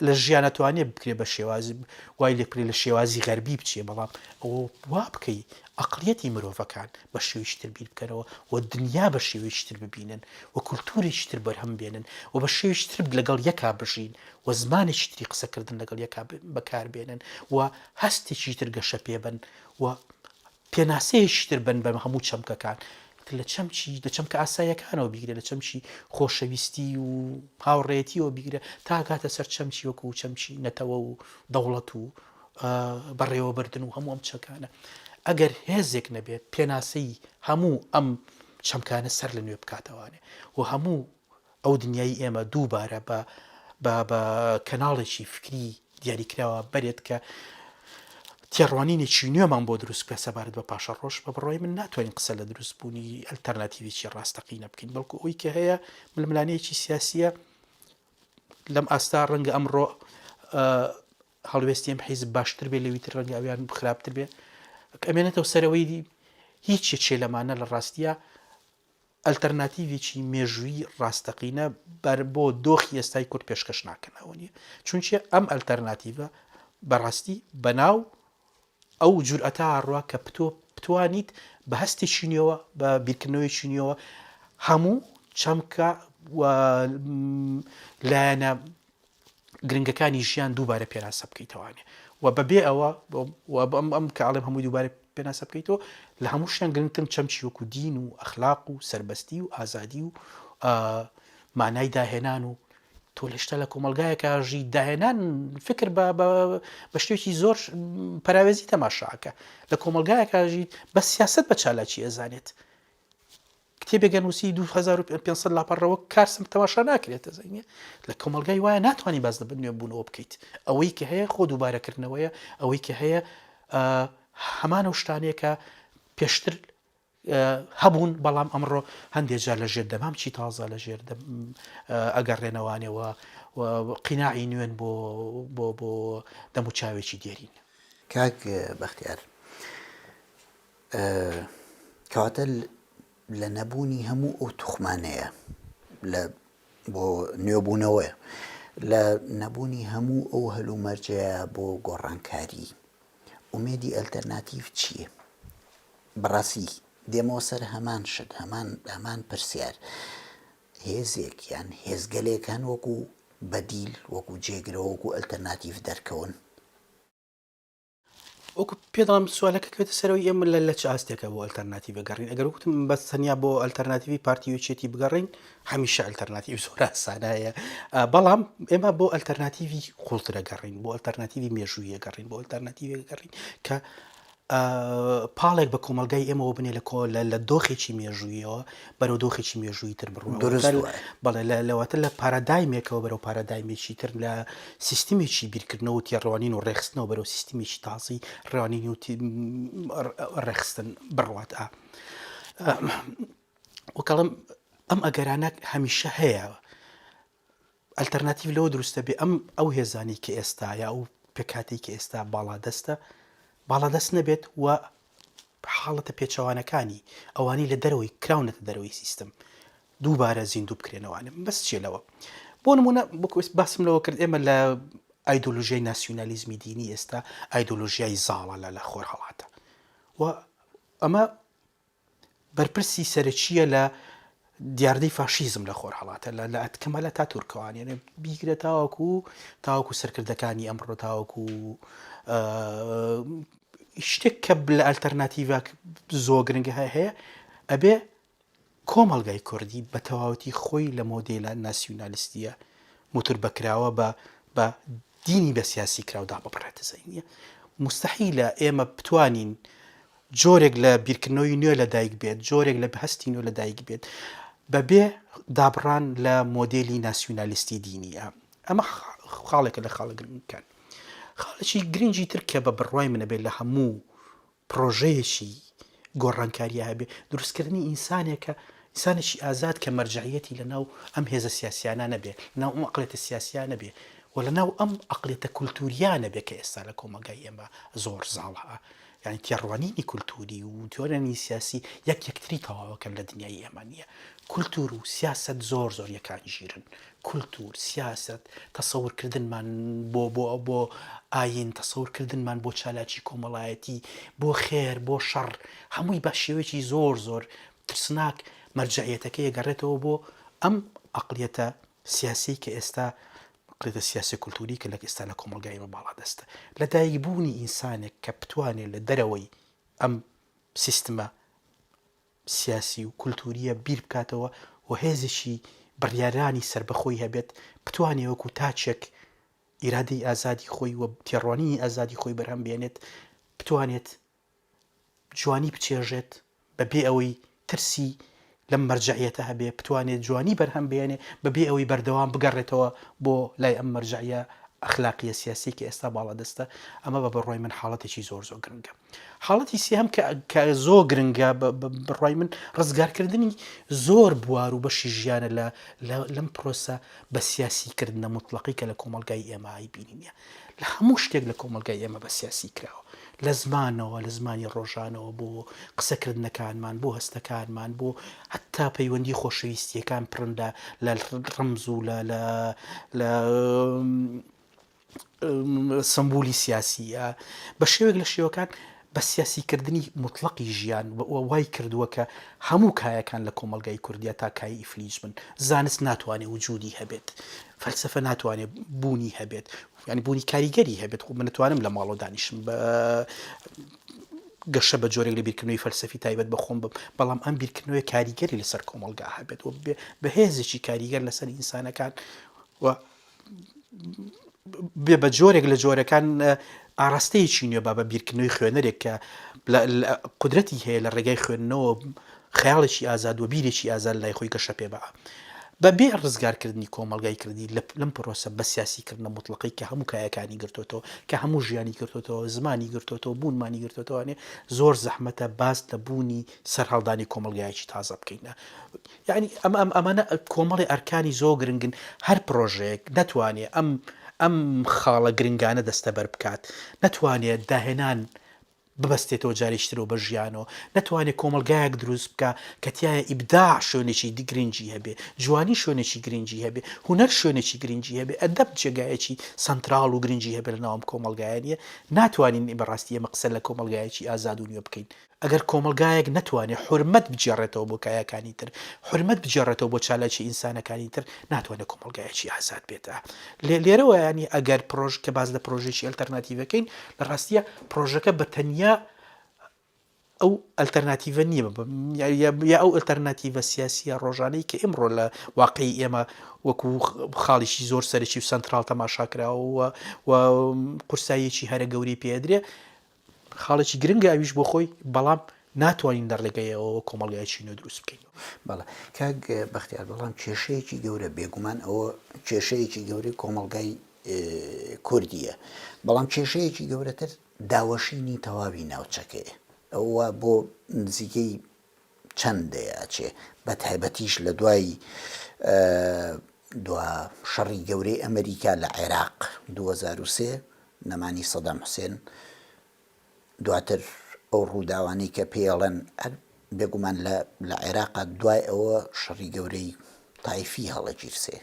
لە ژیان ناتوانێت بکرێت بە شێوازی وای لێکرێت لە شێوازی غەربی بچێ بەڵام ئەوە وا بکەی ئەقلیەتی مرۆڤەکان بە شێویشتر بیر بکەنەوە و دنیا بە شێویشتر ببینن و کولتوریشتر بەرهەم بێنن و بە شێویشتر لەگەڵ یەکا بژین و زمانێکی تری قسەکردن لەگەڵ یەکا بەکاربێنن و هەستێکی تر گەشە پێبن و پێناسەیەشتر بن بە هەموو چەمکەکان لە چەمکە ئاسایەکانەوە بیگرێت لە چەمچی خۆشەویستی و هاوڕێتیەوە بیگرێت تا کاتە سەر چەمچی وەکو و چەمچی نەتەوە و دەوڵەت و بەڕێوەبردن و هەموو ئەم چەکانە ئەگەر هێزێک نەبێت پێناسەی هەموو ئەم چەمکانە سەر لە نوێ بکاتەوانێ و هەموو ئەو دنیای ئێمە دووبارە بە کەناڵێکی فکری دیاریکراوە بەرێت کە تێڕوانینێکی نوێمان بۆ دروست بکە سەبارەت بە پاشە ڕۆژ بە بڕۆی من ناتوانین قسە لە دروستبوونی ئەلتەرناتیڤێکی ڕاستەقینە بکەین بەڵکو ئەوی کە هەیە ململانەیەکی سیاسیە لەم ئاستا ڕەنگە ئەمڕۆ هەڵوێستیم حیزب باشتر بێ لەویتر ڕەنگە ئەویان خراپتر بێ ئەمێنێتەوە سەرەوەی هیچ چێ لەمانە لە ڕاستیە ئەلتەرناتیڤێکی مێژووی ڕاستەقینە بۆ دۆخی ئێستای کورد پێشکەش ناکەنەوە نیە چونچە ئەم ئەلتەرناتیڤە بەڕاستی بەناو ئەو جورئەتە ئاڕوا کە بتوانیت بە هەستێکی نوێەوە بە بیرکردنەوەیکی نوێەوە هەموو چەمکە لایەنە گرنگەکانی ژیان دووبارە پێناسە بکەیتەوانێ و بەبێ ئەوە ئەم کە ئاڵێم هەمووی دووبارە پێناسە بکەیتەوە لە هەموو شتیان گرنگترن چەمچی وەکو دین و ئەخلاق و سەربەستی و ئازادی و مانای داهێنان و تۆ لەشتا لە کۆمەلگایەکەژی داهێنان فکر بە شتێکی زۆر پەراوێزی تەماشاکە لە کۆمەلگایەکەژی بە سیاست بە چالاکی ئەزانێت کتێبێک نووسی 2500 لاپەڕەوە کارسم تەماشا ناکرێتە زەینە لە کۆمەلگای وایە ناتوانانی باز لە بنوێ بوونەوە بکەیت ئەوەی کە هەیە خۆ دووبارەکردنەوەیە ئەوەی کە هەیە هەمان ئەو شتانەیە کە پێشتر هەبوون بەڵام ئەمڕۆ هەندێک جار لە ژێر دەمام چی تازە لە ژێر ئەگەڕێنەوانەوە قیناعی نوێن بۆ دەموچاوێکی دێرین کاک بەختیار کەواتە لە نەبوونی هەموو ئەو توخمانەیە بۆ نوێبوونەوەیە لە نەبوونی هەموو ئەو هەلومەرجەیە بۆ گۆڕانکاری ئومێدی ئەلتەرناتیڤ چییە؟ بەڕاستی دێمەوە سەر هەمان شت هەمان پرسیار هێزێک یان هێزگەلێکان وەکو بەدیل وەکو جێگرەوە وەکو ئەلتەرناتیڤ دەرکەون وەکو پێدەڵم سوالەکە کەوێتە سەرەوەی ئێمە لە چ ئاستێکە بۆ ئەلتەرناتیڤ بگەڕین ئەگەر وتم بە تەنیا بۆ ئەلتەرناتیڤی پارتی وێچێتی بگەڕین هەمیشە ئەلتەرناتیڤ زۆر ئاسانایە بەڵام ئێمە بۆ ئەلتەرناتیڤی قوڵترە گەڕین بۆ ئەلتەرناتیڤی مێژوویە گەڕین بۆ ئەلتەرناتیڤی گەڕین کە پاڵێک بە کۆمەلگای ئێمەوە بنێ لە دۆخێکی مێژوویەوە بەرەو دۆخێکی مێژووی تر بڕوە بەڵێ لەواتە لە پارادایمێکەوە بەرەو پارادایمێکی تر لە سیستمێکی بیرکردنەوە و تێڕوانین و ڕێخستنەوە بەرەو سیستمێکی تازی ڕێوانین و ڕێخستن بڕوات وەکەڵم ئەم ئەگەرانە هەمیشە هەیە ئەلتەرناتیڤ لەوە دروستە بێ ئەو هێزانی کە ئێستاە ئەو پێکاتی کە ئێستا باڵادەست نەبێت و حاڵەتە پێچەوانەکانی ئەوانی لە دەرەوەی کراونەتە دەرەوەی سیستم دووبارە زیندوو بکرێنەوەوانە بەس چێلەوە بۆ نمونە باسم لەوە کرد ئێمە لە ئایدۆلۆژیای ناسیۆنالیزمی دینی ئێستا ئایدۆلۆژیای زاڵە لە خۆر هەڵاتە و ئەمە بەرپرسی سەرەکیە لە دیاردەی فاشیزم لە خۆر هەڵاتە لە ئەتکەمەلە تا تورکەوانیانە بیگرێت تاوەکو سەرکردەکانی ئەمڕۆ تاوەکو شتێک کە لە ئەلتەرناتیڤە زۆر گرنگە هەیە ئەبێ کۆمەڵگای کوردی بە تەواوەتی خۆی لە مۆدێلە ناسیۆنالیستیە موتور بەکراوە بە دینی بە سیاسی کراودا بەبڕێتە زەینیە مستەحیلە ئێمە بتوانین جۆرێک لە بیرکردنەوەی نوێ لەدایک بێت جۆرێک لە هەستی نوێ لەدایک بێت بەبێ دابڕان لە مۆدێلی ناسیۆنالیستی دینیە ئەمە خاڵێکە لە خاڵە گرنگەکان خاڵێکی گرنگی تر کە بە بڕوای منە بێت لە هەموو پرۆژەیەکی گۆڕانکاریە هەبێ دروستکردنی ئینسانێکی ئازاد کە مەرجعیەتی لەناو ئەم هێزە سیاسیانە نەبێ لەناو ئەم عەقڵیەتە سیاسیانە نەبێ و لەناو ئەم عەقڵیەتە کولتوریانە بێ کە ئێستا لە کۆمەلگای ئێمە زۆر زاڵە یعنی تێڕوانینی کولتوری و تیۆرانی سیاسی یەکتری تەواوەکەن لە دنیای ئێمە نییە کولتور و سیاست زۆر یەکان ژیرن کولتور سیاست تەسەورکردنمان بۆ ئاین تەسەورکردنمان بۆ چالاکی کۆمەڵایەتی بۆ خێر بۆ شەڕ هەمووی بە شێوەیەکی زۆر ترسناک مەرجعیەتەکە یەگەڕێتەوە بۆ ئەم عەقڵیەتە سیاسی کە ئێستا عەقڵیەتە سیاسی کولتوری کە لە ئێستا لە کۆمەلگای ئێمە باڵادەستە لەدایکبوونی ئینسانێک کە بتوانێت لە دەرەوەی ئەم سیستمە سیاسی و کولتوریە بیر بکاتەوە و هێزێکی بڕیارانی سربەخۆی هەبێت بتوانێت وەکو تاچێک ئیرادەی ئازادی خۆی و تێڕوانینی ئازادی خۆی بەرهەم بێنێت بتوانێت جوانی بچێژێت بەبێ ئەوەی ترسی لەم مەرجعیەتە هەبێ بتوانێت جوانی بەرهەم بێنێ بەبێ ئەوەی بەردەوام بگەڕێتەوە بۆ لای ئەم مەرجعیە ئەخلاقیە سیاسی کە ئێستا باڵادەستە ئەمە بە بڕوای من حاڵەتێکی زۆر گرنگە حاڵەتی سێهەم کە زۆر گرنگە بڕوای من ڕزگارکردنی زۆر بوار و بەشی ژیانە لەم پرۆسە بە سیاسیکردنە موتڵەقی کە لە کۆمەلگای ئێمە بینینە لە هەموو شتێک لە کۆمەلگای ئێمە بە سیاسی کراوە لە زمانەوە لە زمانی ڕۆژانەوە بۆ قسەکردنەکانمان بۆ هەستەکانمان بۆ حتا پەیوەندی خۆشەویستیەکان پڕن لە ڕەمز و لە سمبولی سیاسیە بە شێوێک لە شێوەکان بە سیاسیکردنی مطلقی ژیان وای کردووە کە هەموو کایەکان لە کۆمەلگای کوردیا تا کای ئیفلیج بن زانست ناتوانێت وجودی هەبێت فەلسەفە ناتوانێت بوونی هەبێت ینی بوونی کاریگەری هەبێت خۆ من نتوانم لە ماڵەوە دانیشم گەشە بە جۆرێک لە بیرکردنەوەی فەلسەفی تایبەت بەخۆم بم بەڵام ئەم بیرکردنەوەی کاریگەری لەسەر کۆمەلگا هەبێت و بە هێزێکی کاریگەر لەسەر ئینسانەکان و بێ بە جۆرێک لە جۆرەکان ئاراستەیەکی نوێ با بە بیرکردنەوەی خوێنەرێک کە قودرەتی هەیە لە ڕێگای خوێندنەوە خەیاڵێکی ئازاد و بیرێکی ئازاد لای خۆی گەشە پێ بە بەبێ ڕزگارکردنی کۆمەلگای کردی لەم پرۆسە بە سیاسیکردنە مطلقی کە هەموو کایەکانی گرتوتەوە کە هەموو ژیانی گرتوتەوە زمانی گرتوتەوە بوونمانی گرتوتەوەێ زۆر زەحمەتە باز لە بوونی سەرهەڵدانی کۆمەلگایکی تازە بکەینە یعنی ئەمانە کۆمەڵی ئەرکانی زۆر گرنگن هەر پرۆژەیەک نەتوانێت ئەم خاڵە گرنگانە دەستە بەر بکات نەتوانێت داهێنان ببەستێتەوە جارێکترەوە بە ژیانەوە نەتوانێت کۆمەلگایەک دروست بکە کە تایە ئیبداع شوێنێکی گرنگی هەبێ جوانی شوێنێکی گرنگی هەبێ هونەر شوێنێکی گرنگی هەبێ ئەدەب جێگایەکی سنترال و گرنگی هەبێ لە ناوم کۆمەلگایانیە ناتوانین بەڕاستی ئێمە قسە لە کۆمەلگایەکی ئازاد و نوێ بکەین ئەگەر کۆمەلگایەک نەتوانێت حورمەت بجێڕێتەوە بۆ کایەکانی تر حورمەت بجێڕێتەوە بۆ چالاکی ئینسانەکانی تر ناتوانێت کۆمەلگایەکی ئازاد بێتە لێرەوە ینی ئەگەر پرۆژ کە باز لە پرۆژێکی ئەلتەرناتیڤەکەین لە ڕاستیە پرۆژەکە بە تەنیا ئەو ئەلتەرناتیڤە نییە یا ئەو ئەلتەرناتیڤە سیاسیە ڕۆژانەی کە ئێمڕۆ لە واقعی ئێمە وەکو خاڵیشی زۆر سەرەکی و سنترال تەماشاکراوە و قورساییەکی هەرە گەوری پێدرێ خاڵێکی گرنگە ئەویش بۆ خۆی بەڵام ناتوانین دەر ڕێگەیەوە کۆمەڵگایەکی نوێ دروست بکەین بەڵێ کاک بەختیار بەڵام کێشەیەکی گەورە بێگومان ئەوە کێشەیەکی گەورەی کۆمەلگای کوردیە بەڵام کێشەیەکی گەورەتر داوەشینی تەواوی ناوچەکەیە ئەوە بۆ نزیکەی چەندەیە چێ بە تایبەتیش لە دوای دوا شەڕی گەورەی ئەمریکا لە عێراق 2003 نەمانی سەدام حوسێن دواتر ئەو ڕووداوانی کە پێڵەن بێگومان لە عێراقا دوای ئەوە شەڕی گەورەی تایفی هەڵەگیرسێ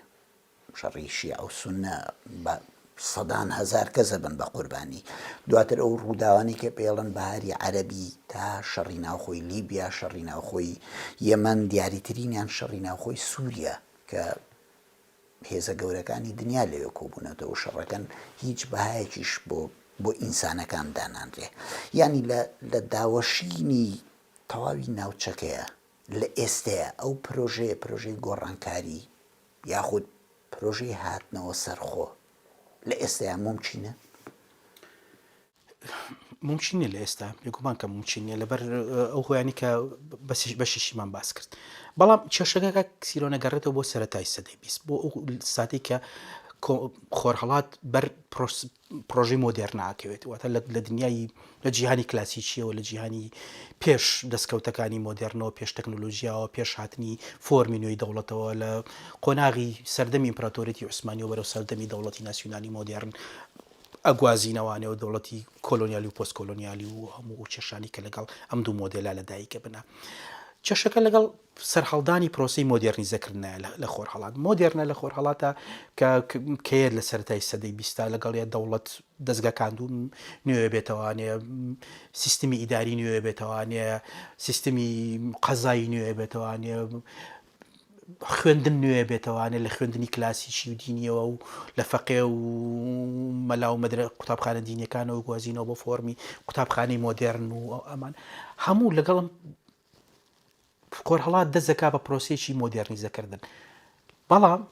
شەڕی شیعە و سونە بە سەدان هەزار کەسە بن بە قوربانی دواتر ئەو ڕووداوانی کە پێڵەن بەهاری عەرەبی تا شەڕی ناوخۆی لیبیا شەڕی ناوخۆی یەمەن دیاریترینیان شەڕی ناوخۆی سووریا کە هێزە گەورەکانی دنیا لەوێ کۆبوونەتەوە شەڕەکەن هیچ بەهایەکیش بۆ ئینسانەکان دانانرێ یعنی لە داوەشینی تەواوی ناوچەکەیە لە ئێستەیە ئەو پرۆژەی گۆڕانکاری یاخود پرۆژەی هاتنەوە سەرخۆ لە ئێستەیە ممچینە؟ ممچینە لە ئێستا بێگومان کە ممچینە لەبەر ئەو هۆیانی کە بەشیشیمان باس کرد بەڵام کێشەکە سیرۆنەگەڕێتەوە بۆ سەرەتای سەدەی بیست بۆ ئەو ساتێک کە خۆرهەڵات بەر پرۆژەی مۆدێرن ناکەوێت واتە لە دنیای لە جیهانی کلاسیکیەوە لە جیهانی پێش دەستکەوتەکانی مۆدێرنەوە پێش تەکنۆلۆژیاوە پێش هاتنی فۆرمی نوێی دەوڵەتەوە لە قۆناغی سەردەمی ئیمپراتۆریەتی عوسمانی و بەرەو سەردەمی دەوڵەتی ناسیۆنالی مۆدێرن ئەگوازینەوانەوە دەوڵەتی کۆلۆنیالی و پۆست کۆلۆنیالی و هەموو کێشانی کە لەگەڵ ئەم دوو مۆدێلا لەدایکە بنا کێشەکە لەگەڵ سەرهەڵدانی پرۆسی مۆدێرنیزەکردنە لە خۆرهەڵات مۆدێرنە لە خۆرهەڵاتە کە لە سەرەتای سەدەی بیستا لەگەڵ دەوڵەت دەستگاکاندوو نوێ بێتەوانێ سیستمی ئیداری نوێ بێتەوانێ سیستمی قەزایی نوێ بێتەوانێ خوێندن نوێ بێتەوانێت لە خوێندنی کلاسیکی و دینیەوە و لە فەقێ و مەلا و مەدرە قوتابخانە دینیەکانەوە گوازینەوە بۆ فۆرمی قوتابخانەی مۆدێرن و ئەمان هەموو لەگەڵم خۆرهەڵات دەستەکا بە پرۆسێکی مۆدێرنیزەکردن بەڵام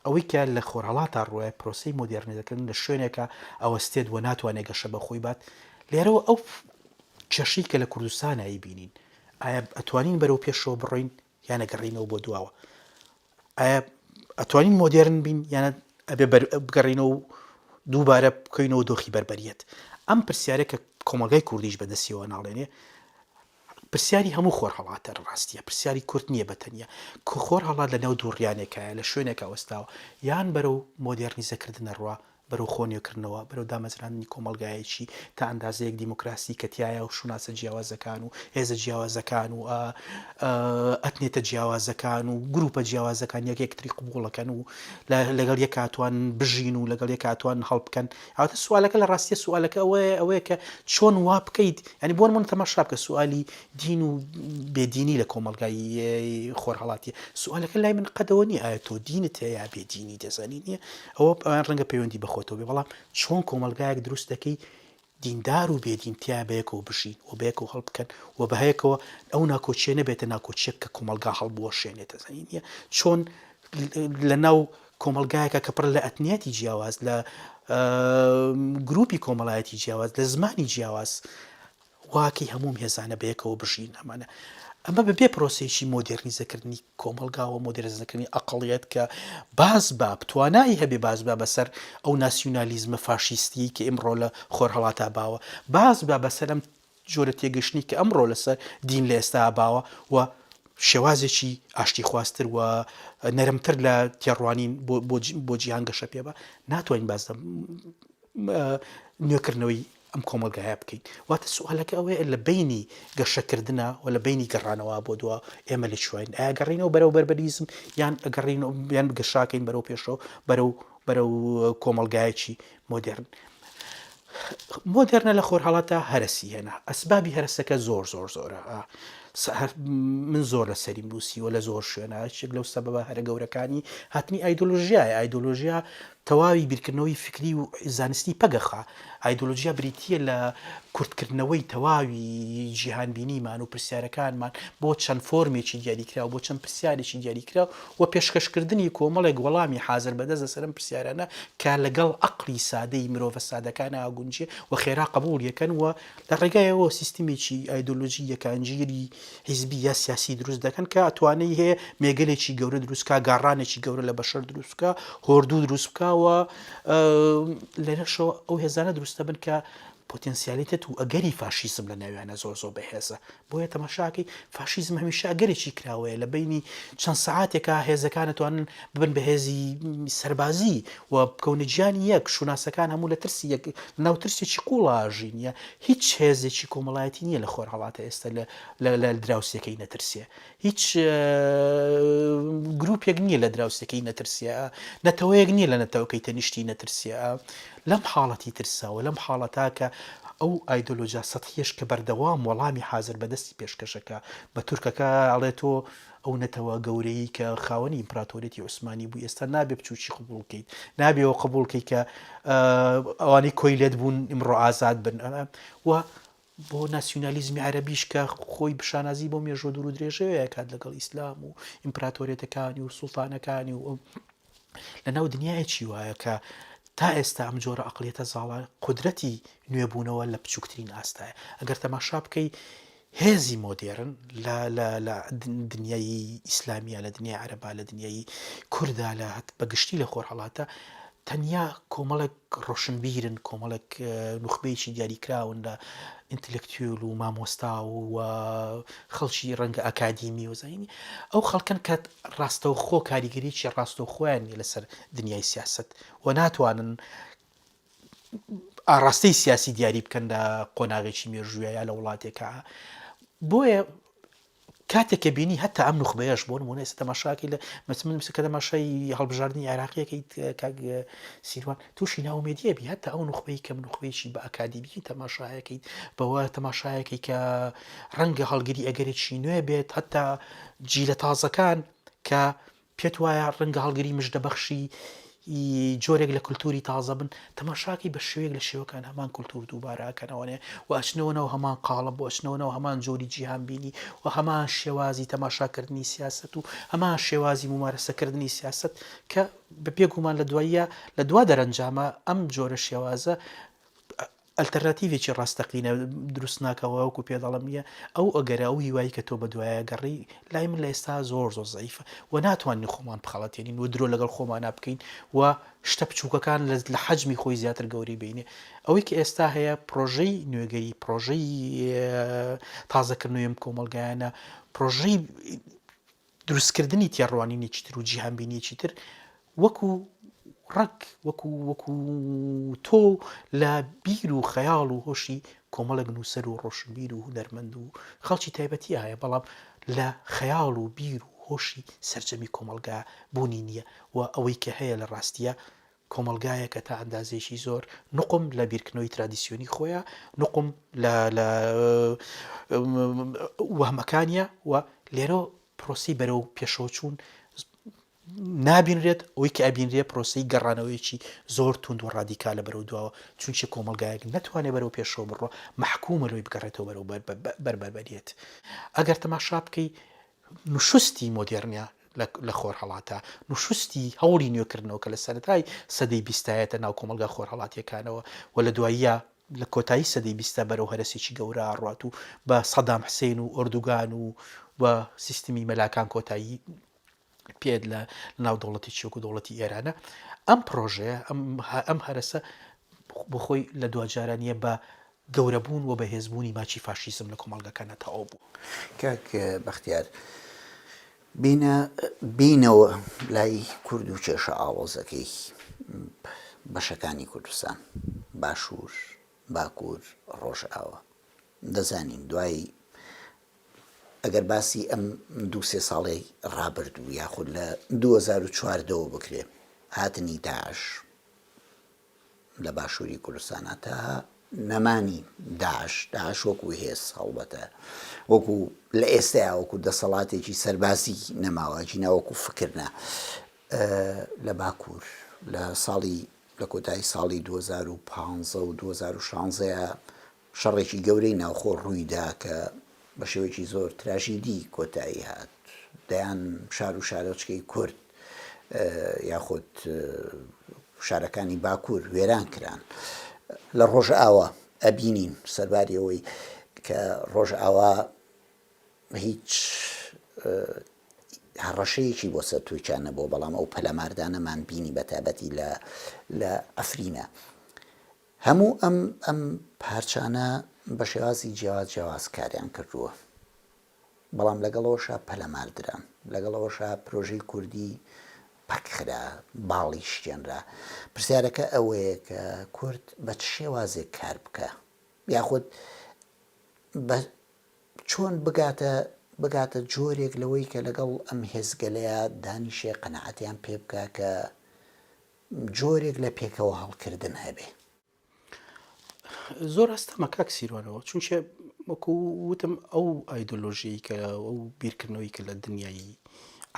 ئەوەی کە لە خۆرهەڵاتە ڕوێ پرۆسی مۆدێرنیزەکردن لە شوێنێکە ئەوەستێت وە ناتوانێت گەشە بە خۆی بات لێرەوە ئەو کێشەی کە لە کوردستانایی بینین ئایا ئەتوانین بەرەو پێشەوە بڕۆین یان نەگەڕینەوە بۆ دواوە ئایا ئەتوانین مۆدێرن بین یانە ئەبێ بگەڕینەوە و دووبارە بکەینەوە دۆخی بەربەریەت ئەم پرسیارە کە کۆمەلگای کوردیش بەدەستیەوە ناڵێنێ پرسیاری هەموو خۆرهەڵاتە ڕاستیە پرسیاری کورد نییە بەتەنیا خۆرهەڵات لە نێو دووڕیانێکایە لە شوێنێکە وەستاوە یان بەرەو مۆدێرنیزەکردنە ڕوا بەرەو خۆنیۆکردنەوە بەرەو دامەزرانی کۆمەلگایەکی تا ئەندازەیەک دیموکراسی کەتیایە و شوناسە جیاوازەکان و هێزە جیاوازەکان و ئەتنێتە جیاوازەکان و گروپە جیاوازەکان یەکێکتری قبوڵەکەن و لەگەڵ یەکاتوان بژین و لەگەڵ یەکاتوان هەڵ بکەن ئەوتە سوالەکە لە ڕاستیە سوالەکە ئەوەیە کە چۆن وا بکەیت ینی بۆ من تەماشا بکە سوالی دین و بێدینی لە کۆمەلگای خۆرهەڵاتیە سوالەکە لای من قەدەوە نیە ئایا تۆ دینت هەیە بێدینی دەزانی نییە ئەوە ئەوان ڕەنگە پەیوەندی بەخۆتەوە بێ بەڵام چۆن کۆمەلگایەک دروست دەکەی دیندار و بێدینتیا بەیەکەوە بژین و بەیەکەوە هەڵ بکەن و بەهەیەکەوە ئەو ناکۆچیە نەبێتە ناکۆچیەک کە کۆمەلگا هەڵبوەشێنێتە زەنی نییە چۆن لە ناو کۆمەلگایەکە کە پڕ لە ئەتنیەتی جیاواز لە گروپی کۆمەڵایەتی جیاواز لە زمانی جیاواز واکەی هەموو هێزانە بەیەکەوە بژین ئەمانە ئەمە بەبێ پرۆسێکی مۆدێرنیزەکردنی کۆمەلگاوە مۆدێرنیزەکردنی ئەقڵیەت کە باز بە توانایی هەبێ باز بە بەسەر ئەو ناسیۆنالیزمە فاشیستی کە ئمڕۆ لە خۆرهەڵاتە باوە باز بە بەسەر ئەم جۆرە تێگەشتنی کە ئەمڕۆ لەسەر دین لە ئێستا باوە و شێوازێکی ئاشتی خواستتر و نەرمتر لە تێڕوانین بۆ جیهان گەشە پێ بە ناتوانین باز نوێکردنەوەی ئەم کۆمەلگایە بکەین واتە سوالەکە ئەوەیە لە بینی گەشەکردنە و لە بینی گەڕانەوە بۆ دووە ئێمە لە چوین ئایا گەڕینەوە بەرەو بەربەریزم یان ئەگەڕینەوە یان گەشاکەین بەرەو پێشەوە بەرەو کۆمەلگایەکی مۆدێرن مۆدێرنە لە خۆرهەڵاتە هەرسی هێنا ئەسبابی هەرسەکە زۆرە من زۆر لە سەریم نووسیوە لە زۆر شوێنە چێک لەو سەبەبە هەرە گەورەکانی هاتنی ئایدۆلۆژیا تەواوی بیرکردنەوەی فکری و زانستی پەگەخا ئایدۆلۆژیا بریتیە لە کورتکردنەوەی تەواوی جیهانبینیمان و پرسیارەکانمان بۆ چەند فۆرمێکی دیاریکرا و بۆ چەند پرسیارێکی دیاریکرا و پێشکەشکردنی کۆمەڵێک وەڵامی حازر بەدەست لەسەرم پرسیارانە کە لەگەڵ عەقڵی سادەی مرۆڤە سادەکانە ئاگونجێ و خێرا قبول یەکەن و لە ڕێگایەوە سیستمێکی ئایدۆلۆژی یەکانگیری حیزبی یا سیاسی دروست دەکەن کە ئەتوانەی هەیە مێگەلێکی گەورە دروستکە گاڕانێکی گەورە لە بەشەر دروستکە هۆردوو دروست بکەوە لەرەشەوە ئەو هێزانە دروستە بن کە پۆتێنسیالیتێت و ئەگەری فاشیزم لە ناویانە زۆر بەهێزە بۆیە تەماشاکەی فاشیزم هەمیشە ئەگەرێکی کراوەیە لە بینی چەند سەعاتێکە هێزەکان توانن ببن بە هێزی سەربازی و بکەونە گیانی یەک شوناسەکان هەموو لە ترسی یەک ناو ترسێکی قوڵاژی نیە هیچ هێزێکی کۆمەڵایەتی نییە لە خۆر هەڵاتە ئێستا لە دراوسەکەی نەترسێ هیچ گروپێک نییە لە دراوسەکەی نەترسیە نەتەوەیەک نییە لە نەتەوەکەی تەنیشتی نەترسیە لەم حاڵەتی ترساوە لەم حاڵەتاکە ئەو ئایدۆلۆژیا سەتحیەش کە بەردەوام وەڵامی حازر بەدەستی پێشکەشەکە بە تورکەکە ئەڵێتۆ ئەو نەتەوە گەورەی کە خاوەنی ئیمپراتۆریەتی عوسمانی بوو ئێستا نابێ بچوکی قبولکەیت نابێەوە قبولکەی کە ئەوانەی کۆی لێت بوون ئیمڕۆ ئازاد بن و بۆ ناسیۆنالیزمی عەرەبیش کە خۆی بشانازی بۆ مێژۆ دوور و درێژەیە کات لەگەڵ ئیسلام و ئیمپراتۆریەتەکانی و سوڵتانەکانی و لە ناو دنیایەکی وایە کە تا ئێستا ئەم جۆرە ئەقلیەتە زاڵە قودرەتی نوێبوونەوە لە بچووکترین ئاستایە ئەگەر تەماشا بکەی هێزی مۆدێرن لە دنیای ئیسلامیە لە دنیای عەرەبا لە دنیای کووردا لە بەگشتی لە خۆر هەڵاتە تەنیا کۆمەڵێک ڕۆشنبیرن کۆمەڵێک نوخبەیەکی دیاریکراون لە ئینتلێکتوێل و مامۆستا و خەڵکی ڕەنگە ئەکادیمی و زەینی ئەو خەڵکن کە ڕاستەوخۆ کاریگەریی ڕاستەوخۆیان لەسەر دنیای سیاست و ناتوانن ئاڕاستەی سیاسی دیاری بکەن لە قۆناغێکی مێژوویە یا لە وڵاتێکە بۆیە کاتێککە بینی هەتا ئەم نوخبەیەش بۆ نمونە ئێستا تەماشاکەی لە مەسکە تەماشای هەڵبژاردننی عێراقیەکەی کاک سیروان تووشی ناومێدیە بی هەتا ئەو نوخبەی کەم نوخبەیەکی بە ئەکادیمی تەماشایەکەیت بەوە تەماشایەکەی کە ڕەنگە هەڵگیری ئەگەرێکی نوێ بێت هەتا جیلە تازەکان کە پێت وایە ڕەنگە هەڵگیری مژدەبەخشی جۆرێک لە کولتوری تازە بن تەماشاکی بە شوێک لە شێوەکان هەمان کولتور دووبارەکەنەوەنێ و ئەچنەوەنەوە هەمان قاڵب بۆ ئەچنەوەنەوە هەمان جۆری جیهانبینی و هەمان شێوازی تەماشاکردنی سیاست و هەمان شێوازی ممارەسەکردنی سیاست کە بە پێگومان لە دواییە لە دوا دەرەنجامە ئەم جۆرە شێوازە ئەلتەرناتیڤێکی ڕاستەقینە دروست ناکەوە وەکو پێدەڵەمیە ئەو ئەگەرە ئەو هیوایی کە تۆ بە دوایە گەڕی لای من لە ئێستا زۆر زەیفە و ناتوانین خۆمان بخەڵەتێنین و درۆ لەگەڵ خۆمانە بکەین و شتە بچووکەکان لە حەجمی خۆی زیاتر گەوری بینێ ئەوەی کە ئێستا هەیە پرۆژەی نوێگەری پرۆژەی تازەکردنوێم کۆمەلگایانە پرۆژەی دروستکردنی تێڕوانینێکی تر و جیهانبینیەکی تر وەکو ڕەک وەکو تۆ لە بیر و خەیاڵ و هۆشی کۆمەڵک نووسەر و ڕۆشنبیر و هونەرمەند و خەڵکی تایبەتی هەیە بەڵام لە خەیاڵ و بیر و هۆشی سەرجەمی کۆمەلگا بوونی نییە و ئەوەی کە هەیە لە ڕاستیە کۆمەلگایە کە تا ئەندازێکی زۆر نقم لە بیرکردنەوەی ترادیسیۆنی خۆیە نقم لە وەهمەکانیە و لێرە پرۆسی بەرەو پێشەوە چوون نابینرێت ئەوەی کە ئەبینرێت پرۆسی گەڕانەوەیکی زۆر تند و ڕادیکا لە بەرەو دواوە چونچە کۆمەلگایەک نەتوانێت بەرەو پێشەوە بڕۆ محکومە لەوەی بگەڕێتەوە بەرەو بەربەریێت ئەگەر تەماشا بکەی نوشستی مۆدێرنیا لە خۆر هەڵاتە نوشستی هەوڵی نوێکردنەوە کە لە سەرەتای سەدەی بیستایەتە ناو کۆمەلگا خۆر هەڵاتیەکانەوە و لە دواییە لە کۆتایی سەدەی بیستە بەرەو هەرسێکی گەورە ڕات و بە سەدام حسێن و ئۆردوگان و بە سیستمی مەلاکان کۆتایی پێت لە ناو دەوڵەتی چێک و دەوڵەتی ئێرانە ئەم پرۆژەیە ئەم هەرسە بۆ خۆی لە دوجارانیە بە گەورەبوون و بەهێزبوونی ماچی فاشیزم لە کۆمەڵگەکانە تەواو بوو. کاک بەختیار بینەوە لای کورد و کێشە ئاوازەکەی بەشەکانی کوردستان باشوور باکوور ڕۆژئاوا دەزانین دوای ئەگەر باسی ئەم 2-3 ساڵەی ڕابردوو یاخود لە 2014 بکرێ هاتنی داعش لە باشووری کوردستانە تا نەمانی داعش وەکو هێز هەڵبەتە وەکو لە ئێستایا وەکو دەسەڵاتێکی سەربازی نەماوە جیناوەکو فکردە لە باکوور لە کۆتایی ساڵی 2015 و 2016 شەڕێکی گەورەی ناوخۆ ڕوویدا کە بە شێوەیەکی زۆر تراژیدی کۆتایی هات دەیان شار و شارۆچکەی کورد یاخود شارەکانی باکوور وێران کران لە ڕۆژئاوا ئەبینین سەرباری ئەوەی کە ڕۆژئاوا هیچ هەڕەشەیەکی بۆ سەر تووچان نەبووە بەڵام ئەو پەلەماردانەمان بینی بەتابەتی لە ئەفرینە هەموو ئەم پارچانە بە شێوازی جیاواز کاریان کردووە، بەڵام لەگەڵەوەشە پەلەماردران، لەگەڵەوەشە پرۆژەی کوردی پەکخرا، باڵی شتێنرا. پرسیارەکە ئەوەیە کە کورد بە چ شێوازێک کار بکە، یاخود چۆن بگاتە جۆرێک لەوەی کە لەگەڵ ئەم هێزگەلەیە دانیشێ قەنەعەتیان پێ بکە کە جۆرێک لە پێکەوە هەڵکردن هەبێ. زۆر هەستەمە کاک سیروانەوە، چونچە وەکو وتم ئەو ئایدۆلۆژیی کە ئەو بیرکردنەوەی کە لە دنیای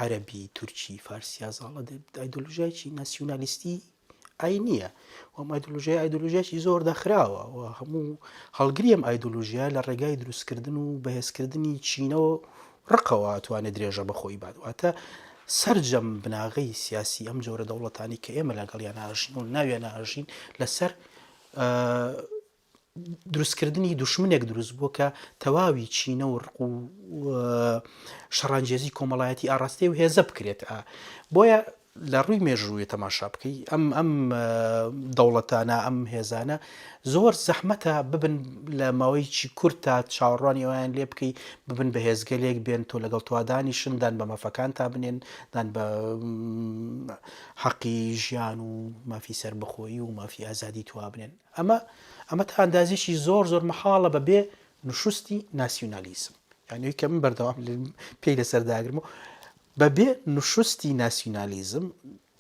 عەرەبی، تورکی، فارسی ئازاڵە ئایدۆلۆژیایکی ناسیۆنالیستی ئای نییە، ئەم ئایدۆلۆژیایکی زۆر داخراوە و هەموو هەڵگری ئەم ئایدۆلۆژیا لە ڕێگای دروستکردن و بەهێزکردنی چینەوە ڕقەوە توانێت درێژە بەخۆی بات. واتە سەرجەم بناغەی سیاسی ئەم جۆرە دەوڵەتانی کە ئێمە لەگەڵیان ئاژین و ناویان ئاژین لەسەر دروستکردنی دوشمنێک دروست بووە کە تەواوی چینە و ڕق و شەڕانگێزی کۆمەڵایەتی ئاڕاستی و هێزە بکرێت. بۆیە لە ڕووی مێژوویە تەماشا بکەی ئەم دەوڵەتانە، ئەم هێزانە زۆر زەحمەتە ببن لە ماوەیەکی کورت تا چاوەڕوانی ئەویان لێ بکەی ببن بە هێزگەلێک بێن تۆ لەگەڵ توادانیشن، دان بە مەفەکان تا بنێن، دان بە حەقی ژیان و مافی سەربەخۆیی و مافی ئازادی توا بنێن. ئەمە تا ئەندازێکی زۆر مەحاڵە بەبێ نوشستی ناسیۆنالیزم، یانەوەی کە من بەردەوام پێی لەسەرداگرمەوە بەبێ نوشستی ناسیۆنالیزم،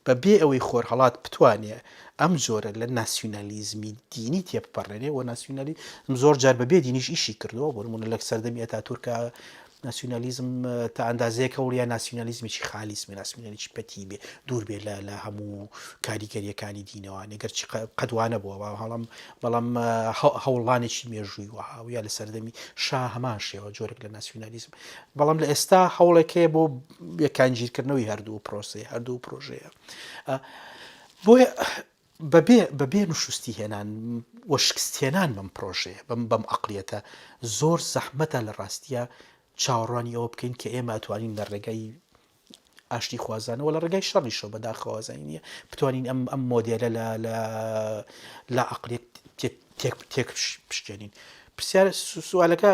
بەبێ ئەوەی خۆرهەڵات بتوانێ ئەم جۆرە لە ناسیۆنالیزمی دینی تێبپەڕێنێ و ناسیۆنالیزم زۆر جار بەبێ دینیش ئیشی کردەوە، بۆ نمونە لە سەردەمی ئەتاتورکە ناسیۆنالیزم تا ئەندازەیەکە وڵیا ناسیۆنالیزمێکی خالیسمە، ناسیۆنالیزمی پەتی بێ، دوور بێ لە هەموو کاریگەریەکانی دینەوە، گەرچی قەدوانە بووە، بەڵام هەوڵانێکی مێژووی وهاویە لە سەردەمی شا هەمان شێوە جۆرێک لە ناسیۆنالیزم. بەڵام لە ئێستا هەوڵێکەیە بۆ یەکانگیرکردنەوەی هەردوو پرۆژەیە. بۆیە بەبێ نوشستی هێنان وە شکستهێنان بەم پرۆژەیە، بەم عەقڵیەتە زۆر زەحمەتە لە ڕاستیە چاوەڕوانی ئەوە بکەین کە ئێمە ئەتوانین لە ڕێگەی ئاشتی خوازانەوە لە ڕێگای شەڕیشەوە بەداخەوازانی نییە بتوانین ئەم مۆدێلە لە عەقڵیەت تێک پشتێنین. پرسیار سوالەکە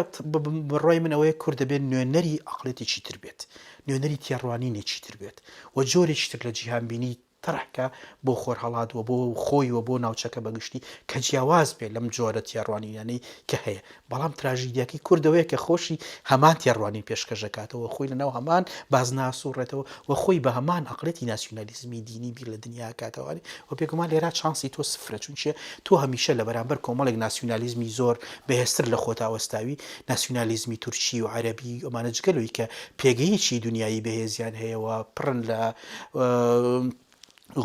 بڕای من ئەوەیە کورد دەبێت نوێنەری عەقڵێتێکی تر بێت، نوێنەری تێڕوانینێکی تر بێت و جۆرێکی تر لە جیهانبینی تەڕحکە بۆ خۆرهەڵاتوە بۆ خۆی و بۆ ناوچەکە بەگشتی کە جیاواز بێت لەم جۆرە تێڕوانینانەی کە هەیە. بەڵام تراژیدیاکی کوردەوەیە کە خۆشی هەمان تێڕوانین پێشکەشەکاتەوە، خۆی لەناو هەمان باز ناسوڕێتەوە و خۆی بە هەمان عەقڵێتی ناسیۆنالیزمی دینی بیر لە دنیا کاتەوەی و بێگومان لێرا چانسی تۆ سفرە، چونچە تۆ هەمیشە لە بەرامبەر کۆمەڵێک ناسیۆنالیزمی زۆر بەهێزتر لە خۆت ئاوەستاوی، ناسیۆنالیزمی تورکی و عەرەبی ئەمانە جگەلەوەی کە پێگەیەکی دنیایی بەهێزیان هەیەەوە پڕن لە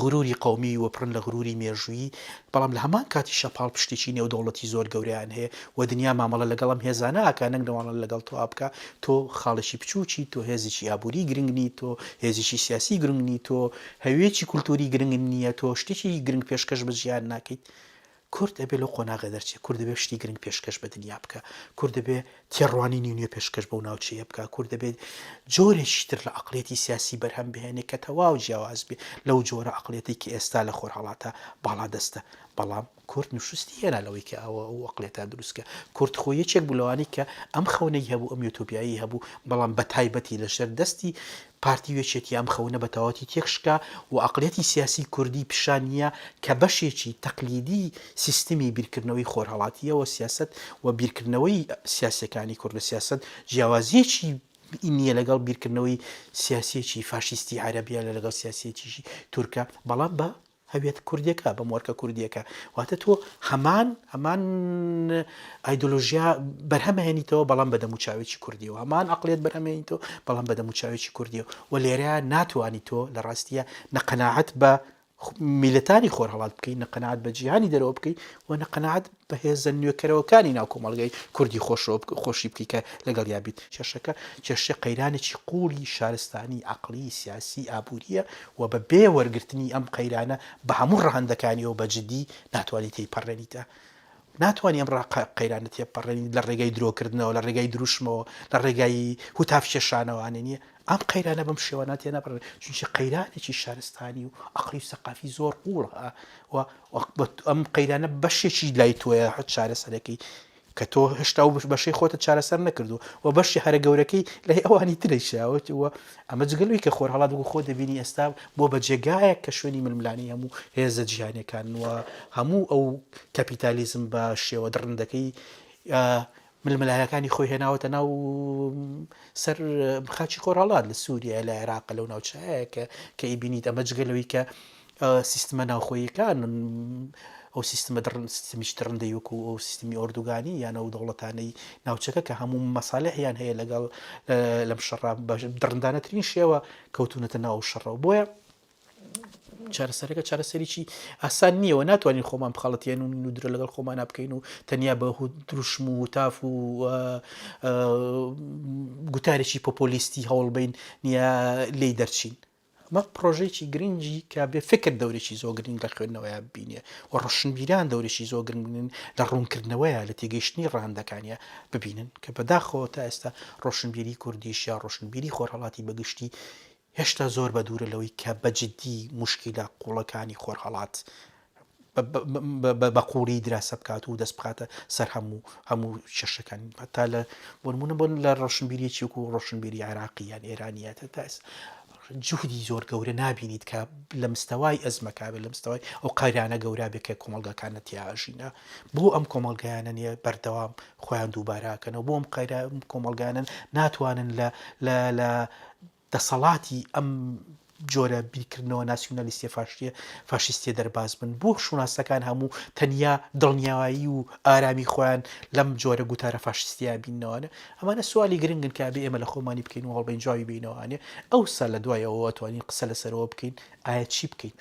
غروری قومی و پڕن لە غروری مێژووی، بەڵام لە هەمان کاتی شەپاڵ پشتێکی نێودەوڵەتی زۆر گەورەیان هەیە و دنیا مامەڵە لەگەڵم هێزانە ئاکە نەنگەوانە لەگەڵ تۆ بکە، تۆ خاڵشی بچووکی، تۆ هێزیی ئابووری گرنگنی، تۆ هێزیی سیاسی گرنگنی، تۆ هەوێکی کولتوری گرنگ نییە، تۆ شتێکی گرنگ پێشکەش بە ژیان ناکەیت. کورد دەبێت لەو قۆناغە دەرچێت، کورد دەبێت شتی گرنگ پێشکەش بە دنیا بکە، کورد دەبێت تێڕوانینی نوێ پێشکەش بەو ناوچەیە بکە، کورد دەبێت جۆرێکی تر لە عەقڵێتی سیاسی بەرهەم بهێنێ کە تەواو جیاواز بێ لەو جۆرە عەقڵێتی کە ئێستا لە خۆرهەڵاتە باڵا دەستە. بەڵام کورد نوشستی هێنا لەوەی کە ئەوە عەقڵێتە دروستکە. کورد خۆ یەکێک بوو لەوانەی کە ئەم خەونەی هەبوو، ئەم یوتۆپیایی هەبوو، بەڵام بە تایبەتی لەژێر دەستی پارتی وێچێتی ئەم خەونە بە تەواوەتی تێکشکا و عەقڵێتی سیاسی کوردی پیشان نییە کە بەشێکی تەقلیدی سیستمی بیرکردنەوەی خۆرهەڵاتیەوە سیاست و بیرکردنەوەی سیاسەکانی کورد لە سیاست جیاوازیەکی نییە لەگەڵ بیرکردنەوەی سیاسیەکی فاشیستی عەرەبیە لەگەڵ سیاسیەکی تورکە، بەڵام بە هەوێت کوردیەکە بە مۆرکە کوردیەکە. واتە تۆ هەمان ئایدۆلۆژیا بەرهەمهێنیتەوە بەڵام بە دەموچاوێکی کوردیەوە، هەمان عەقڵێت بەرهەمهێنیتەوە بەڵام بە دەموچاوێکی کوردیەوە و لێرەیە ناتوانی تۆ لە ڕاستیە نەقەناعەت بە میلەتانی خۆرهەڵات بکەین، نەقەناعەت بە جیهانی دەرەوە بکەین و نەقەناعەت بە هێزە نوێکەرەوەکانی ناو کۆمەڵگەی کوردی خۆشی بکەی کە لەگەڵ یابیت. کێشەکە کێشە قەیرانێکی قوڵی شارستانی عەقڵی سیاسی ئابووریە و بە بێ وەرگرتنی ئەم قەیرانە بە هەموو ڕەهەندەکانیەوە بە جددی ناتوانێت تێیپەڕێنیتە. ناتوانانی ئەم قەیرانە تێپەڕێنی لە ڕێگەی درۆکردنەوە، لە ڕێگەی دروشمەوە، لە ڕێگای هوتاف کێشانەوانە نییە، ئەم قەیرانە بەم شێوانە تێنەپڕێن چونچە قەیرانێکی شارستانی و عەقلی و سەقافی زۆر قوڵە ئەم قەیرانە بەشێکی لای تۆیە حەت چارەسەرەکەی کە تۆ هێشتا و بەشەی خۆتە چارەسەر نەکردو و بەشی هەرە گەورەکەی لای ئەوانی ترێکشاوەوە ئەمە جگەلوی کە خۆر هەڵات بگو خۆ دەبینی ئێستا بۆ بە جێگایەک کە شوێنی ململانی هەموو هێزە جیهانیەکانوە هەموو ئەو کەپیتالیزم بە شێوە درڕندەکەی ململایەکانی خۆی هێناوەتە ناو سەر خاچی خۆرهەڵات لە سووریا لە عێراق لەو ناوچەیە کە ئیبینیت ئەمە جگەلەوەی کە سیستمە ناوخۆیەکان ئەو سیستمیش درڕندەی وەکو ئەو سیستمی ئۆردوگانی یان ئەو دەوڵەتانەی ناوچەکە کە هەموو مەساڵحیان هەیە لەگەڵ لەم شەڕا درڕندانەترین شێوە کەوتونەتە ناو شەڕەوە بۆیە چارەسەرەکە چارەسەریی ئاسان نییەوە ناتوانین خۆمان بخەڵەتێن و نودرە لەگەڵ خۆمان بکەین و تەنیا بە دروشم و تاف و گوتارێکی پۆپۆلیستی هەوڵبین نییە لی دەرچین ئەمە پرۆژەیەکی گرنگی کە بێ فکر دەورێکی زۆر گرنگ لە خوێندنەوەیە ببینێ و ڕۆشنبیران دەورێکی زۆر گرنگن لە ڕوونکردنەوەیە لە تێگەیشتنی ڕاندەکانیە ببینن کە بەداخەوە تا ئێستا ڕۆشنبیری کوردیش یا ڕۆشنبیری خۆرهەڵاتی بەگشتی هێشتا زۆر بە دوورە لەوەی کە بەجددی موشکیلە قوڵەکانی خۆرهەڵات بە قوڵی دراسە بکات و دەست بخاتە سەر هەموو شەشەکان تا لە بۆنمونە بۆن لە ڕۆشنبیریی وەکو ڕۆشنبیری عێراقی یان ئێرانیەتە تا جوهدی زۆر گەورە نابینیت کە لە مستەوای ئەزمەکە بێت لە مستەوای ئەو قایرانە گەورە بێت کە کۆمەڵگەکانە تیاژینە بۆ ئەم کۆمەڵگەیانە نیە بەردەوام خۆیان دووباراکەنەوە بۆ ئەم کۆمەڵگانن ناتوانن لە دەسەڵاتی ئەم جۆرە بیرکردنەوە ناسیۆنالیستیە فاشیستیە دەرباز بن بۆ شوناسەکان هەموو تەنیا دڵنیاوایی و ئارامی خۆیان لەم جۆرە گوتارە فاشیستیا بینەوەە ئەمانە سوالی گرنگن کە بێ ئێمە لە خۆمانی بکەین و هەڵبین جاوی بینەوەوانێ ئەوسا لە دوایەوە توانین قسە لەسەرەوە بکەین ئایا چی بکەین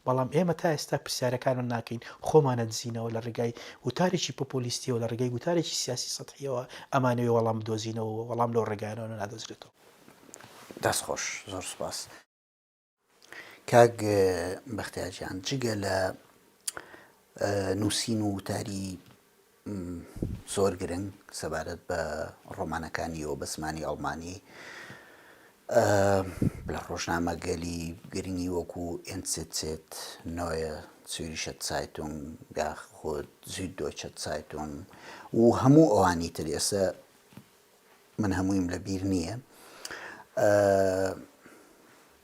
بەڵام ئێمە تا ئێستا پرسیارەکانم ناکەین خۆمانە دزینەوە لە ڕێگای وتارێکی پۆپۆلیستیەوە لە ڕێگای وتارێکی سیاسی سەتحیەوە ئەمانەوێ وەڵام بدۆزینەوە وەڵام لەو ڕێگایانەوە نادۆزرێتەوە دەستخۆش زۆر سوپاس کاک بەختیارجان جگە لە نووسین و وتاری زۆر گرنگ سەبارەت بە ڕۆمانەکانیەوە بە زمانی ئەڵمانی لە ڕۆژنامە گەلی گرنگی وەکو ئێنسێت نۆیە زوریشە Zeitung یاخود Süddeutsche Zeitung و هەموو ئەوانی تر ئێستا من هەموویم لە بیر نییە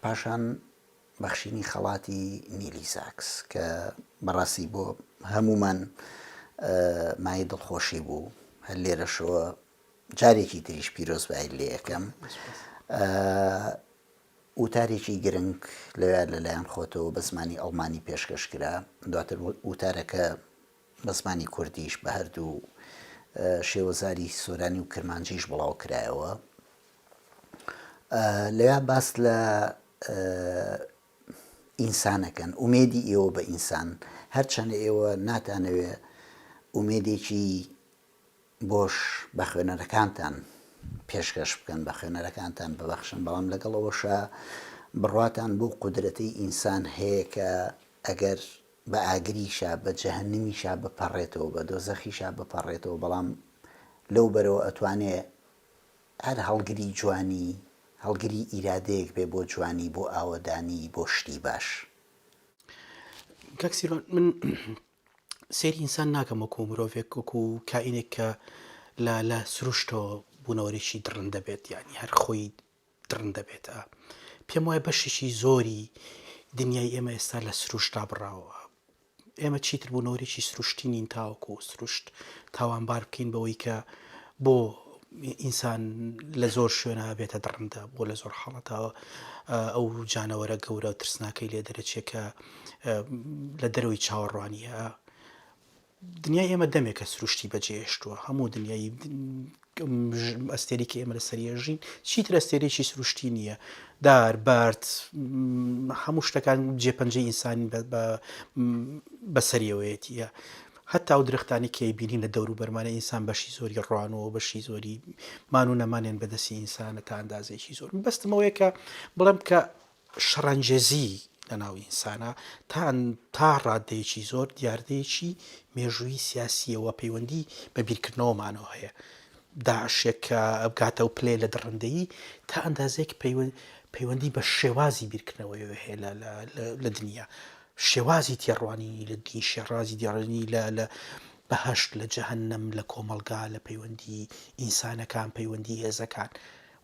پاشان بەخشینی خەڵاتی نیلی ساکس کە بەڕاستی بۆ هەمومان مای دڵخۆشی بوو هەر لێرەشەوە جارێکی تریش پیرۆزبایی لێ یەکەم وتارێکی گرنگ لەوێ لەلایەن خۆتەوە بە زمانی ئەڵمانی پێشکەشکرا دواتر وتارەکە بە زمانی کوردیش بە هەردوو شێوەزاری سۆرانی و کرمانجیش بڵاو کرایەوە لەوێ باس لە ئینسانەکەن ئومێدی ئێوە بە ئینسان هەرچەندە ئێوە ناتانەوێ ئومێدێکی بۆش بە خوێنەرەکانتان پێشکەش بکەن بە خوێنەرەکانتان ببەخشن بەڵام لەگەڵەوەشە بڕواتان بۆ قودرەتی ئینسان هەیە کە ئەگەر بە ئاگریشە بە جەهەنمیشە بپەڕێتەوە بە دۆزەخیشە بپەڕێتەوە بەڵام لەو بەرەوە ئەتوانێ هەر هەڵگری جوانی هەڵگری ئیرادەیەک بێ بۆ جوانی بۆ ئاوەدانی بۆ شتی باش کاکسیرۆن من سێری ئینسان ناکەم وەکو مرۆڤێک وەکو کائینێک کە لە سروشتەوە بوونەوەرێکی درڕندە بێت یعنی هەر خۆی درڕندە بێتە پێم وایە بەشێکی زۆری دنیای ئێمە ئێستا لە سروشتا بڕاوە ئێمە چیتر بوونەوەرێکی سروشتی نین تاوەکو سروشت تاوانبار بکەین بەوەی کە بۆ ئینسان لە زۆر شوێنە بێتە درڕندە بۆ لە زۆر حاڵەتەوە ئەو جانەوەرە گەورە و ترسناکەی لێ دەرەچێکە لە دەرەوەی چاوەڕوانیە دنیای ئێمە دەمێکە سروشتی بەجێهێشتووە هەموو دنیای ئەستێرێکی ئێمە لە سەریەژین چیتر ئەستێرێکی سروشتی نییە دار بارد هەموو شتەکان جێپەنجەی ئینسانی بەسەریەوەیەتیە هەتا ئەو درختانی کەی بینین لە دەور و بەرمانە ئینسان بەشی زۆری ڕوانەوە بەشی زۆری مان و نەمانێن بەدەستی ئینسانە تا ئەندازێکی زۆر بەستمەوەیە کە بڵێم کە شەڕەنجێزی لە ناو ئینسانە تا ڕادەیەکی زۆر دیاردەیەکی مێژووی سیاسیەوە پەیوەندی بە بیرکردنەوەمانەوە هەیە داعشێک کە ئەبگاتە و پلێ لە دڕندەیی تا ئەندازێک پەیوەندی بە شێوازی بیرکردنەوەی هەیە لە دنیا شێوازی تێڕوانی لە دین شێڕازی دیاڕنی لە بەهەشت لە جەهەنەم لە کۆمەلگا لە پەیوەندی ئینسانەکان پەیوەندی هێزەکان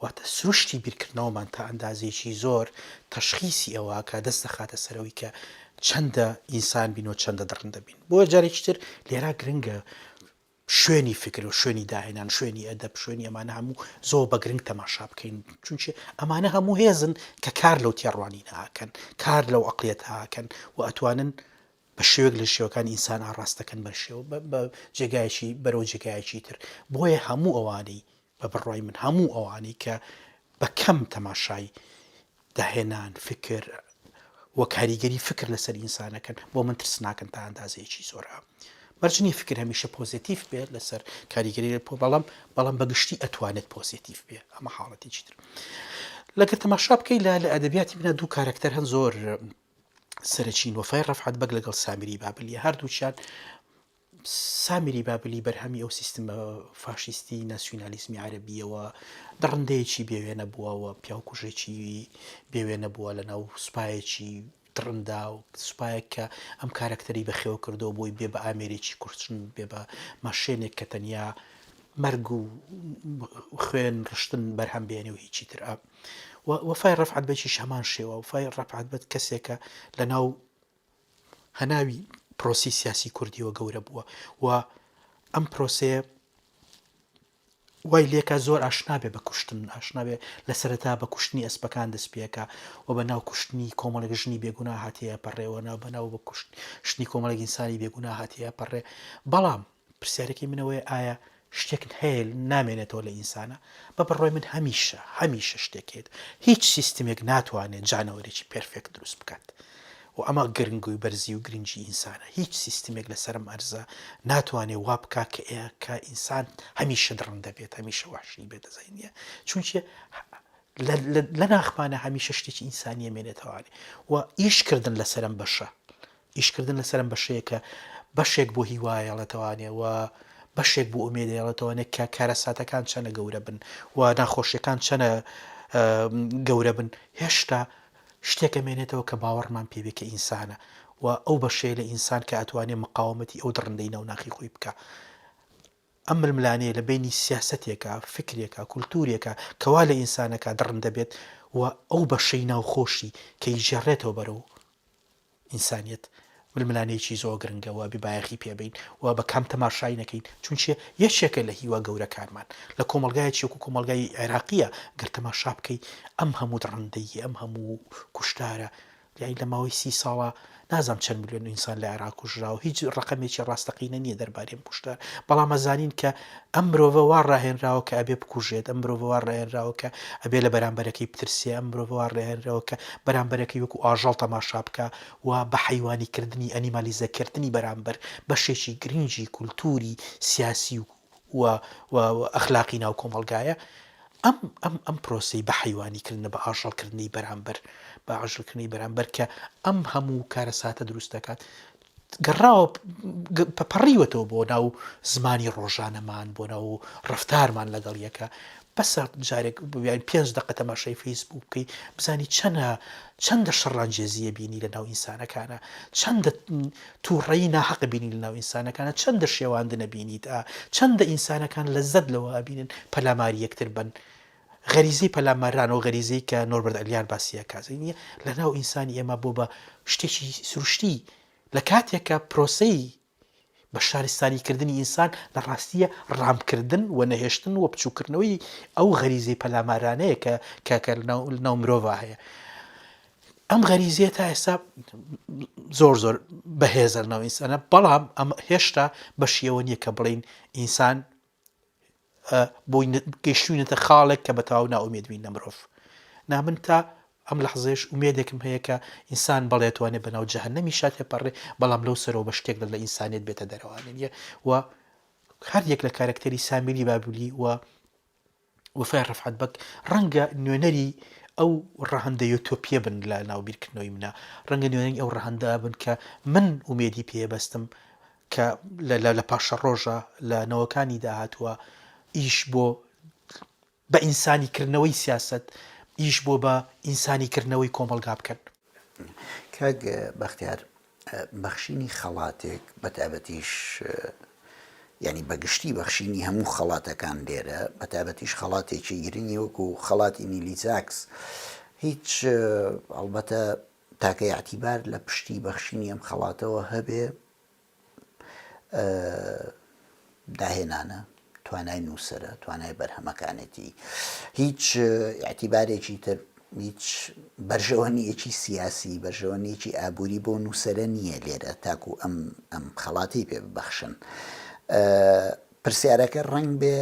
واتە سروشتی بیرکردنەوەمان تا ئەندازێکی زۆر تەشخیصی ئەوە کە دەست دەخاتە سەرەوەی کە چەندە ئینسان بین و چەندە دڕندە بین بۆ جارێکی تر لێرا گرنگە شوێنی فکر و شوێنی داهێنان شوێنی ئەدەب شوێنی ئەمانە هەموو زۆر بە گرنگ تەماشا بکەین چونچە ئەمانە هەموو هێزن کە کار لەو تێڕوانی ناکەن کار لەو عەقڵیەت هاکەن و ئەتوانن بە شێوەیەک لە شێوەکانی ئینسان ئاڕاستەکەن بە جێگایەکی بەرەو جێگایەکی تر بۆیە هەموو ئەوانەی بە بڕوای من هەموو ئەوانەی کە بە کەم تەماشای داهێنان فکر وە کاریگەری فکر لەسەر ئینسانەکەن بۆ من ترس ناکەن تا ئەندازەیەکی زۆرە بەرچنی فکر هەمیشە پۆزیتیف بێت لەسەر کاریگەری بەڵام بەگشتی ئەتوانێت پۆزیتیف بێ ئەمە حاڵەتێکی تر لەگە تەماشا بکەی لە ئەدەبیاتی منە دوو کارکتەر هەن زۆر سەرچین وەفای ڕەفعەت بەگ لەگەڵ سامیری بابلیە هەردووچیان سامیری بابلی بەرهەمی ئەو سیستمە فاشیستی ناسیۆنالیزمی عەرەبیەوە دڕندەیەکی بێوێنە بووەوە پیاوکوژێکی بێوێنە بووە لەناو سوپایەکی دڕندا و سوپایەک کە ئەم کارکتەری بەخێوە کردەوە بۆی بێ بە ئامێرێکی کورتچن بێ بە ماشێنێک کە تەنیا مەرگ و خوێن ڕشتن بەرهەم بێنێ و هیچی تر وەفای ڕەفعەت بەیەکیش هەمان شێوە وەفای ڕەفعەت بەت کەسێکە لەناو هەناوی پرۆسی سیاسی کوردیەوە گەورە بووە و ئەم پرۆسەیە وای لێکە زۆر ئاشنابێ بە کوشتن ئاشنابێ لە سەرەتا بە کوشتنی ئەسپەکان دەست پێکە و بە ناو کوشتنی کۆمەڵێک ژنی بێگونا هاتیە پەڕێەوە ناو بەناو بە کوشتنی کۆمەڵێک ئینسانی بێگونا هاتیە پەڕێ بەڵام پرسیارێکی منەوەی ئایا شتێک هەیە نامێنێتەوە لە ئینسانە بە بڕۆی من هەمیشە شتێکێت هیچ سیستمێک ناتوانێت جانەوەرێکی پێرفێکت دروست بکات و ئەمە گرنگ و بەرزی و گرنگی ئینسانە هیچ سیستمێک لەسەرم ئەرزە ناتوانێت وا بکا کە ئینسان هەمیشە دڕندە بێت هەمیشە وحشی بێت دەزانیە چونچە لە ناخمانە هەمیشە شتێکی ئینسانیە مێنێتەوانێ و ئیشکردن لەسەرم بەشە ئیشکردن لەسەرم بەشەیە کە بەشێک بۆ هیوایەڵەتەوانێ و بەشێک بۆ ئومێدەیەڵێتەوەنێت کە کارەساتەکان چەنە گەورە بن و ناخۆشیەکان چەنە گەورە بن هێشتا شتێکە مێنێتەوە کە باوەڕمان پێوێ کە ئینسانە و ئەو بەشەیە لە ئینسان کە ئەتوانێت مقاومەتی ئەو دڕندەی ناوناخی خۆی بکە ئەم ململانەیە لە بینی سیاسەتێکە فکرێکە کولتورێکە کەوا لە ئینسانەکە دڕندە بێت و ئەو بەشەی ناوخۆشی کە یژێڕێتەوە بەرەو ئینسانیەت ململانەیەکی زۆر گرنگەوە بیبایەخی پێبین و بە کام تەماشای نەکەین چونچە یەکێکە لە هیوا گەورەکانمان لە کۆمەلگایەکی وەکو کۆمەلگای عێراقیە گەر تەماشا بکەی ئەم هەموو دڕندەیی ئەم هەموو کوشتارە یانی لە ماوەی 30 ساڵە نازام چەند ملیۆن ئینسان لە عێراق کوژرا و هیچ ڕقەمێکی ڕاستەقینە نییە دەربارەی کوشتار بەڵام ئەزانین کە ئەم مرۆڤە وا ڕاهێنراوە کە ئەبێ بکوژێت ئەم مرۆڤە وا ڕاهێنراوە کە ئەبێ لە بەرامبەرەکەی بترسێ ئەم مرۆڤە وا ڕاهێنراوە کە بەرامبەرەکەی وەکو ئاژەڵ تەماشا بکە و بە حەیوانیکردنی ئەنیمالیزەکردنی بەرامبەر بەشێکی گرنگی کولتوری سیاسی و ئەخلاقی ناو کۆمەلگایە ئەم پرۆسەی بە حەیوانیکردنە بە ئاژەڵکردنی بەرامبەر بە ئاژەڵکردنی بەرامبەر کە ئەم هەموو کارەساتە دروست دەکات گەڕاوە پەڕیوەتەوە بۆ ناو زمانی ڕۆژانەمان بۆ ناو ڕەفتارمان لەگەڵ یەکە بەسە جارێک ببیان 5 دقە تەماشای فەیسبوک بکەی بزانی چەندە شەڕانگێزیە بینی لە ناو ئینسانەکانە چەندە تووڕەیی ناحەق بینی لە ناو ئینسانەکانە چەندە شێواندنە بینیت چەندە ئینسانەکان لەزەت لەوە ئەبینن پەلاماری یەکتر بن غەریزەی پەلامارانەوە غەریزەی کە نۆربەرد ئەلیان باسیە کازینیە لە ناو ئینسانی ئێمە بۆ بە شتێکی سروشتی لە کاتێکە پرۆسەی بە شارستانیکردنی ئینسان لە ڕاستیە ڕامکردن و نەهێشتن و بچووکردنەوەی ئەو غەریزەی پەلامارانەیە کە ناو مرۆڤ هەیە ئەم غەریزیە تا ئێستا زۆر بەهێزە ناو ئینسانە بەڵام ئەم هێشتا بەشیەوە نییە کە بڵین ئینسان بۆی گەیشتوونەتە خاڵێک کە بەتەواو ناومێدبین لە مرۆڤ نامن تا ئەم لەحزێش ومێدێکم هەیە کە ئینسان بەڵێتوانێت بەناو جەهەنەمی شاتێ پەڕێ بەڵام لەو سەرەوە بە شتێک لە ئینسانیت بێتە دەرەوانێنیە و هەر یەک لە کارکتەری سامیری بابلی و وەفای ڕەفعەت بەگ ڕەنگە نوێنەری ئەو ڕەهەندە یوتۆپیە بن لە ناوبیرکردنەوەی منە ڕەنگە نوێنەری ئەو ڕەهەندە بن کە من ومێدی پێبەستم کە لە پاشە ڕۆژە لە نەوەکانی داهاتووە ئیش بۆ بە ئینسانیکردنەوەی سیاست، ئیش بۆ بە ئینسانیکردنەوەی کۆمەلگا بکەن. کاک بەختیار بەخشینی خەڵاتێک بەتابەتیش ینی بەگشتی بەخشینی هەموو خەڵاتەکان لێرە بەتابەتیش خەڵاتێکی گرنگی وەکو خەڵاتی نیلیزاکس هیچ ئەڵبەتە تاکە یاعتیبار لە پشتی بەخشینی ئەم خەڵاتەوە هەبێ داهێنانە توانای نووسرە توانای بەرهەمەکانێتی هیچ یاعتیبارێکی تر هیچ بەرژەوەنیەکی سیاسی بەرژەوەنیەکی ئابووری بۆ نووسرە نییە لێرە تاکو ئەم خەڵاتی پێ ببەخشن پرسیارەکە ڕەنگ بێ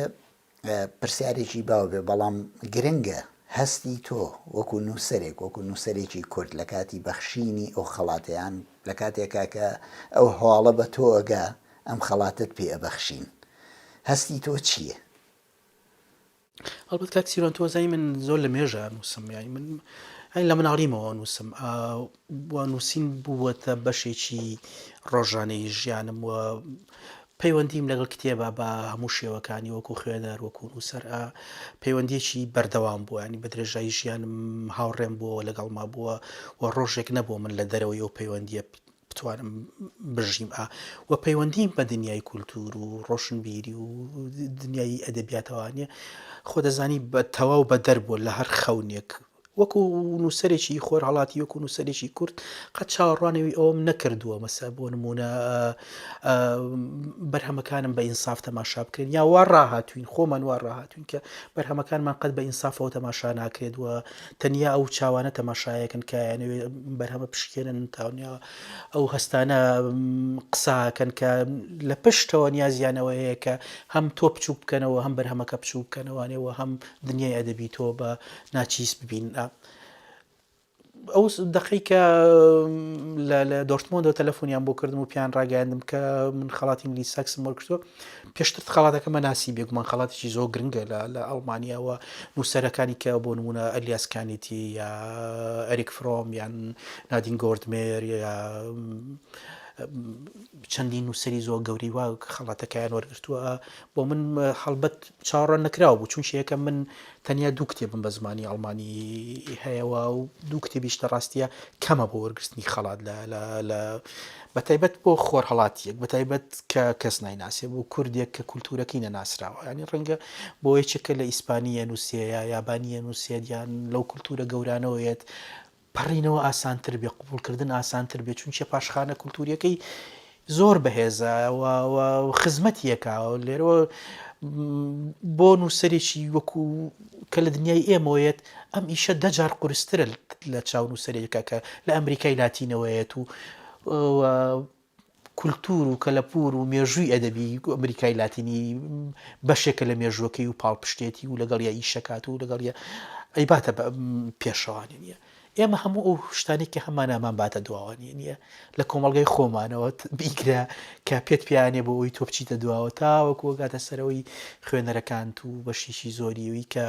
پرسیارێکی باو بێ بەڵام گرنگە هەستی تۆ وەکو نووسەرێک وەکو نووسەرێکی کورد لە کاتی بەخشینی ئەو خەڵاتیان لە کاتێکا کە ئەو هەواڵە بە تۆ ئەگا ئەم خەڵاتت پێ ئەبەخشین هەستی تۆ چییە؟ هەڵبەت کاک سیروان تۆزای من زۆر لە مێژە نووسم یانی من لە مناڵیمەوە نووسم وە نووسین بووەتە بەشێکی ڕۆژانەی ژیانم و پەیوەندیم لەگەڵ کتێبە بە هەموو شێوەکانی وەکو خوێنەر وەکو نووسەر پەیوەندیەکی بەردەوام بووە ینی بە درێژایی ژیانم هاوڕێم بووە لەگەڵما بووە و ڕۆژێک نەبووە من لە دەرەوەی ئەو پەیوەندیە بتوانم بژیم و پەیوەندیم بە دنیای کولتور و ڕۆشنبیری و دنیای ئەدەبیاتەوانە خۆ دەزانی بە تەواو بە دەربووە لە هەر خەونێک وەکو نووسەرێکی خۆر هەڵاتی وەکو نووسەرێکی کورد قەت چاوەڕوانەوەی ئەوم نەکردووە مەسە بۆ نمونە بەرهەمەکانم بە ئینساف تەماشا بکرێن یا وا ڕاهاتوین خۆمان وا ڕاهاتوین کە بەرهەمەکانمان قەت بە ئینسافەوە تەماشا ناکرێت وە تەنیا ئەو چاوانە تەماشایەکەن کە یانەوێ بەرهەمە پشکێنن تاونیا ئەو هەستانە قساکەن کە لە پشتەوە نیازیانەوە هەیە کە هەم تۆ بچوو بکەنەوە هەم بەرهەمەکە بچوو بکەنەوەوانەوە هەم دنیای ئەدەبی تۆ بە ناچیز ببین ئەو دقی کە لە دۆرتمۆندەوە تەلەفۆنیان بۆ کردم و پیان ڕاگەاندم کە من خەڵاتی نیلیزاکسم وەرگرتووە پێشتر خەڵاتەکەمە ناسی بێگومان خەڵاتێکی زۆر گرنگە لە ئەڵمانیاوە نووسەرەکانی کە بۆ نمونە ئەلیاس کانیتی یا ئەریک فرۆم یان نادین گۆردمێر یا چەندین نووسەری زۆر گەوری وا خەڵاتەکەیان وەرگرتووە بۆ من هەڵبەت چاوەڕوان نەکراوە بوو چون شەیەکە من تەنیا دوو کتێبم بە زمانی ئەڵمانی هەیەەوە و دوو کتێبیش لە ڕاستیە کەمە بۆ وەرگرتنی خەڵات لە بەتایبەت بۆ خۆر هەڵاتیەک بەتایبەت کە کەس نایناسێ بۆ کوردێک کە کولتورەکەی نەناسراوە ینی ڕەنگە بۆ یەکێکە لە ئیسپانیە نووسێ یا یابانیە نووسێت یان لەو کولتورە گەورانەوەیەت پەڕینەوە ئاسانتر بێ قبولکردن ئاسانتر بێت چونچە پاشخانە کولتوریەکەی زۆر بەهێزە خزمەتیەکەوە لێرەوە بۆ نووسەرێکی وەکو کە لە دنیای ئێمەوەیەت ئەم ئیشە دەجار قورسترە لە چاو نووسەرێکە کە لە ئەمریکای لاتینەوەیەت و کولتور و کەلەپور و مێژووی ئەدەبی ئەمریکای لاتینی بەشێکە لە مێژوەکەی و پاڵپشتێتی و لەگەڵ یا ئیشەکات و لەگەڵ ئەیباتە پێشەوانی نیە ئێمە هەموو ئەو شتانی کە هەمانەمان باتە دواوانی نییە لە کۆمەڵگەی خۆمانەوە بیگرە کە پێت پیانێ بۆ ئەوی تۆ بچیتە دواوە تاوەکو وەگاتە سەرەوەی خوێنەرەکانت و بەشیشی زۆریەوەی کە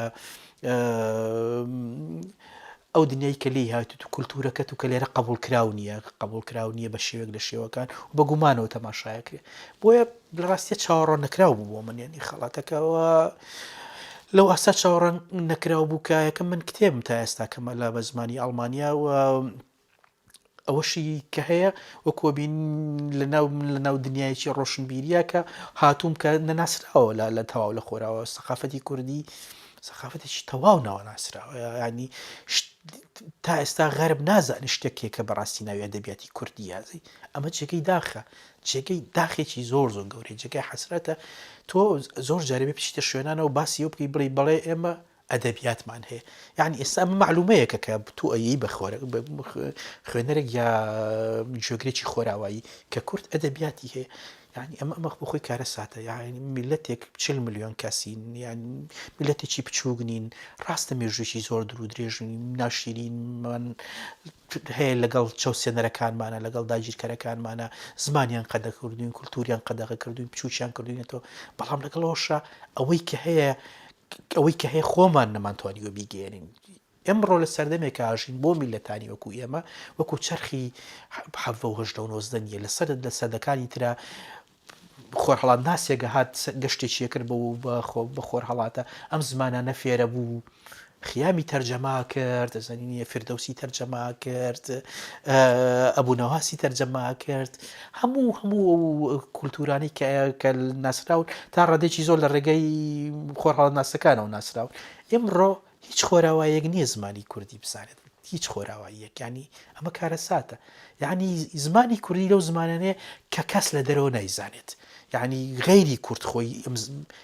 ئەو دنیای کە لی هاتووت و کولتورەکەت و کە لێرە قبولکراو نییە قبولکراو نییە بە شێوێک لە شێوەکان و بە گومانەوە تەماشایەکرێ بۆیە لە ڕاستیە چاوەڕۆ نەکراو بوو بۆ من ینی خەڵاتەکەەوە لەو ئاسا چاوەڕان نەکراو بوو کایەکە من کتێبم تا ئێستا کەمە لە بە زمانی ئەڵمانیا و ئەوەشی کە هەیە وەکوە بین لە ناو دنیایکی ڕۆشنبیریە کە هاتووم کە نەناسراوە لە تەواو لە خۆراوە سەقافەتی کوردی سەقافەتێکی تەواو ناوەناسراوە ینی تا ئێستا غەرب نازانێت شتێکێکە بەڕاستی ناوی ئەدەبیاتی کوردی یازی ئەمە جێگەی داخە جێگەی داخێکی زۆر زۆر گەورەی جێگەی حەسرەتە تۆ زۆر جارێ بێ بچیتە شوێنانەوە باسی ئەو بکەی بڵێ بەڵێ ئێمە ئەدەبیاتمان هەیە یعنی ئێستا معلومەیەکە کە تو ئەیی بە خوێنەرێک یا جۆگرێکی خۆراوایی کە کورد ئەدەبیاتی هەیە یعنی ئەمە بخۆی کارە ساتە یعنی میلەتێک 40 ملیۆن کەسین یان میلەتێکی بچووگنین ڕاستە مێژوێکی زۆر دوور درێژنی ناشرینمان هەیە لەگەڵ چاوسێنەرەکانمانە لەگەڵ داگیرکەرەکانمانە زمانیان قەدە کردوین کولتوریان قەدەغە کردوین بچووچیان کردوینێتەوە بەڵام لەگەڵەوەشە ئەوەی کە هەیە خۆمان نەمانتوانیوە بیگەێنین ئەمڕۆ لە سەردەمێکە ئاژین بۆ میلەتانی وەکو ئێمە وەکو چەرخی 1970 نیە لە سەدەکانی ترە خۆر هەڵات ناسێگە هات گەشتێکیە کرد بە خۆر هەڵاتە ئەم زمانانە فێرە بوو خیامی تەرجەما کرد دەزانینیە فردەوسی تەرجەما کرد ئەبوونەواسی تەرجەما کرد هەموو کولتورانی کە ناسراون تا ڕادێکی زۆر لە ڕێگەی خۆر هەڵات ناسەکانەوە ناسراون ئێمڕۆ هیچ خۆراوایەک نییە زمانی کوردی بزانێت هیچ خۆراواییەک ینی ئەمە کارە ساتە یعنی زمانی کوردی لەو زمانانەیە کە کەس لە دەرەوە نایزانێت یعنی غیری کورد خۆی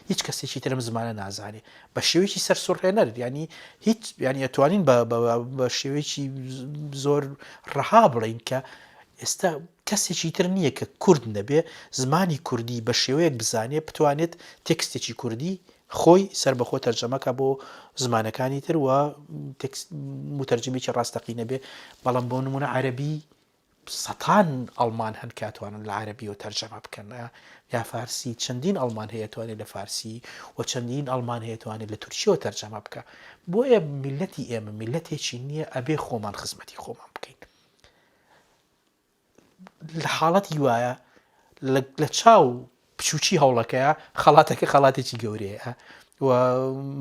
هیچ کەسێکی ترم زمانە نازانێت بە شێوەیەکی سەرسوڕهێنەر ینی هیچ ینی ئەتوانین بە شێوەیەکی زۆر ڕەها بڵین کە ئێستا کەسێکی تر نییە کە کورد نەبێ زمانی کوردی بە شێوەیەک بزانێت بتوانێت تێکستێکی کوردی خۆی سربەخۆ تەرجەمەکە بۆ زمانەکانی تر وە متەرجمێکی ڕاستەقینە بێ بەڵام بۆ نمونە عەرەبی سەتان ئەڵمان هەن کاتوانن لە عەرەبیەوە تەرجەمە بکەن یا فارسی چەندین ئەڵمان هەیە توانێت لە فارسی و چەندین ئەڵمان هەیە توانێت لە تورکیەوە تەرجەمە بکە بۆیە میلەتی ئێمە میلەتێکی نییە ئەبێ خۆمان خزمەتی خۆمان بکەین لە حاڵەتی وایە لە چاو پچوچی هەوڵەکەیە خەڵاتەکە خەڵاتێکی گەورەیە و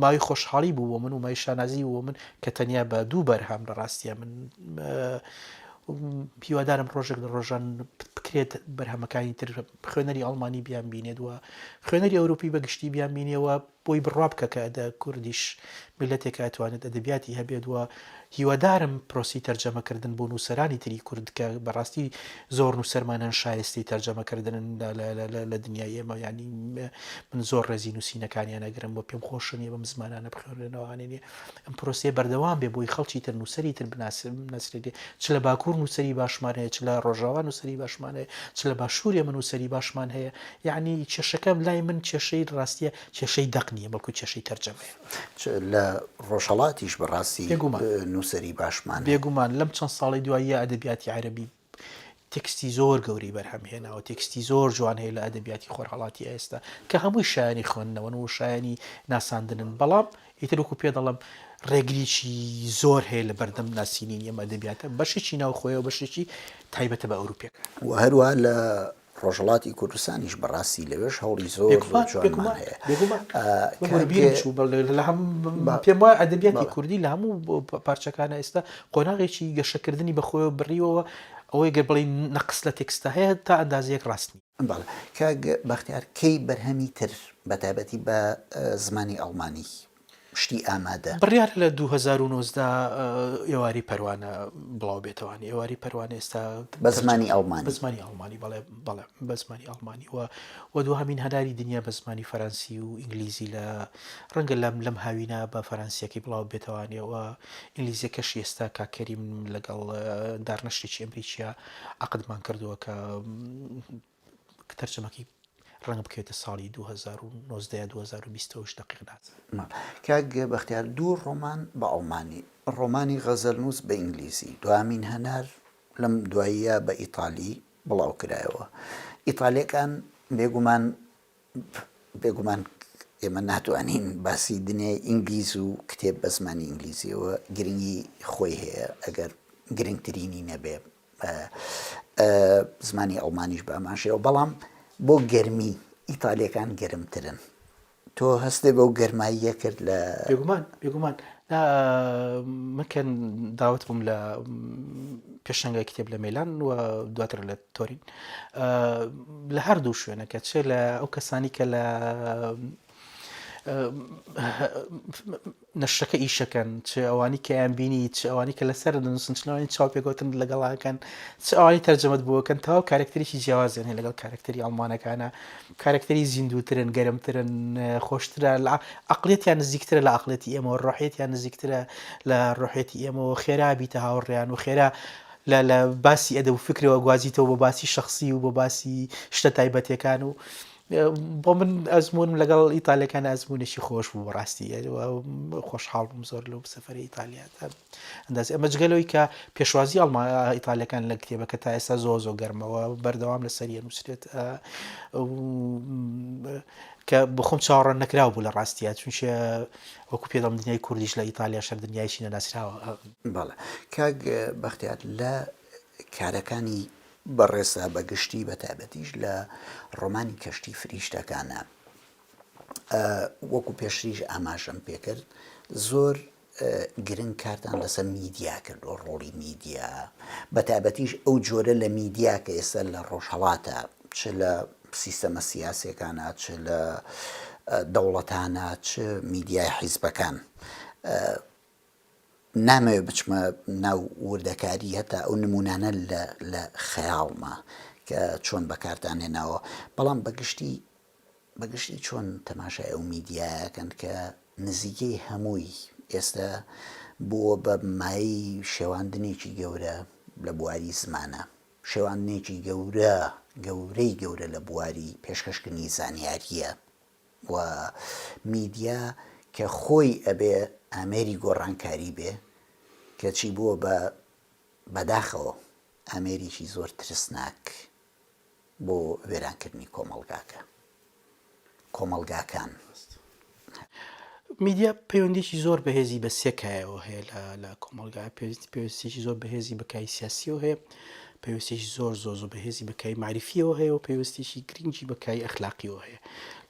ماوی خۆشحاڵی بوو بۆ من و مای شانازی بۆ من کە تەنیا بە دوو بەرهەم لە ڕاستیە من هیوادارم ڕۆژێک لە ڕۆژان بکرێت بەرهەمەکانی تر خوێنەری ئەڵمانی بیان بینێت و خوێنەری ئەوروپی بەگشتی بیان بینێەوە بۆی بڕوا بکە کە کوردیش میلەتێکە ئەتوانێت ئەدەبیاتی هەبێت وە هیوادارم پرۆسی تەرجەمەکردن بۆ نووسەرانی تری کورد کە بەڕاستی زۆر نووسەرمانان شایستی تەرجەمەکردن لە دنیای ئێمە ینی من زۆر ڕێزی نووسینەکانیان ئەگرم بۆ پێم خۆشنیە بەم زمانانە بخوێنەوەوانێنێ ئەم پرۆسیە بەردەوام بێ بۆی خەڵکی تر نووسەری تر بناسرێت چ لە باکوور نووسەری باشمان هەیە چ لە ڕۆژاوا نووسەری باشمان هەیە چ لە باشووریە من نووسەری باشمان هەیە یعنی کێشەکەم لای من کێشەی ڕاستیە کێشەی دەق نییە بەڵکو کێشەی تەرجەمەیە لە ڕۆژهەڵاتیش بەڕاستی نووسەری باشمان بێگومان لەم چەند ساڵی دواییە ئەدەبیاتی عەرەبی تێکستی زۆر گەوری بەرهەمهێناوە تێکستی زۆر جوان هەیە لە ئەدەبیاتی خۆرهەڵاتی ئێستا کە هەمووی شایانی خوێندنەوە و شایانی ناساندنن بەڵام ئیتر وەکو پێ دەڵم ڕێگریی زۆر هەیە لە بەردەم ناسینین ئەمە ئەدەبیاتە بەشێکی ناوخۆیەوە بەشێکی تایبەتە بە ئەوروپیەکە و هەروە لە ڕۆژهەڵاتی کوردستانیش بەڕاستی لەوێش هەوڵی زۆر جوانمان هەیە پێم وایە ئەدەبیاتی کوردی لە هەموو پارچەکانە ئێستا قۆناغێکی گەشەکردنی بەخۆیەوە بڕیەوە ئەوەی گەر بڵێ نەقس لە تێکستە هەیە تا ئەندازەیەک ڕاستنی باڵە کاک بەختیار کەی بەرهەمی تر بەتایبەتی بە زمانی ئەڵمانی شتی ئامادە بڕیار لە 2019 ئێواری پەروانە بڵاو بێتەوانی ئێواری پەروانە ئێستا بە زمانی ئەڵمانی بە زمانی ئەڵمانی بەڵێ بە زمانی ئەڵمانی و دوهەمین هەناری دنیا بە زمانی فەرەنسی و ئینگلیزی لە ڕەنگە لەم هاوینە بە فەرەنسیەکەی بڵاو بێتەوانیەوە ئینگلیزیەکەش ئێستا کاکەریم لەگەڵ دارنەشتێکی ئەمریکیە عەقدمان کردووە کە تەرجەمەکەی ڕەنگە بکەوێتە ساڵی 2019-2020 دقیق ناچێت کاک بەختیار دوو ڕۆمان بە ئەڵمانی ڕۆمانی غەزەلنووس بە ئینگلیزی دوامین هەنار لەم دواییە بە ئیتالی بڵاو کرایەوە ئیتالیەکان بێگومان ئێمە ناتوانین باسی دنیای ئینگلیز و کتێب بە زمانی ئینگلیزیەوە گرنگی خۆی هەیە ئەگەر گرنگترینی نەبێ زمانی ئەڵمانیش بە ئەماشەوە بەڵام بۆ گەرمی ئیتالیەکان گەرمترن تۆ هەستێ بەو گەرماییە کرد لە بێگومان مەکەن داوت بووم لە پێشەنگای کتێب لە مێلان و دواتر لە تۆرین لە هەردوو شوێنەکە چێ لە ئەو کەسانی کە لە نەشەکە ئیشەکەن چ ئەوانی کە یان بینی چ ئەوانی کە لەسەر دەنووسن چنەوەی چاو پێگوتن لەگەڵاکەن چ ئەوانی تەرجەمەت بووەکەن تاو کارکتەرێکی جیاوازیان هەیە لەگەڵ کارکتەری ئەڵمانەکانە کارکتەری زیندووترن گەرمترن خۆشترە عەقڵیەتیان نزیکترە لە عەقڵەتی ئێمەوە ڕۆحیەتیان نزیکترە لە ڕۆحیەتی ئێمەوە خێرا بیتە هاوڕێیان و خێرا لە باسی ئەدەب و فکرەوە گوازیتەوە بۆ باسی شەخسی و بۆ باسی شتە تایبەتیەکان و بۆ من ئەزمونم لەگەڵ ئیتالیەکان ئەزمونێکی خۆش بوو بەڕاستی خۆشحاڵ بووم زۆر لەو سەفەری ئیتالیا ئەندازی ئەمە جگەلەوەی کە پێشوازی ئیتالیەکان لە کتێبەکە تا ئێستا زۆ گەرمەوە بەردەوام لەسەریە نووسرێت کە بخۆم چاوەڕێ نەکراوە بوو لە ڕاستیە چونچە وەکو پێدەڵم دنیای کوردیش لە ئیتالیا شەر دنیایشی نەناسراوە بەڵێ کاک بەختیار لە کارەکانی بەڕێسا بەگشتی بە تایبەتیش لە ڕۆمانی کەشتی فریشتەکانە وەکو پێشتریش ئاماژەم پێکرد زۆر گرنگ کارتان لەسەر میدیا کرد و ڕۆڵی میدیا بە تایبەتیش ئەو جۆرە لە میدیا کە ئێستا لە ڕۆژهەڵاتە چ لە سیستەمە سیاسیەکانە چ لە دەوڵەتانە چ میدیای حیزبەکان نامەوێت بچمە ناو وردەکاری هەتا ئەو نمونانە لە خەیاڵمە کە چۆن بەکارتانێناوە بەڵام بەگشتی چۆن تەماشای ئەو میدیایەکەن کە نزیکەی هەمووی ئێستا بووە بە مای شێواندنێکی گەورە لە بواری زمانە شێواندنێکی گەورە لە بواری پێشکەشکردنی زانیاریە و میدیا کە خۆی ئەبێ ئامێری گۆڕانکاری بێ کەچی بووە بەداخەوە ئامێریکی زۆر ترسناک بۆ وێرانکردنی کۆمەڵگاکان میدیا پەیوەندیی زۆر بەهێزی بە سێکایەوە هەیە لە کۆمەلگا پێویستێکی زۆر بەهێزی بەکای سیاسیەوە هەیە پێویستێکی زۆر بەهێزی بەکای معریفیەوە هەیە و پێویستێکی گرنگی بەکای ئەخلاقیەوە هەیە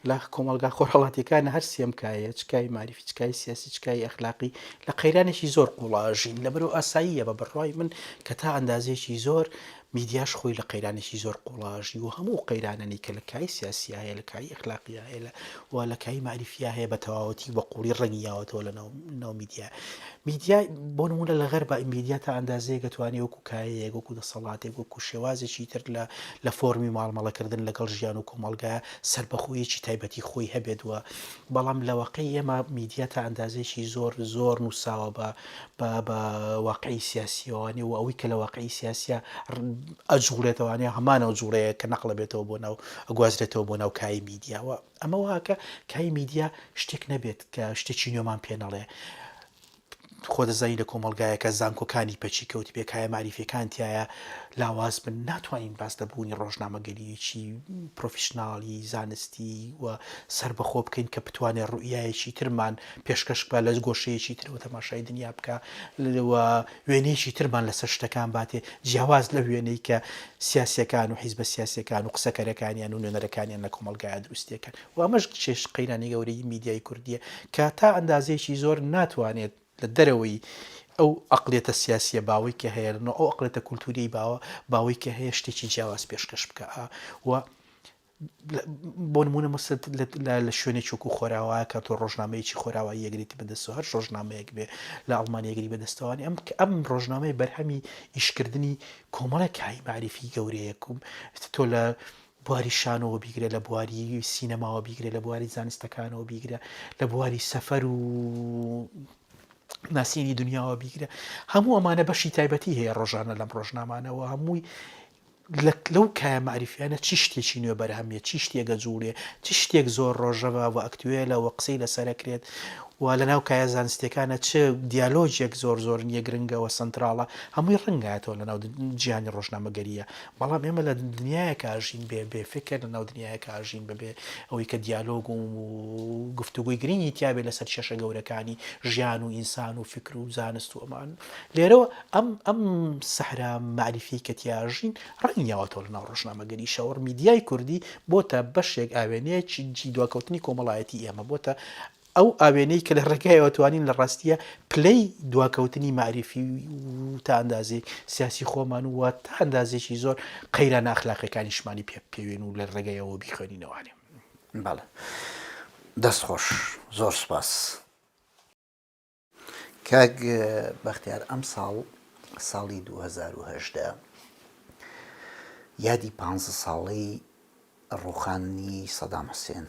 لە کۆمەلگا خۆرهەڵاتیەکانە هەر سێمکایە چکای معریفی چکای سیاسی چکای ئەخلاقی لە قەیرانێکی زۆر قوڵاژین لەبەرەوە ئاساییە بە بڕوای من کە تا ئەندازێکی زۆر میدیاش خۆی لە قەیرانێکی زۆر قوڵاژی و هەموو قەیرانەی کە لە کای سیاسی هەیە لە کای ئەخلاقی هەیە و لە کای معریفیا هەیە بە تەواوەتی بە قوڵی ڕەنگیاوەتەوە لە ناو میدیا بۆ نمونە لە غەربا میدیا تا ئەندازەیە دەتوانێت وەکو کایەیەک وەکو دەسەڵاتێک وەکو شێوازێکی تر لە فۆرمی ماڵمەڵەکردن لەگەڵ ژیان و کۆمەلگایە سەربەخۆیەکی تایبەتی خۆی هەبێت وە بەڵام لە واقعی ئێمە میدیا تا ئەندازێکی زۆر نووساوە بە واقعی سیاسیەوانی و ئەوەی کە لە واقعی سیاسە ئەجوڵێتەوانێ هەمانە جوڵەیە کە نەقڵە بێتەوە بۆ ناو ئەگوازرێتەوە بۆ ناو کای میدیاوە ئەمە واکە کای میدیا شتێک نەبێت کە شتێکی نوێمان پێ نەڵێ خۆ دەزانی لە کۆمەلگایەکە زانکۆکانی پەچی کەوتی پێکایە معریفەکان تایە لاواز بن ناتوانین باس دەبوونی ڕۆژنامەگەریەکی پرۆفیشناڵی زانستی و سربەخۆ بکەین کە بتوانێت ڕوئیایەکی ترمان پێشکەش بە لە گۆشەیەکی ترەوە تەماشای دنیا بکە وێنەیەکی ترمان لەسەر شتەکان باتێ جیاواز لە وێنەی کە سیاسیەکان و حیزبە سیاسیەکان و قسەکەرەکانیان و نوێنەرەکانیان لە کۆمەلگایە دروستیەکەن و ئەمەش چێش قەیرانی گەورەی میدیای کوردیە کە تا ئەندازەیەکی زۆر ناتوانێت لە دەرەوەی ئەو ئەقلێتە سیاسیە باوەی کە هەیەنەوە ئەو ئەقلێتە کولتوری باوەی کە هەیە شتێکی جیاواز پێشکەش بکە و بۆ نمونە مەسەل لە شوێنێکی وەکو خۆراوایە کە تۆ ڕۆژنامەیەکی خۆراوایی یەگریتی بەدەستەوە هەر ڕۆژنامەیەک بێ لە ئەڵمانی یەگری بەدەستەوانی ئەم ڕۆژنامەی بەرهەمی ئیشکردنی کۆمەڵێک کای معریفی گەورەیەکم تۆ لە بواری شانەوە بیگرێ لە بواری سینەماوە بیگرێ لە بواری زانستەکانەوە بیگرە لە بواری سەفەر و ناسینی دنیاوە بیگرە هەموو ئەمانە بەشی تایبەتی هەیە ڕۆژانە لەم ڕۆژنامانەوە هەمووی لەو کایە معریفیانە چی شتێکی نوێ بەرهەمیە چی شتێکە جوڵێ چی شتێک زۆر ڕۆژەوە و ئەکتوێلە و قسەی لەسەرەکرێت و لە ناو کایە زانستیەکانە چ دیالۆجێک زۆر نییە گرنگەوە سنتراڵە هەمووی ڕەنگایەتەوە لە ناو جیهانی ڕۆژنامەگەریە بەڵام ئێمە لە دنیایەکە ئاژین بێ فکر لە ناو دنیایەکە ئاژین ببێ ئەوەی کە دیالۆگ و گفتوگوی گرنگی تیابێ لەسەر شەشە گەورەکانی ژیان و ئینسان و فکر و زانست و ئەمان لێرەوە ئەم سەحرا معریفی کە تیاژین ڕەنگیاوەتەوە لە ناو ڕۆژنامەگەری شەوڕ میدیای کوردی بۆتە بەشێک ئاوێنەیەکی دواکەوتنی کۆمەڵایەتی ئێمە بۆتە ئەو ئاوێنەی کە لە ڕێگایەوە توانین لە ڕاستیە پلەی دواکەوتنی معریفی و تا ئەندازێک سیاسی خۆمان وە تا ئەندازێکی زۆر قەیرانە ئەخلاقیەکانیشمانی پێوێن و لە ڕێگایەوە بیخوێنینەوانێ بەڵێ دەستخۆش زۆر سوپاس کاک بەختیار ئەم ساڵی 2018 یادی 15 ساڵەی ڕوخاندنی سەدام حوسێن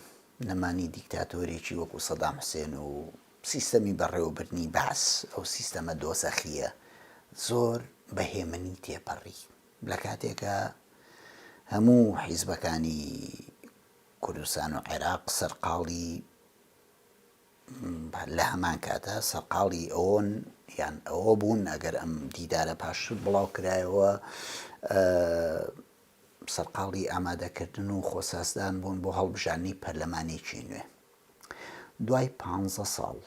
نەمانی دیکتاتۆرێکی وەکو سەدام حوسێن و سیستەمی بەڕێوەبردنی باس ئەو سیستەمە دۆزەخیە زۆر بەهێمنی تێپەڕی لە کاتێکە هەموو حیزبەکانی کوردستان و عێراق سەرقاڵی لە هەمان کاتە سەرقاڵی ئەوۆن یان ئەوە بوون ئەگەر ئەم دیدارە پاش بڵاو کرایەوە سەرقاڵی ئامادەکردن و خۆساسدان بوون بۆ هەڵبژاردنی پەرلەمانێکی نوێ دوای 15 ساڵ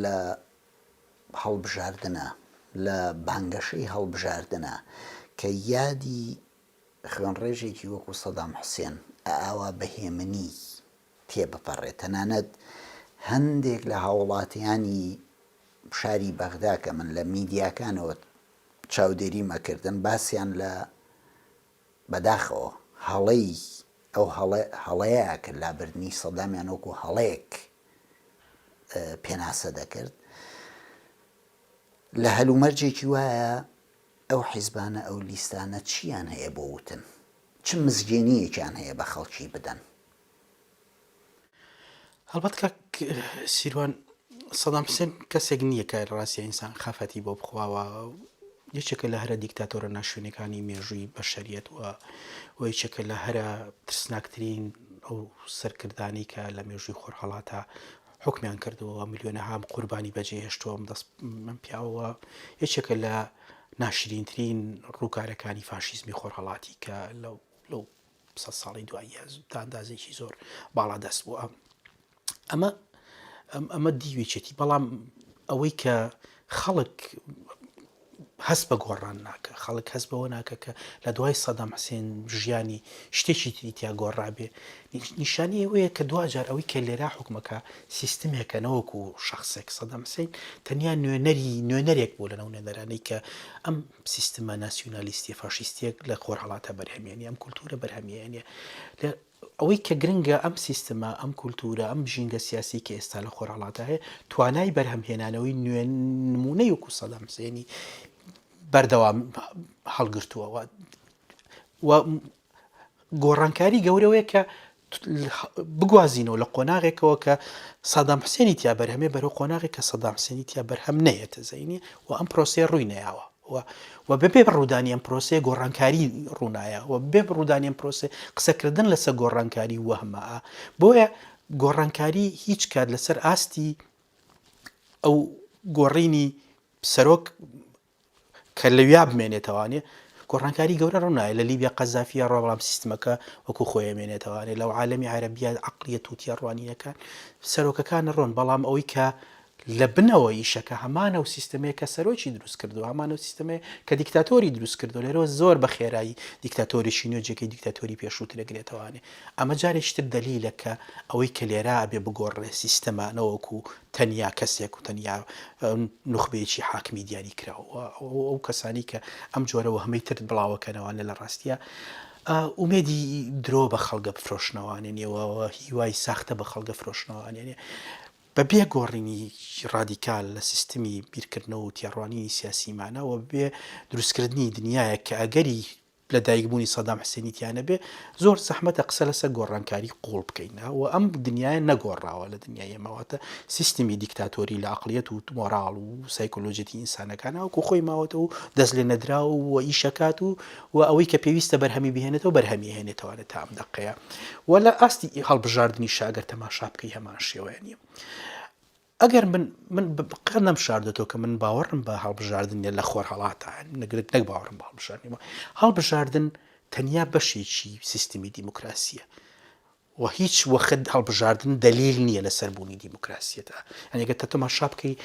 لە هەڵبژاردنە لە بانگەشەی هەڵبژاردنە کە یادی خوێنڕێژێکی وەکو سەدام حوسێن ئاوا بەهێمنی تێبپەڕێت تەنانەت هەندێک لە هاوڵاتیانی شاری بەغدا کە من لە میدیاکانەوە چاودێری مەکردن باسییان لە بەداخەوە هەڵەی ئەو هەڵەیە کرد لابردنی سەدامیان وەکو هەڵەیەک پێناسە دەکرد لە هەلومەرجێکی وایە ئەو حیزبانە ئەو لیستانە چیان هەیە بۆ وتن چ مزگێنیەکیان هەیە بە خەڵکی بدەن هەڵبەت کە سیروان سەدام حوسێن کەسێک نییە کە ڕاستی ئینسان خافەتی بۆ بخواوە یەکێکە لە هەرە دیکتاتۆرە ناشوێنەکانی مێژووی بەشەریەت و یەکێکە لە هەرە ترسناکترین ئەو سەرکردانی کە لە مێژووی خۆرهەڵاتە حکمیان کردەوە میلیۆنەها قوربانی بەجێهێشتووە من پیاوە یەکێکە لە ناشرینترین ڕووکارەکانی فاشیزمی خۆرهەڵاتی کە لەو 100 ساڵی دوایی تا ئەندازێکی زۆر باڵا دەست بووە ئەمە دیوێچێتی بەڵام ئەوەی کە خەڵک هەست بە گۆڕان ناکە خەڵک هەست بەوە ناکە کە لە دوای سەدام حوسێن ژیانی شتێکی تری تیا گۆڕابێ نیشانی ئەوەیە کە دوجار ئەوەی کە لێرا حکومەکە سیستمێکە نەوەکو شخصێک سەدام حوسێن تەنیا نوێنەرێک بوو لەنەو نوێنەرانەی کە ئەم سیستمە ناسیۆنالیستی فاشیستیەک لە خۆرهەڵاتە بەرهەمێنێ ئەم کولتورە بەرهەمێنێ ئەوەی کە گرنگە ئەم سیستمە ئەم کولتورە ئەم ژینگە سیاسی کە ئێستا لە خۆرهەڵاتە هەیە توانای بەرهەمهێنانەوەی نمونەی وەکو سەدام حوسێنی بەردەوام هەڵگرتووە و گۆڕانکاری گەورەوەیە کە بگوازینەوە لە قۆناغێکەوە کە سەدام حوسێنی تیا بەرهەمێ بەرەو قۆناغێک کە سەدام حوسێنی تیا بەرهەم نەیەتە زەینی و ئەم پرۆسەیە ڕووی نەیاوە و بەبێ ڕوودانی ئەم پرۆسێ گۆڕانکاری ڕوونایە و بێ ڕوودانی ئەم پرۆسێ قسەکردن لەسەر گۆڕانکاری وەهمە بۆیە گۆڕانکاری هیچ کات لەسەر ئاستی ئەو گۆڕینی سەرۆک کە لەویا بمێنێتەوانێ گۆڕانکاری گەورە ڕوونایە لە لیبیا قەزافیە ڕۆ بەڵام سیستمەکە وەکو خۆی مێنێتەوانێت لەو عالەمی عەرەبیە عەقلیە تووتیا ڕوانینەکان سەرۆکەکانە ڕۆن بەڵام ئەوەی کە لە بنەوە ئیشەکە هەمانە و سیستمەیە کە سەرۆکی دروست کردو هەمانە و سیستمەیە کە دیکتاتۆری دروست کردو لێرەوە زۆر بە خێرایی دیکتاتۆریشی نوێجێکی دیکتاتۆری پێشووتر دەگرێتەوانێ ئەمە جارێکتر دەلیلە کە ئەوەی کە لێرە ئەبێ بگۆڕێ سیستەمانەوەکو تەنیا کەسێک و تەنیا نوخبەیەکی حاکمی دیاری کراوە ئەو کەسانی کە ئەم جۆرەوە هەمەی تر بڵاوەکەنەوانە لە ڕاستیە ئومێدی درۆ بە خەڵگە بفرۆشنەوانێنەوە هیوای ساختە بە خەڵگە فرۆشنەوانێنێ بەبێ گۆڕینی ڕادیکال لە سیستمی بیرکردنەوە و تێڕوانینی سیاسیمانەوە بێ دروستکردنی دنیاە کە ئەگەری لە دایکبوونی سەدام حوسێنیتیانە بێ زۆر زەحمەتە قسە لەسەر گۆڕانکاری قوڵ بکەینەوە ئەم دنیاە نەگۆڕاوە لە دنیای ئێمەواتە سیستمی دیکتاتۆری لە عەقلیەت و مۆراڵ و سایکۆلۆژیەتی ئینسانەکانەوەکو خۆی ماوەتەوە و دەست لێ نەدراوە و ئیشەکات و ئەوەی کە پێویستە بەرهەمی بهێنێتەوە بەرهەمی هێنێتەوە تا ئەم دەقەیە و لە ئاستی هەڵبژاردننی شاگەر تەماشا بکەی هەمان شێوەیە نییە ئەگەر من بقەر نەم شاردێتەوە کە من باوەڕم بە هەڵبژاردن لە خۆرهەڵاتە نەک باوەڕم بە هەڵبژاردنەوە هەڵبژاردن تەنیا بەشێکی سیستمی دیموکراسیە و هیچ وەخت هەڵبژاردن دلیل نییە لە سەربوونی دیموکراسیەتە ئەگەر تەماشا بکەی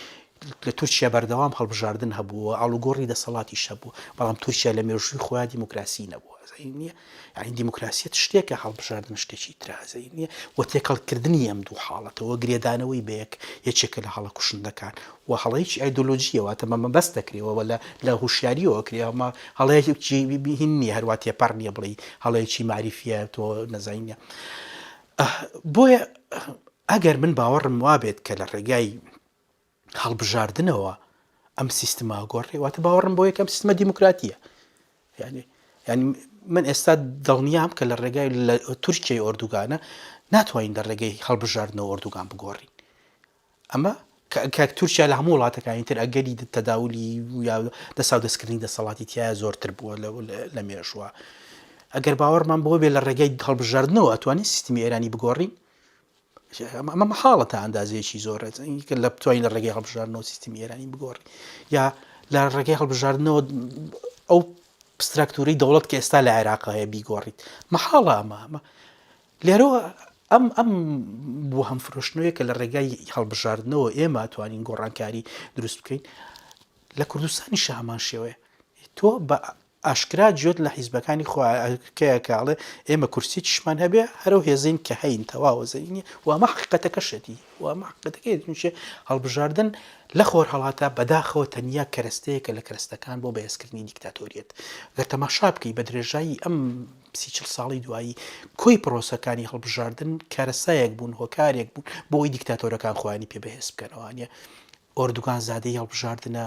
لە تورکیا بەردەوام هەڵبژاردن هەبووە ئاڵوگۆڕی دەسەڵاتی شەبوو بەڵام تورکیا لە مێژووی خۆیان دیموکراسی نەبووە نیە یعنی دیموکراسیەت شتێکە هەڵبژاردن شتێکی ترازەی نییە و تێکەڵکردنی ئەم دوو حاڵەتەوە گرێدانەوەی بەیەک یەکێکە لە هەڵە کوشندەکان و هەڵەیەکی ئایدۆلۆژیەوە تەمەمە بەست دەکرێەوە لە هوشیاریەوە کرێەوە هەڵەیەکی هین نیە هەروە تێپەڕ نییە بڵێ هەڵەیەکی معریفیە تۆ نەزانینە بۆیە ئەگەر من باوەڕم وابێت کە لە ڕێگای هەڵبژاردنەوە ئەم سیستما گۆڕێواتە باوەڕم بۆ یەکەم سیستمە دیموکراتیە یعنی من ئێستا دڵنیام کە لە ڕێگای لە تورکیای ئۆردوگانە ناتوانین لە ڕێگەی هەڵبژاردنەوە ئۆردوگان بگۆڕین ئەمە کە تورکیا لە هەموو وڵاتەکانی تر ئەگەری تەداولی یا دەسا دەستکردنی دەسەڵاتی تایە زۆرتر بووە لە مێژووە ئەگەر باوەڕمان بۆ بێ لە ڕێگەی هەڵبژاردنەوە ئەتوانین سیستمی ئێرانی بگۆڕین ئەمە مەحاڵە تا ئەندازەیەکی زۆرە لە بتوانین لە ڕێگەی هەڵبژاردنەوە سیستمی ئێرانی بگۆڕین یا لە ڕێگەی هەڵبژاردنەوە ئەو ستراکتوری دەوڵەت کە ئێستا لە عێراق هەیە بیگۆڕیت مەحاڵە ئەمە لێرەوە ئەم بۆ هەم فرۆشتنەوەیە کە لە ڕێگای هەڵبژاردنەوە ئێمە توانین گۆڕانکاری دروست بکەین لە کوردستانی هەمان شێوەیە تۆ بە ئاشکرا جۆت لە حیزبەکانی خۆکەڵێ ئێمە کورسی چشمان هەبێ هەرو هێزین کە هەین تەواوە زەینی و ئەمە حقیقەتەکەشەتی و ئەمە حقیقەتەکەی هەڵبژاردن لە خۆر هەڵاتە بەداخەوە تەنیا کەرەستەیەکە لە کەرەستەکان بۆ بەهێزکردنی دیکتاتۆریەت گەر تەماشا بکەی بە درێژایی ئەم 30 ساڵی دوایی کۆی پرۆسەکانی هەڵبژاردن کارەسایەک بوون هۆکارێک بوون بۆ ئەوی دیکتاتۆرەکان خۆیانی پێ بەهێز بکەنەوەیە ئۆردوگان زادەی هەڵبژاردنە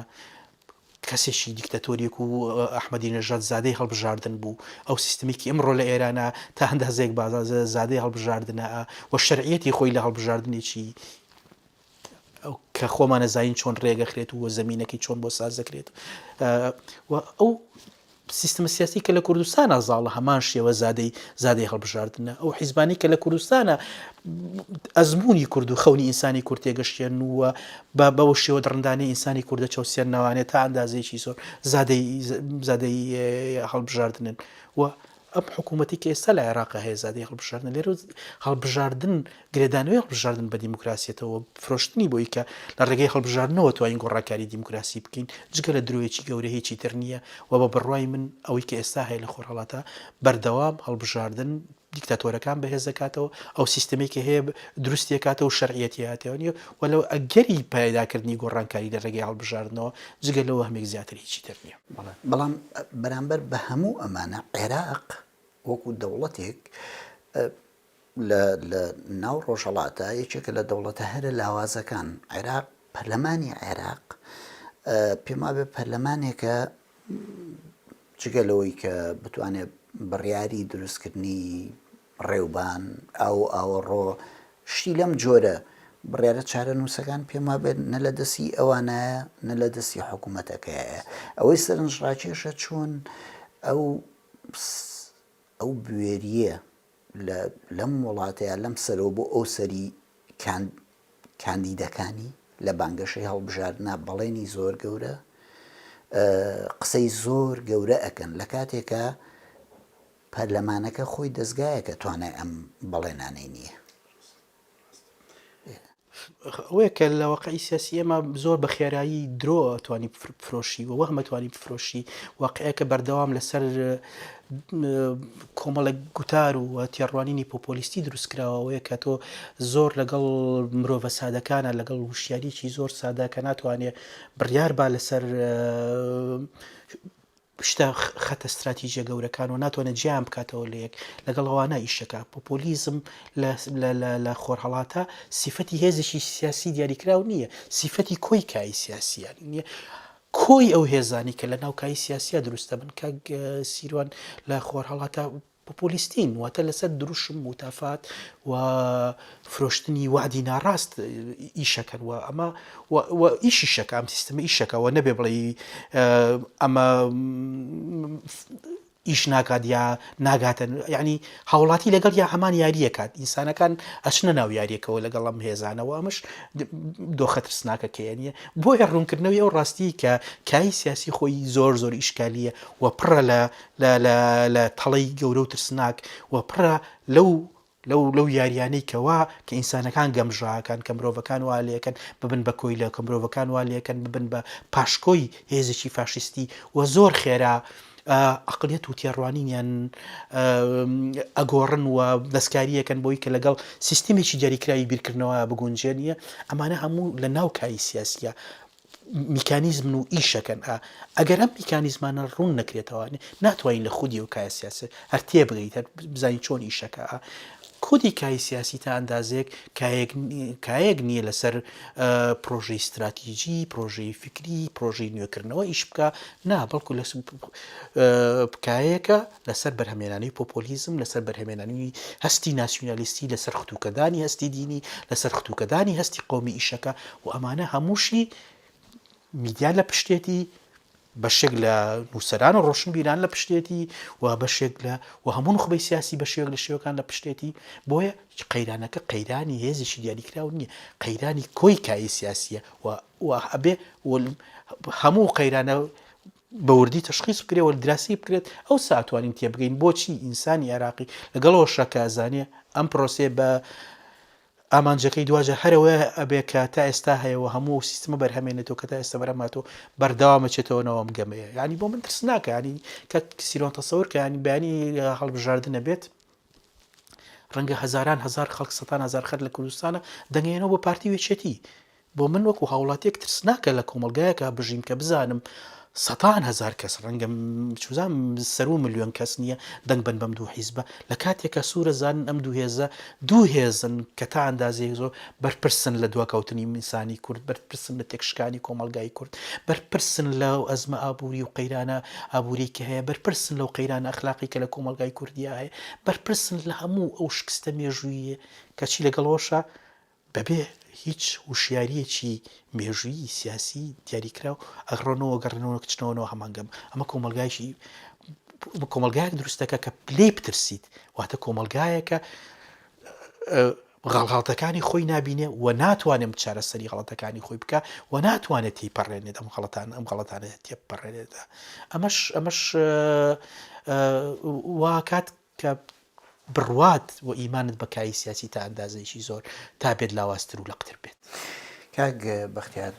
کەسێکی دیکتاتۆریەک و ئەحمەدی نەژاد زادەی هەڵبژاردن بوو ئەو سیستمێکی ئەمڕۆ لە ئێرانە تا هەندازێک بازازە زادەی هەڵبژاردنە و شەرعیەتی خۆی لە هەڵبژاردنێکی کە خۆمانە زین چۆن ڕێگەخرێت و زمینەکەی چۆن بۆ ساز دەکرێت ئەو سیستمە سیاسی کە لە کوردستانە زاڵە هەمان شێوە زادەی هەڵبژاردنە ئەو حیزبانی کە لە کوردستانە ئەزمموی کورد و خەونی ئینسانی کورد تێگەشتێن وە بەو شێوە دڕندانەی ئینسانی کووردە چاوسێن ناوانێت تا ئەندازێکی زۆر زادەی هەڵبژاردنن و ئەم حکوومەتی کە ئێستا لە عێراقا هەیە زادەی هەڵبژاردن لێرە هەڵبژاردن گرێدانەوەی هەڵبژاردن بە دیموکراسیەتەوە فرۆشتنی بۆی کە لە ڕێگەی هەڵبژاردنەوە توانین گۆڕاکاری دیموکراسی بکەین جگە لە درۆیەکی گەورە هیچی تر نییە و بە بڕوای من ئەوەی کە ئێستا هەیە لە خۆرهەڵاتە بەردەوام هەڵبژاردن دیکتاتۆرەکان بەهێز دەکاتەوە ئەو سیستمێکی هەیە دروستیکاتەوە و شەرعیەتی هاتەوە نیە وەلو ئەگەری پایداکردنی گۆڕانکاری لە ڕێگەی هەڵبژاردنەوە جگە لەوە هەمێک زیاتر هیچی تر نییە بەڵام بەرامبەر بە هەموو ئەمانە عێراق وەکو دەوڵەتێک لە ناو ڕۆژهەڵاتە یەکێکە لە دەوڵەتە هەرە لاوازەکان عێراق پەرلەمانی عێراق پێم وابێ پەرلەمانێکە جگە لەوەی کە بتوانێت بڕیاری دروستکردنی ڕێوبان ئەو ئاوەڕۆ شتی لەم جۆرە بڕیارە چارە نووسەکان پێم وابێت نە لە دەستی ئەوانایە نە لە دەستی حکوومەتەکەیە ئەوەی سەرنجڕاکێشە چۆن ئەو بوێریە لەم وڵاتەیە لەم سەرەوە بۆ ئەو سەری کاندیدەکانی لە بانگەشەی هەڵبژاردنە بەڵێنی زۆر گەورە قسەی زۆر گەورە ئەکەن لە کاتێکە پەرلەمانەکە خۆی دەستگایەکە توانای ئەم بەڵێنانەی نییە ئەوەیە کە لە واقعی سیاسی ئێمە زۆر بە خێرایی درۆ توانی بفرۆشی و وەهمە توانی بفرۆشی واقعەکە بەردەوام لەسەر کۆمەڵە گوتار و تێڕوانینی پۆپۆلیستی دروستکراوەیە کە تۆ زۆر لەگەڵ مرۆڤە سادەکانە لەگەڵ وشیاریی زۆر سادە کە ناتوانێت بڕیار با لەسەر شتا خەتە استراتیژیە گەورەکان و ناتوانێت جیان بکاتەوە لە یەک لەگەڵ ئەوانە ئیشەکە پۆپۆلیزم لە خۆرهەڵاتە سیفەتی هێزێکی سیاسی دیاریکراو نییە سیفەتی کۆی کای سیاسیان نییە کۆی ئەو هێزانی کە لە ناو کای سیاسیە دروستە بن کە سیروان لە خۆرهەڵاتە پۆپۆلیستین واتە لەسەر دروشم متافات و فرۆشتنی وعدی ناڕاست ئیشەکەن و ئەمە ئیشی شەکە ئەم سیستمە ئیشەکەەوە نەبێ بڵێ ئەمە ئیش ناکات یا ناگاتن یعنی هاوڵاتی لەگەڵ یا هەمان یاریەکات ئینسانەکان ئەچنە ناو یاریەکەەوە لەگەڵ ئەم هێزانەوە ئەمەش دۆخە ترسناکەکەیە نیە بۆیە ڕوونکردنەوەی ئەو ڕاستی کە کای سیاسی خۆی زۆر ئیشکالیە و پڕە لە تەڵەی گەورە و ترسناک و پڕە لەو یاریانەی کەوا کە ئینسانەکان گەمژاکان کە مرۆڤەکان والەکەن ببن بە کۆی لە کە مرۆڤەکان والەکەن ببن بە پاشکۆی هێزێکی فاشیستی و زۆر خێرا عقلیەت و تێڕوانینیان ئەگۆڕن و دەستکاریەکەن بۆی کە لەگەڵ سیستمێکی دیاریکراوی بیرکردنەوە بگونجێنیە ئەمانە هەموو لە ناو کای سیاسیە میکانیزم و ئیشەکەن ئەگەر ئەم میکانیزمانە ڕوون نەکرێتەوە ناتوانین لە خودی و کای سیاسی هەر تێبگەیت هەر بزانین چۆن ئیشەکە کۆدی کای سیاسی تا ئەندازێک کایەک نییە لەسەر پرۆژەی استراتیژی پرۆژەی فکری پرۆژەی نوێکردنەوە ئیش بکە نا بەڵکو کایەکە لەسەر بەرهەمێنانی پۆپۆلیزم لەسەر بەرهەمێنانی هەستی ناسیۆنالیستی لەسەر ختووکەدانی هەستی دینی لەسەر ختووکەدانی هەستی قۆمی ئیشەکە و ئەمانە هەمووشی میدیان لە پشتێتی بەشێک لە نووسەران و ڕۆشنبیران لە پشتێتی و بەشێک لە و هەموو نخبەی سیاسی بەشێک لە شێوەکان لە پشتێتی بۆیە قەیرانەکە قەیرانی هێزێکی دیاریکراو نییە قەیرانی کۆی کایی سیاسیە و ئەبێ هەموو قەیرانە بەوردی تەشخیص بکرێت و دراسی بکرێت ئەو ساتوانین تێبگەین بۆچی ئینسانی عێراقی لەگەڵەوە شەکازانێ ئەم پرۆسێ بە ئامانجەکەی دواجە هەرەوە ئەبێ کە تا ئێستا هەیەەوە هەموو سیستمە بەرهەمێنێتەوە کە تا ئێستا بەرەماتەوە بەرداوامەچێتەوەنەوەم گەمەیە ینی بۆ من ترس ناکە ینی کە سیرۆن تەسەور کە ینی بەیانی هەڵبژاردنە بێت ڕەنگە هەزاران هزار خەڵک سەتان هزار خەر لە کوردستانە دەنگێنەوە بۆ پارتی وێچێتی بۆ من وەکو هاوڵاتیەک ترس ناکە لە کۆمەلگایەکە بژیم کە بزانم سەتان هزار کەس ڕەنگە چوزان سەر و ملیۆن کەس نییە دەنگ بن بەم دوو حیزبە لە کاتێکە سوورە زانن ئەم دوو هێزن کە تا ئەندازەیە زۆر بەرپرسن لە دواکەوتنی میسانی کورد بەرپرسن لە تێکشکانی کۆمەلگای کورد بەرپرسن لە ئەزمە ئابووری و قەیرانە ئابووری کە هەیە بەرپرسن لەو قەیرانە ئەخلاقی کە لە کۆمەلگای کوردیا هەیە بەرپرسن لە هەموو ئەو شکستە مێژوویە کەچی لەگەڵەوەشە بەبێ هیچ وشیارەکی مێژووی سیاسی دیاریکراو ئەغڕۆنەوە گەڕنەوە کچنەوەەوە هەمانگەم ئەمە کۆمەلگایشی کۆمەلگایەک دروستەکە کە پلەی بترسیت واتە کۆمەلگایەکە غەڵغاڵتەکانی خۆی نابینێ و ناتوانێت چارەسەری غەڵەتەکانی خۆی بکە و ناتوانێت تێپەڕێنێت ئەم غەڵەتانە تێپەڕێنێتە ئەمەش واکات کە بڕوات و ئیمانت بە کاری سیاسی تا ئەندازەیەکی زۆر تا بێت لاوااستر و لەقتر بێت کاک بەختیار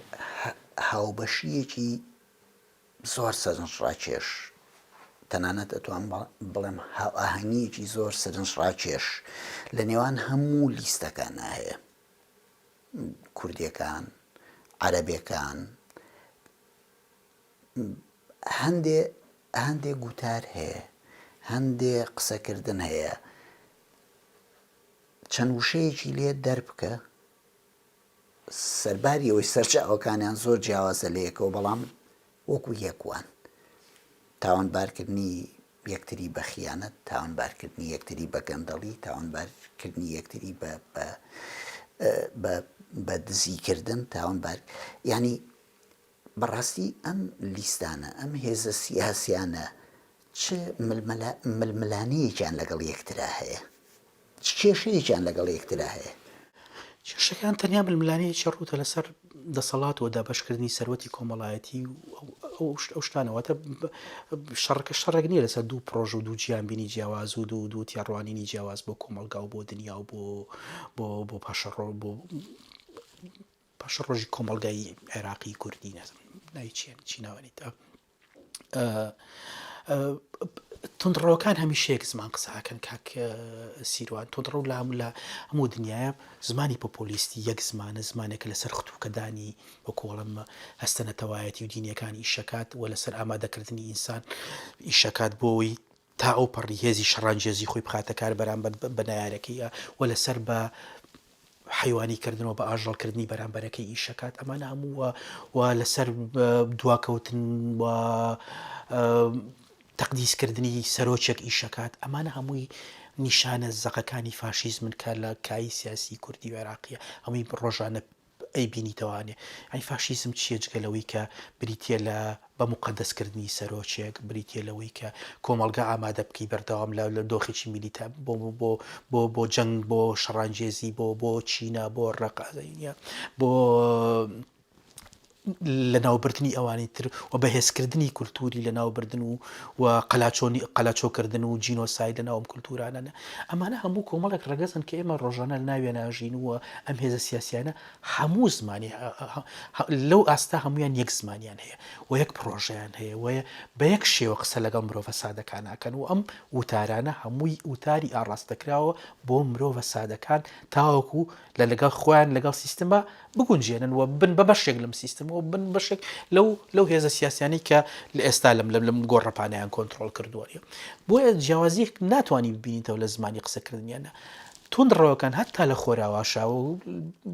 هاوبەشیەکی زۆر سەرنجڕاکێش تەنانەت ئەتوان بڵێم هاوئاهەنگیەکی زۆر سەرنجڕاکێش لە نێوان هەموو لیستەکانە هەیە کوردیەکان عەرەبیەکان هەندێک گوتار هەیە هەندێک قسەکردن هەیە چەند وشەیەکی لێ دەربکە سەرباری ئەوەی سەرچاوەکانیان زۆر جیاوازە لە یەکەوە بەڵام وەکو یەکوان تاوانبارکردنی یەکتری بە خیانەت تاوانبارکردنی یەکتری بە گەندەڵی تاوانبارکردنی یەکتری بە دزیکردن تاوانبار ینی بەڕاستی ئەم لیستانە ئەم هێزە سیاسیانە چ ململانەیەکیان لەگەڵ یەکترا هەیە چ کێشەیەکیان لەگەڵ یەکترا هەیە کێشەکان تەنیا ململانەیەکی ڕوتە لەسەر دەسەڵات و دابەشکردنی سەرەتی کۆمەڵایەتی ئەو شتانەوەتە شەڕەکە شەڕێک نییە لەسەر دوو پرۆژ و دوو گیانبینی جیاواز و دوو تیاڕوانینی جیاواز بۆ کۆمەلگا و بۆ دنیا و بۆ پاشەڕۆژی کۆمەلگای عێراقی کوردی چی ناوانیت تونندڕەوەکان هەمیشەیەک زمان قساکەن کاک سیروان تۆندڕە لە هەموو دنیاە زمانی پۆپۆلیستی یەک زمانە زمانێکە لەسەر خوتوکەدانی وە کۆڵم هەستەنەتەوایەتی و دینیەکانی ئیشەکات و لەسەر ئامادەکردنی ئینسان ئیشەکات بۆی تا ئەو پەڕی هێزی شەڕانجێزی خۆی بخاتە کار بەرامبەر بە نایارەکەیە و لەسەر بە حیوانیکردنەوە بە ئاژەڵکردنی بەرامبەرەکەی ئیشەکات ئەمانە هەمووە و لەسەر دواکەوتن و تەقدیسکردنی سەرۆکێک ئیشەکات ئەمانە هەمووی نیشانە زەقەکانی فاشیزمن کە لە کای سیاسی کوردی و عێراقیە هەمووی ڕۆژانە ئەی بینیتەوانێ ئەی فاشیزم چیە جگەلەوەی کە بریتە لە بە مقەدەسکردنی سەرۆکێک بریتە لەوەی کە کۆمەلگا ئامادە بکەی بەردەوام لە دۆخێکی میلیتە بۆ جەنگ بۆ شەڕانجێزی بۆ چینە بۆ ڕەقازینە بۆ لە ناوبردنی ئەوانی تر و بەهێزکردنی کولتوری لە ناوبردن و قەلاچۆکردن و جینۆساید لە ناوم کولتورانە ئەمانە هەموو کۆمەڵێک ڕەگەزن کە ئێمە ڕۆژانە لە ناوێ ناژین و ئەم هێزە سیاسیانە هەموو زمانی لەو ئاستا هەمویان یەک زمانیان هەیە و یەک پرۆژەیان هەیە وە بە یەک شێوە قسە لەگەڵ مرۆڤە سادەکاناکەن و ئەم وتارانە هەمووی وتاری ئاڕاستەکراوە بۆ مرۆڤە سادەکان تاوەکو لە لەگەڵ خۆیان لەگەڵ سیستەمە بگونجێنن و بن بە بەشێک لەم سیستەمەوە بن بەشێک لەو هێزە سیاسیانی کە لە ئێستا لەم گۆڕەپانیان کۆنتترۆل کردووە بۆیە جیاوازی ناتوانانی ببینیتەوە لە زمانی قسەکردنیانە تونندڕەوەکان هەتا لە خۆراواشاوە و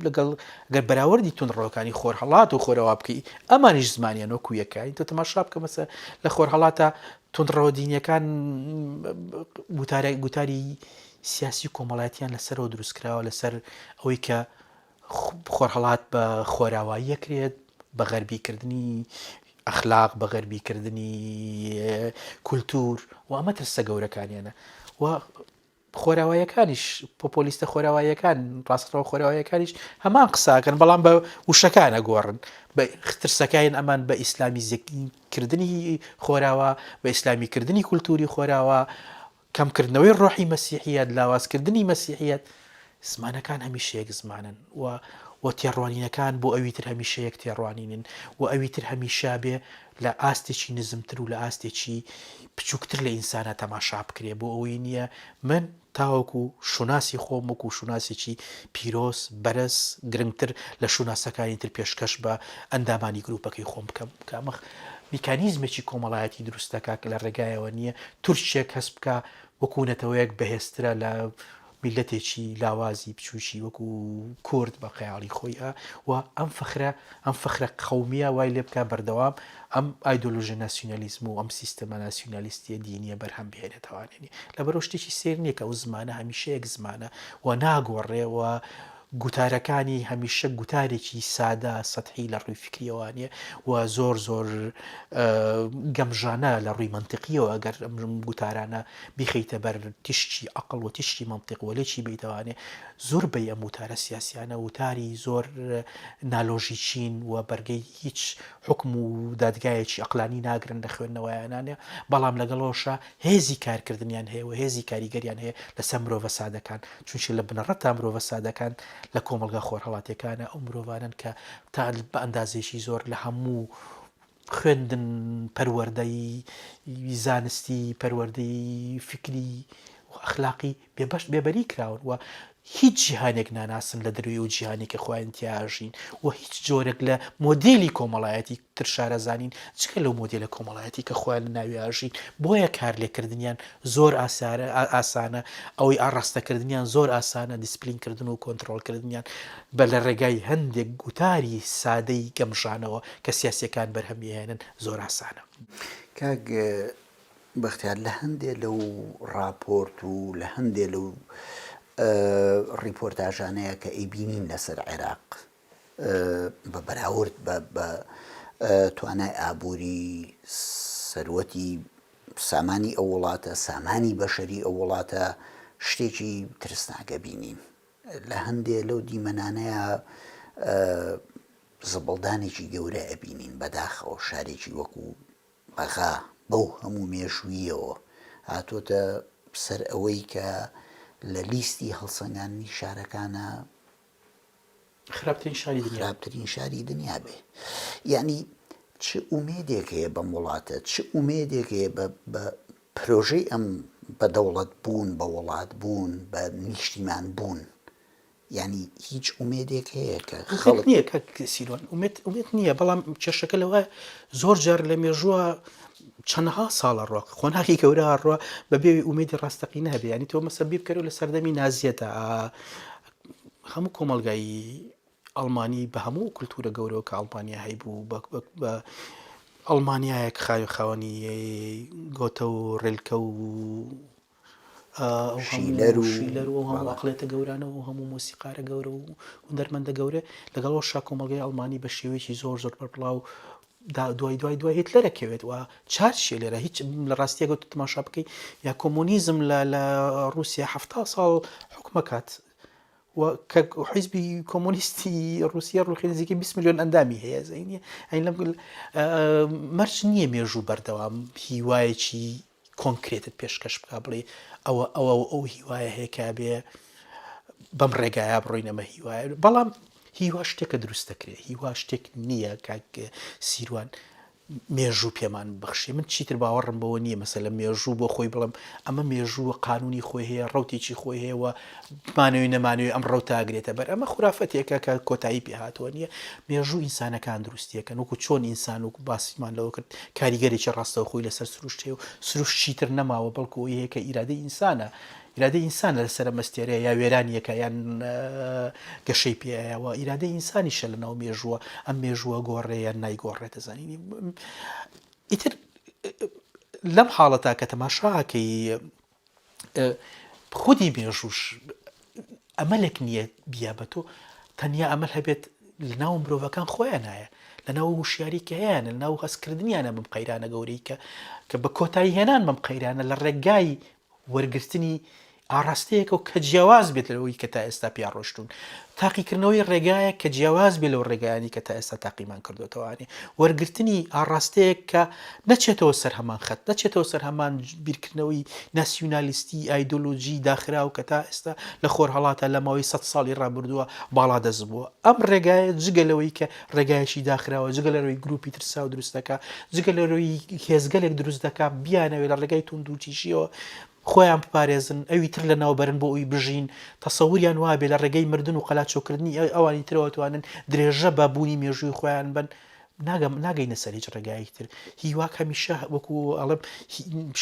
لەگەڵ گەر بەراوردی تونندڕەوەکانی خۆر هەڵات و خۆرەوە بکەی ئەمانیش زمانیان وەکو یەکای تۆ تەماشا بکە مەسە لە خۆر هەڵاتە تونندڕەوە دینیەکان گوتاری سیاسی کۆمەڵایەتیان لەسەرەوە دروستکراوە لەسەر ئەوەی کە خۆرهەڵات بە خۆراوایی یەکرێت بە غەربیکردنی ئەخلاق بە غەربیکردنی کولتور و ئەمە ترسە گەورەکانیانە و خۆراواییەکانیش پۆپۆلیستە خۆراواییەکان ڕاستەوە خۆراواییەکانیش هەمان قساکەن بەڵام بە وشەکانە گۆڕن بە ترسەکەیان ئەمان بە ئیسلامیزکردنی خۆراوە بە ئیسلامیکردنی کولتوری خۆراوە کەمکردنەوەی ڕۆحی مەسیحیەت لاوازکردنی مەسیحیەت زمانەکان هەمیشەیەک زمانن و تێڕوانینەکان بۆ ئەوی تر هەمیشەیەک تێڕوانینن و ئەوی تر هەمیشا بێ لە ئاستێکی نزمتر و لە ئاستێکی بچووکتر لە ئینسانە تەماشا بکرێ بۆ ئەوەی نییە من تاوەکو شوناسی خۆم وەکو شوناسێکی پیرۆز بەرز گرنگتر لە شوناسەکانی تر پێشکەش بە ئەندامانی گروپەکەی خۆم بکەم کامەخ میکانیزمێکی کۆمەڵایەتی دروستەکە لە ڕێگایەوە نییە تورکێک هەست بکە وەکوونەتەوەیەک بەهێزترە لە میلەتێکی لاوازی بچوشی وەکو کورد بە خەیاڵی خۆیە و ئەم فەخرە قەومیە وای لێ بکە بەردەوام ئەم ئایدۆلۆژە ناسیۆنالیزم و ئەم سیستەمە ناسیۆنالیستیە دینیە بەرهەم بهێنێتەوانێنی لەبەرەوە شتێکی سێر نییە کە ئەو زمانە هەمیشەیەک زمانە و ناگۆڕێەوە گوتارەکانی هەمیشە گوتارێکی سادە سەتحی لە ڕووی فکریەوانێ و زۆر گەمژانە لە ڕووی منطقیەوە ئەگەر ئەم گوتارانە بیخەیتە بەر تشتی عقل و تشتی منطق وەلێکی بیتوانێ زۆر بە ئەم وتارە سیاسیانە وتاری زۆر نالۆژیچین و بەرگەی هیچ حکم و دادگایەکی عقلانی ناگرن لە خوێندنەوەیانانێ بەڵام لەگەڵەوەشە هێزی کارکردنیان هەیە و هێزی کاریگەریان هەیە لەسەر مرۆڤە سادەکان چونچە لە بنەڕەت تا مرۆڤە سادەکان لە کۆمەلگا خۆرهەڵاتەکانە ئەو مرۆڤانن کە تا بە ئەندازێکی زۆر لە هەموو خوێندن پەروەردەی زانستی پەروەردەی فکری و ئەخلاقی بێبەری کراون و هیچ جیهانێک ناناسن لە دەروی و جیهانێکە خۆیان تیاژین و هیچ جۆرێک لە مۆدیلی کۆمەڵایەتی تر شارەزانین جگە لەو مۆدیلە کۆمەڵایەتی کە خۆیان لە ناویاژین بۆیە کار لێکردنیان زۆر ئاسانە ئەوەی ئاڕاستەکردنیان زۆر ئاسانە دیسپلینکردن و کۆنتترۆلکردنیان بە لە ڕێگای هەندێک گوتاری سادەی گەمژانەوە کە سیاسەکان بەرهەمیێنن زۆر ئاسانە کاک بەختیار لە هەندێ لەو راپۆرت و لە هەندێ لەو ڕیپۆرتاژانەیە کە ئەیبینین لەسەر عێراق بە بەراورد بە توانای ئابووری سەروەتی سامانی ئەو وڵاتە سامانی بەشەری ئەو وڵاتە شتێکی ترسناکە بینیم لە هەندێ لەو دیمەنانەیە زەبەڵدانێکی گەورە ئەبینین بەداخەوە شارێکی وەکو بەغا بەو هەموو مێژوویەوە هاتۆتە سەر ئەوەی کە لە لیستی هەڵسەنگاندنی شارەکانە خراپترین شاری دنیا بێ یعنی چ ئومێدێک هەیە بەم وڵاتە چ ئومێدێک هەیە بە پرۆژەی ئەم بەدەوڵەت بوون بە وڵات بوون بە نیشتیمان بوون یعنی هیچ ئومێدێک هەیە کە خەڵک نییە کە سیروان ئومێد نییە بەڵام کێشەکە لەوە زۆر جار لە مێژووە چەندها ساڵە ڕۆک خۆناغی گەورە ڕۆ بەبێ ئومێدی ڕاستەقی نەبێ ینی تۆ مەسە بیر بکەرەوە لە سەردەمی نازیەتە هەموو کۆمەلگایی ئەڵمانی بە هەموو کولتورە گەورەوە کە ئەڵمانیا هەیبوو بە ئەڵمانیایەک خاوی خاوەنی گۆتە و ڕێلکە و شیلەر و هەموو عقلێتە گەورانە و هەموو مۆسیقارە گەورە و هوندەرمەندە گەورە لەگەڵەوە شا کۆمەلگای ئەڵمانی بە شێوەیەکی زۆر بەربڵاو دوای هیتلەرەکەوێت و چارشێ لێرە هیچ لە ڕاستیە گەوت تەماشا بکەی یا کۆمۆنیزم لە رووسیا 70 ساڵ حکومەکات کە حیزبی کۆمۆنیستی رووسیا ڕوخی نزیکەی 20 میلیۆن ئەندامی هەیە زەینە ئەین لەم مەرج نییە مێژوو بەردەوام هیوایەکی کۆنکرێتت پێشکەش بکە بڵێ ئەو هیوایە هەیە کا بێ بەم ڕێگایە بڕۆینەمە هیوایە بەڵام هیوا شتێکە دروست دەکرێت هیوا شتێک نییە کاک سیروان مێژوو پێمان بەخشێ من چیتر باوەڕم بەوە نییە مەسەلە مێژوو بۆ خۆی بڵم ئەمە مێژووە قانونی خۆی هەیە ڕەوتێکی خۆی هەیەوە بمانەوەی نەمانەوەی ئەم ڕەوتە ئاگرێتە بەر ئەمە خورافتێکە کە کۆتایی پێهاتوە نییە مێژوو ئینسانەکان دروستیەکەن وەکو چۆن ئینسان وەکو باسیمان لەوە کرد کاریگەرێکی ڕاستەوە خۆی لەسەر سروشت هەیە و سروشت چیتر نەماوە بەڵکو ئەوەی هەیە کە ئیرادەی ئینسانە ئیرادەی ئینسان لەسەر مەستێرەیە یا وێرانیەکە یان گەشەی پێیەوە ئیرادەی ئینسانیشە لەناو مێژووە ئەم مێژووە گۆڕێ یان نایگۆڕێتە زانینی ئیتر لەم حاڵەتا کە تەماشاکەی خودی مێژووش ئەمەلێک نییە بیا بە تۆ تەنیا ئەمەل هەبێت لە ناو مرۆڤەکان خۆیان هەیە لە ناو وشیاریکە هەیەە لە ناو هەستکردنیانە بم قەیرانە گەورەی کە بە کۆتایی هێنان بم قەیرانە لە ڕێگای وەرگرتنی ئاڕاستەیەکە و کە جیاواز بێت لەوەی کە تا ئێستا پیا ڕۆشتون تاقیکردنەوەی ڕێگایە کە جیاواز بێ لەو ڕێگایانی کە تا ئێستا تاقیمان کردوتەوانێ وەرگرتنی ئاڕاستەیەک کە نەچێتەوە سەر هەمان خەت نەچێتەوە سەر هەمان بیرکردنەوەی ناسیۆنالیستی ئایدۆلۆژی داخرا و کە تا ئێستا لە خۆر هەڵاتە لە ماوەی 100 ساڵی ڕابردووە باڵا دەست بووە ئەم ڕێگایە جگە لەوەی کە ڕێگایشی داخراوە جگە لەرەوەی گروپی ترسا و دروستەکە جگە لەرەوەی هێزگەلێک دروست دەکات بیانەوێت لە ڕێگای تونند و تیژیەوە خۆیان بپارێزن ئەوی تر لە ناوبەرن بۆ ئەوی بژین تەسەوریان وابێ لە ڕێگەی مردن و قەلاچۆکردنی ئەوانی ترەوەتوانن درێژە بابوونی مێژووی خۆیان بن ناگەینە سەر هیچ ڕێگایەکی تر هیوا هەمیشە وەکو ئەڵم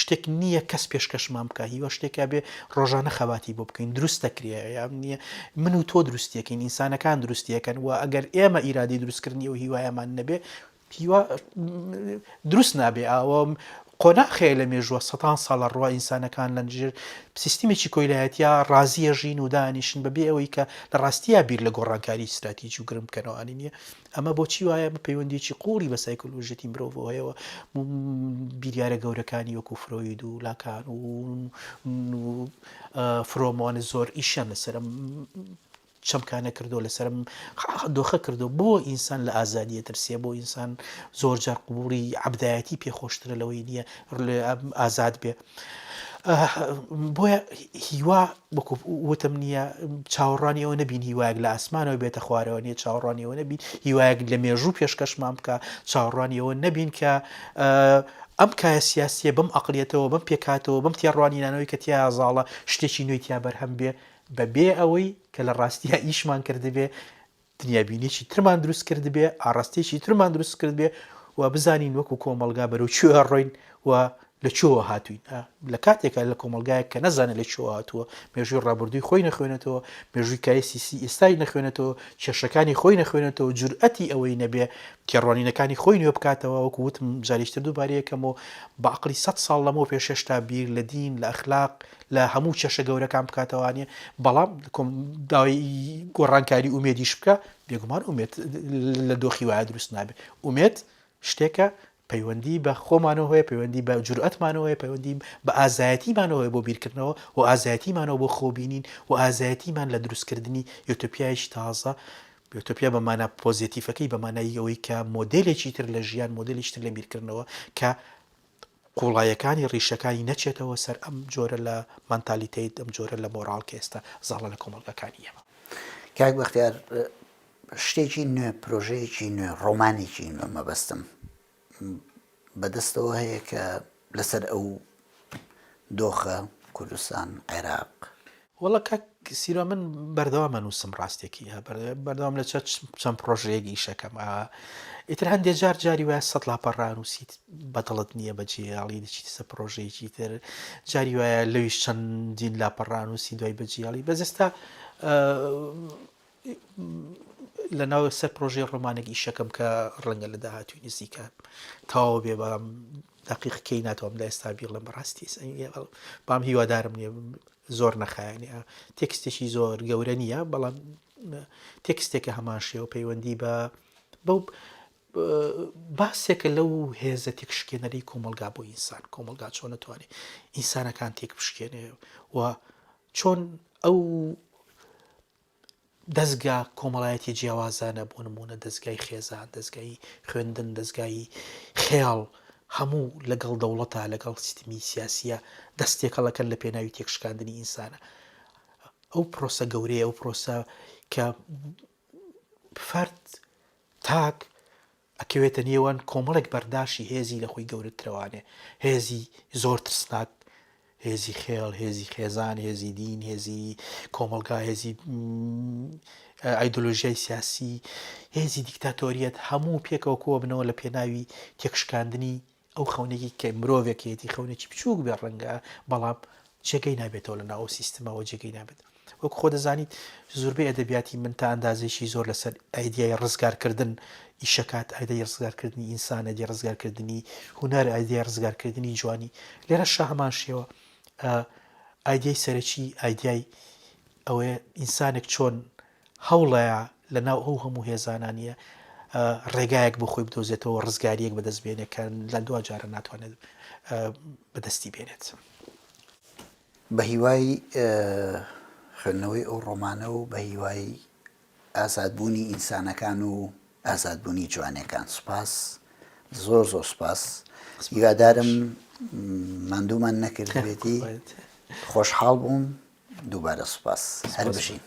شتێک نییە کەس پێشکەشمان بکە هیوا شتێکا بێ ڕۆژانە خەباتی بۆ بکەین دروست دەکرێ یان نییە من و تۆ دروستیەکەین ئینسانەکان دروستیەکەن و ئەگەر ئێمە ئیرادی دروستکردنی و هیوایەمان نەبێ هیوا دروست نابێ ئەوە قۆناخێ لە مێژووە 100 ساڵە ڕوا ئینسانەکان لەنجێر سیستیمێکی کۆیلایەتیا ڕازیە ژین و دانیشن بەبێ ئەوەی کە لە ڕاستیە بیر لە گۆڕانکاری استراتیژی و گرم بکەنەوەوانی نییە ئەمە بۆچی وایە بە پەیوەندیی قوڵی بە سایکۆلۆژیەتی مرۆڤ هەیەەوە بیریارە گەورەکانی وەکو فرۆید و لاکان و فرۆمۆنە زۆر ئیشیان لەسرم چەمکانە کردو لەسرم دۆخە کردو بۆ ئینسان لە ئازادیە ترسێ بۆ ئینسان زۆر جار قوبوڵی عەبدایەتی پێخۆشترە لەوەی نییە ئازاد بێ بۆیە هیوا وەکو وتم نییە چاوەڕانی ئەوە نەبین هیوایەک لە ئاسمانەوە بێتە خوارەوە نیە چاوەڕانیەوە نەبین هیوایەک لە مێژوو پێشکەشمان بکە چاوەڕانیەوە نەبین کە ئەم کایە سیاسیە بەم ئەقلیەتەوە بەم پێکاتەوە بەم تێڕوانینانەوەی کە تیا زاڵە شتێکی نوێی تیا بەرهەم بێ بەبێ ئەوەی کە لە ڕاستیە ئیشمان کردبێ دنیابینێکی ترمان دروست کرد بێ ئاڕاستێکی ترمان دروست کرد بێ و بزانین وەکو کۆمەلگا بەرەو کوێ ڕۆین و لە چۆوە هاتوین لە کاتێکە لە کۆمەلگایە کە نەزانێت لە چۆوە هاتووە مێژووی ڕابردووی خۆی نەخوێنێتەوە مێژووی کایسی ئێستای نەخوێنێتەوە کێشەکانی خۆی نەخوێنێتەوە جورئەتی ئەوەی نەبێ تێڕوانینەکانی خۆی نوێ بکاتەوە وەکو وتم جاریشتر دووبارەیەکەمەوە بە عەقڵی 100 ساڵ لەمەوە پێشێشتا بیر لە دین لە ئەخلاق لە هەموو کێشە گەورەکان بکاتەوانێ بەڵام داوای گۆڕانکاری ئومێدیش بکە بێگومان ئومێد لە دۆخی وایە دروست نابێت ئومێد شتێکە پەیوەندی بە خۆمانەوە هەیە پەیوەندی بە جورئەتمانەوە هەیە پەیوەندی بە ئازایەتیمانەوە بۆ بیرکردنەوە و ئازایەتیمانەوە بۆ خۆبینین و ئازایەتیمان لە دروستکردنی یوتۆپیایشی تازە یوتۆپیا بەمانە پۆزیتیڤەکەی بەمانایی ئەوەی کە مۆدێلێکی تر لە ژیان مۆدێلیشتر لە بیرکردنەوە کە قوڵایەکانی ڕیشەکانی نەچێتەوە سەر ئەم جۆرە لە مەنتالیتەیت ئەم جۆرە لە مۆراڵ کە ئێستا زاڵە لە کۆمەڵگەکانی ئێمە کاک بەختیار شتێکی نوێ پرۆژەیەکی نوێ ڕۆمانێکی نوێ مەبەستم بەدەستەوە هەیە کە لەسەر ئەو دۆخە کوردستان عێراق وەڵا کاک سیرۆ من بەردەوامە نووسم ڕاستێکی بەردەوام لە چەند پرۆژەیەکی ئیشەکەم ئیتر هەندێک جاری وایە 100 لاپەڕ ڕانووسیت بەدڵت نییە بەجێیاڵی دەچیت سە پرۆژەیەکی تر جاری وایە لەویش چەندین لاپەڕ ڕانووسی دوای بەجێیاڵی بەزێستا لە ناو سەر پرۆژەی ڕۆمانێک ئیشەکەم کە ڕەنگە لە داهاتووی نزیکە تەواو بێ بەڵام دەقیقکەی ناتوانم لە ئێستا بیڵم بەڕاستی بام هیوادارم نیە زۆر نەخایەنێ تێکستێکی زۆر گەورە نییە بەڵام تێکستێکە هەمان شێوە پەیوەندی بە بەو باسێکە لەو هێزە تێکشکێنەری کۆمەلگا بۆ ئینسان کۆمەلگا چۆن نەتوانێت ئینسانەکان تێک بشکێنێ و چۆن ئەو دەستگا کۆمەڵایەتی جیاوازانە بۆ نمونە دەستگای خێزان دەستگای خوێندن دەستگای خێڵ هەموو لەگەڵ دەوڵەتە لەگەڵ سیستمی سیاسیە دەستێکەڵەکەن لە پێناوی تێکشکاندنی ئینسانە ئەو پرۆسە گەورەیە ئەو پرۆسە کە فەرد تاک ئەکەوێتە نێوان کۆمەڵێک بەرداشی هێزی لە خۆی گەورەترەوانێ هێزی زۆر ترسناک هێزی خێڵ هێزی خێزان هێزی دین هێزی کۆمەلگا هێزی ئایدۆلۆژیای سیاسی هێزی دیکتاتۆریەت هەموو پێکەوە کۆ بنەوە لە پێناوی تێکشکاندنی ئەو خەونێکی کە مرۆڤێکێتی خەونێکی بچووک بێ ڕەنگە بەڵام جێگەی نابێتەوە لە ناو سیستمەوە جێگەی نابێت وەک خۆ دەزانیت زۆربەی ئەدەبیاتی من تا ئەندازێکی زۆر لەسەر ئایدیای ڕزگارکردن ئیشەکات ئایدای ڕزگارکردنی ئینسان ئایدای ڕزگارکردنی هونەر ئایدای ڕزگارکردنی جوانی لێرە هەمان شێوە ئایدیای سەرەکی ئایدیای ئەوەیە ئینسانێک چۆن هەوڵەیە لە ناو ئەو هەموو هێزانانیە ڕێگایەک بۆ خۆی بدۆزێتەوە ڕزگاریەک بەدەست بێنێکە لە دو جارە ناتوانێت بەدەستی بێنێت بە هیوای خوێندنەوەی ئەو ڕۆمانە و بە هیوای ئازادبوونی ئینسانەکان و ئازادبوونی جوانەکان. سوپاس، زۆر زۆر سوپاس. هیوادارم ماندوومان نەکردبێتی. خۆشحاڵ بووم. دووبارە سوپاس. هەر بژین.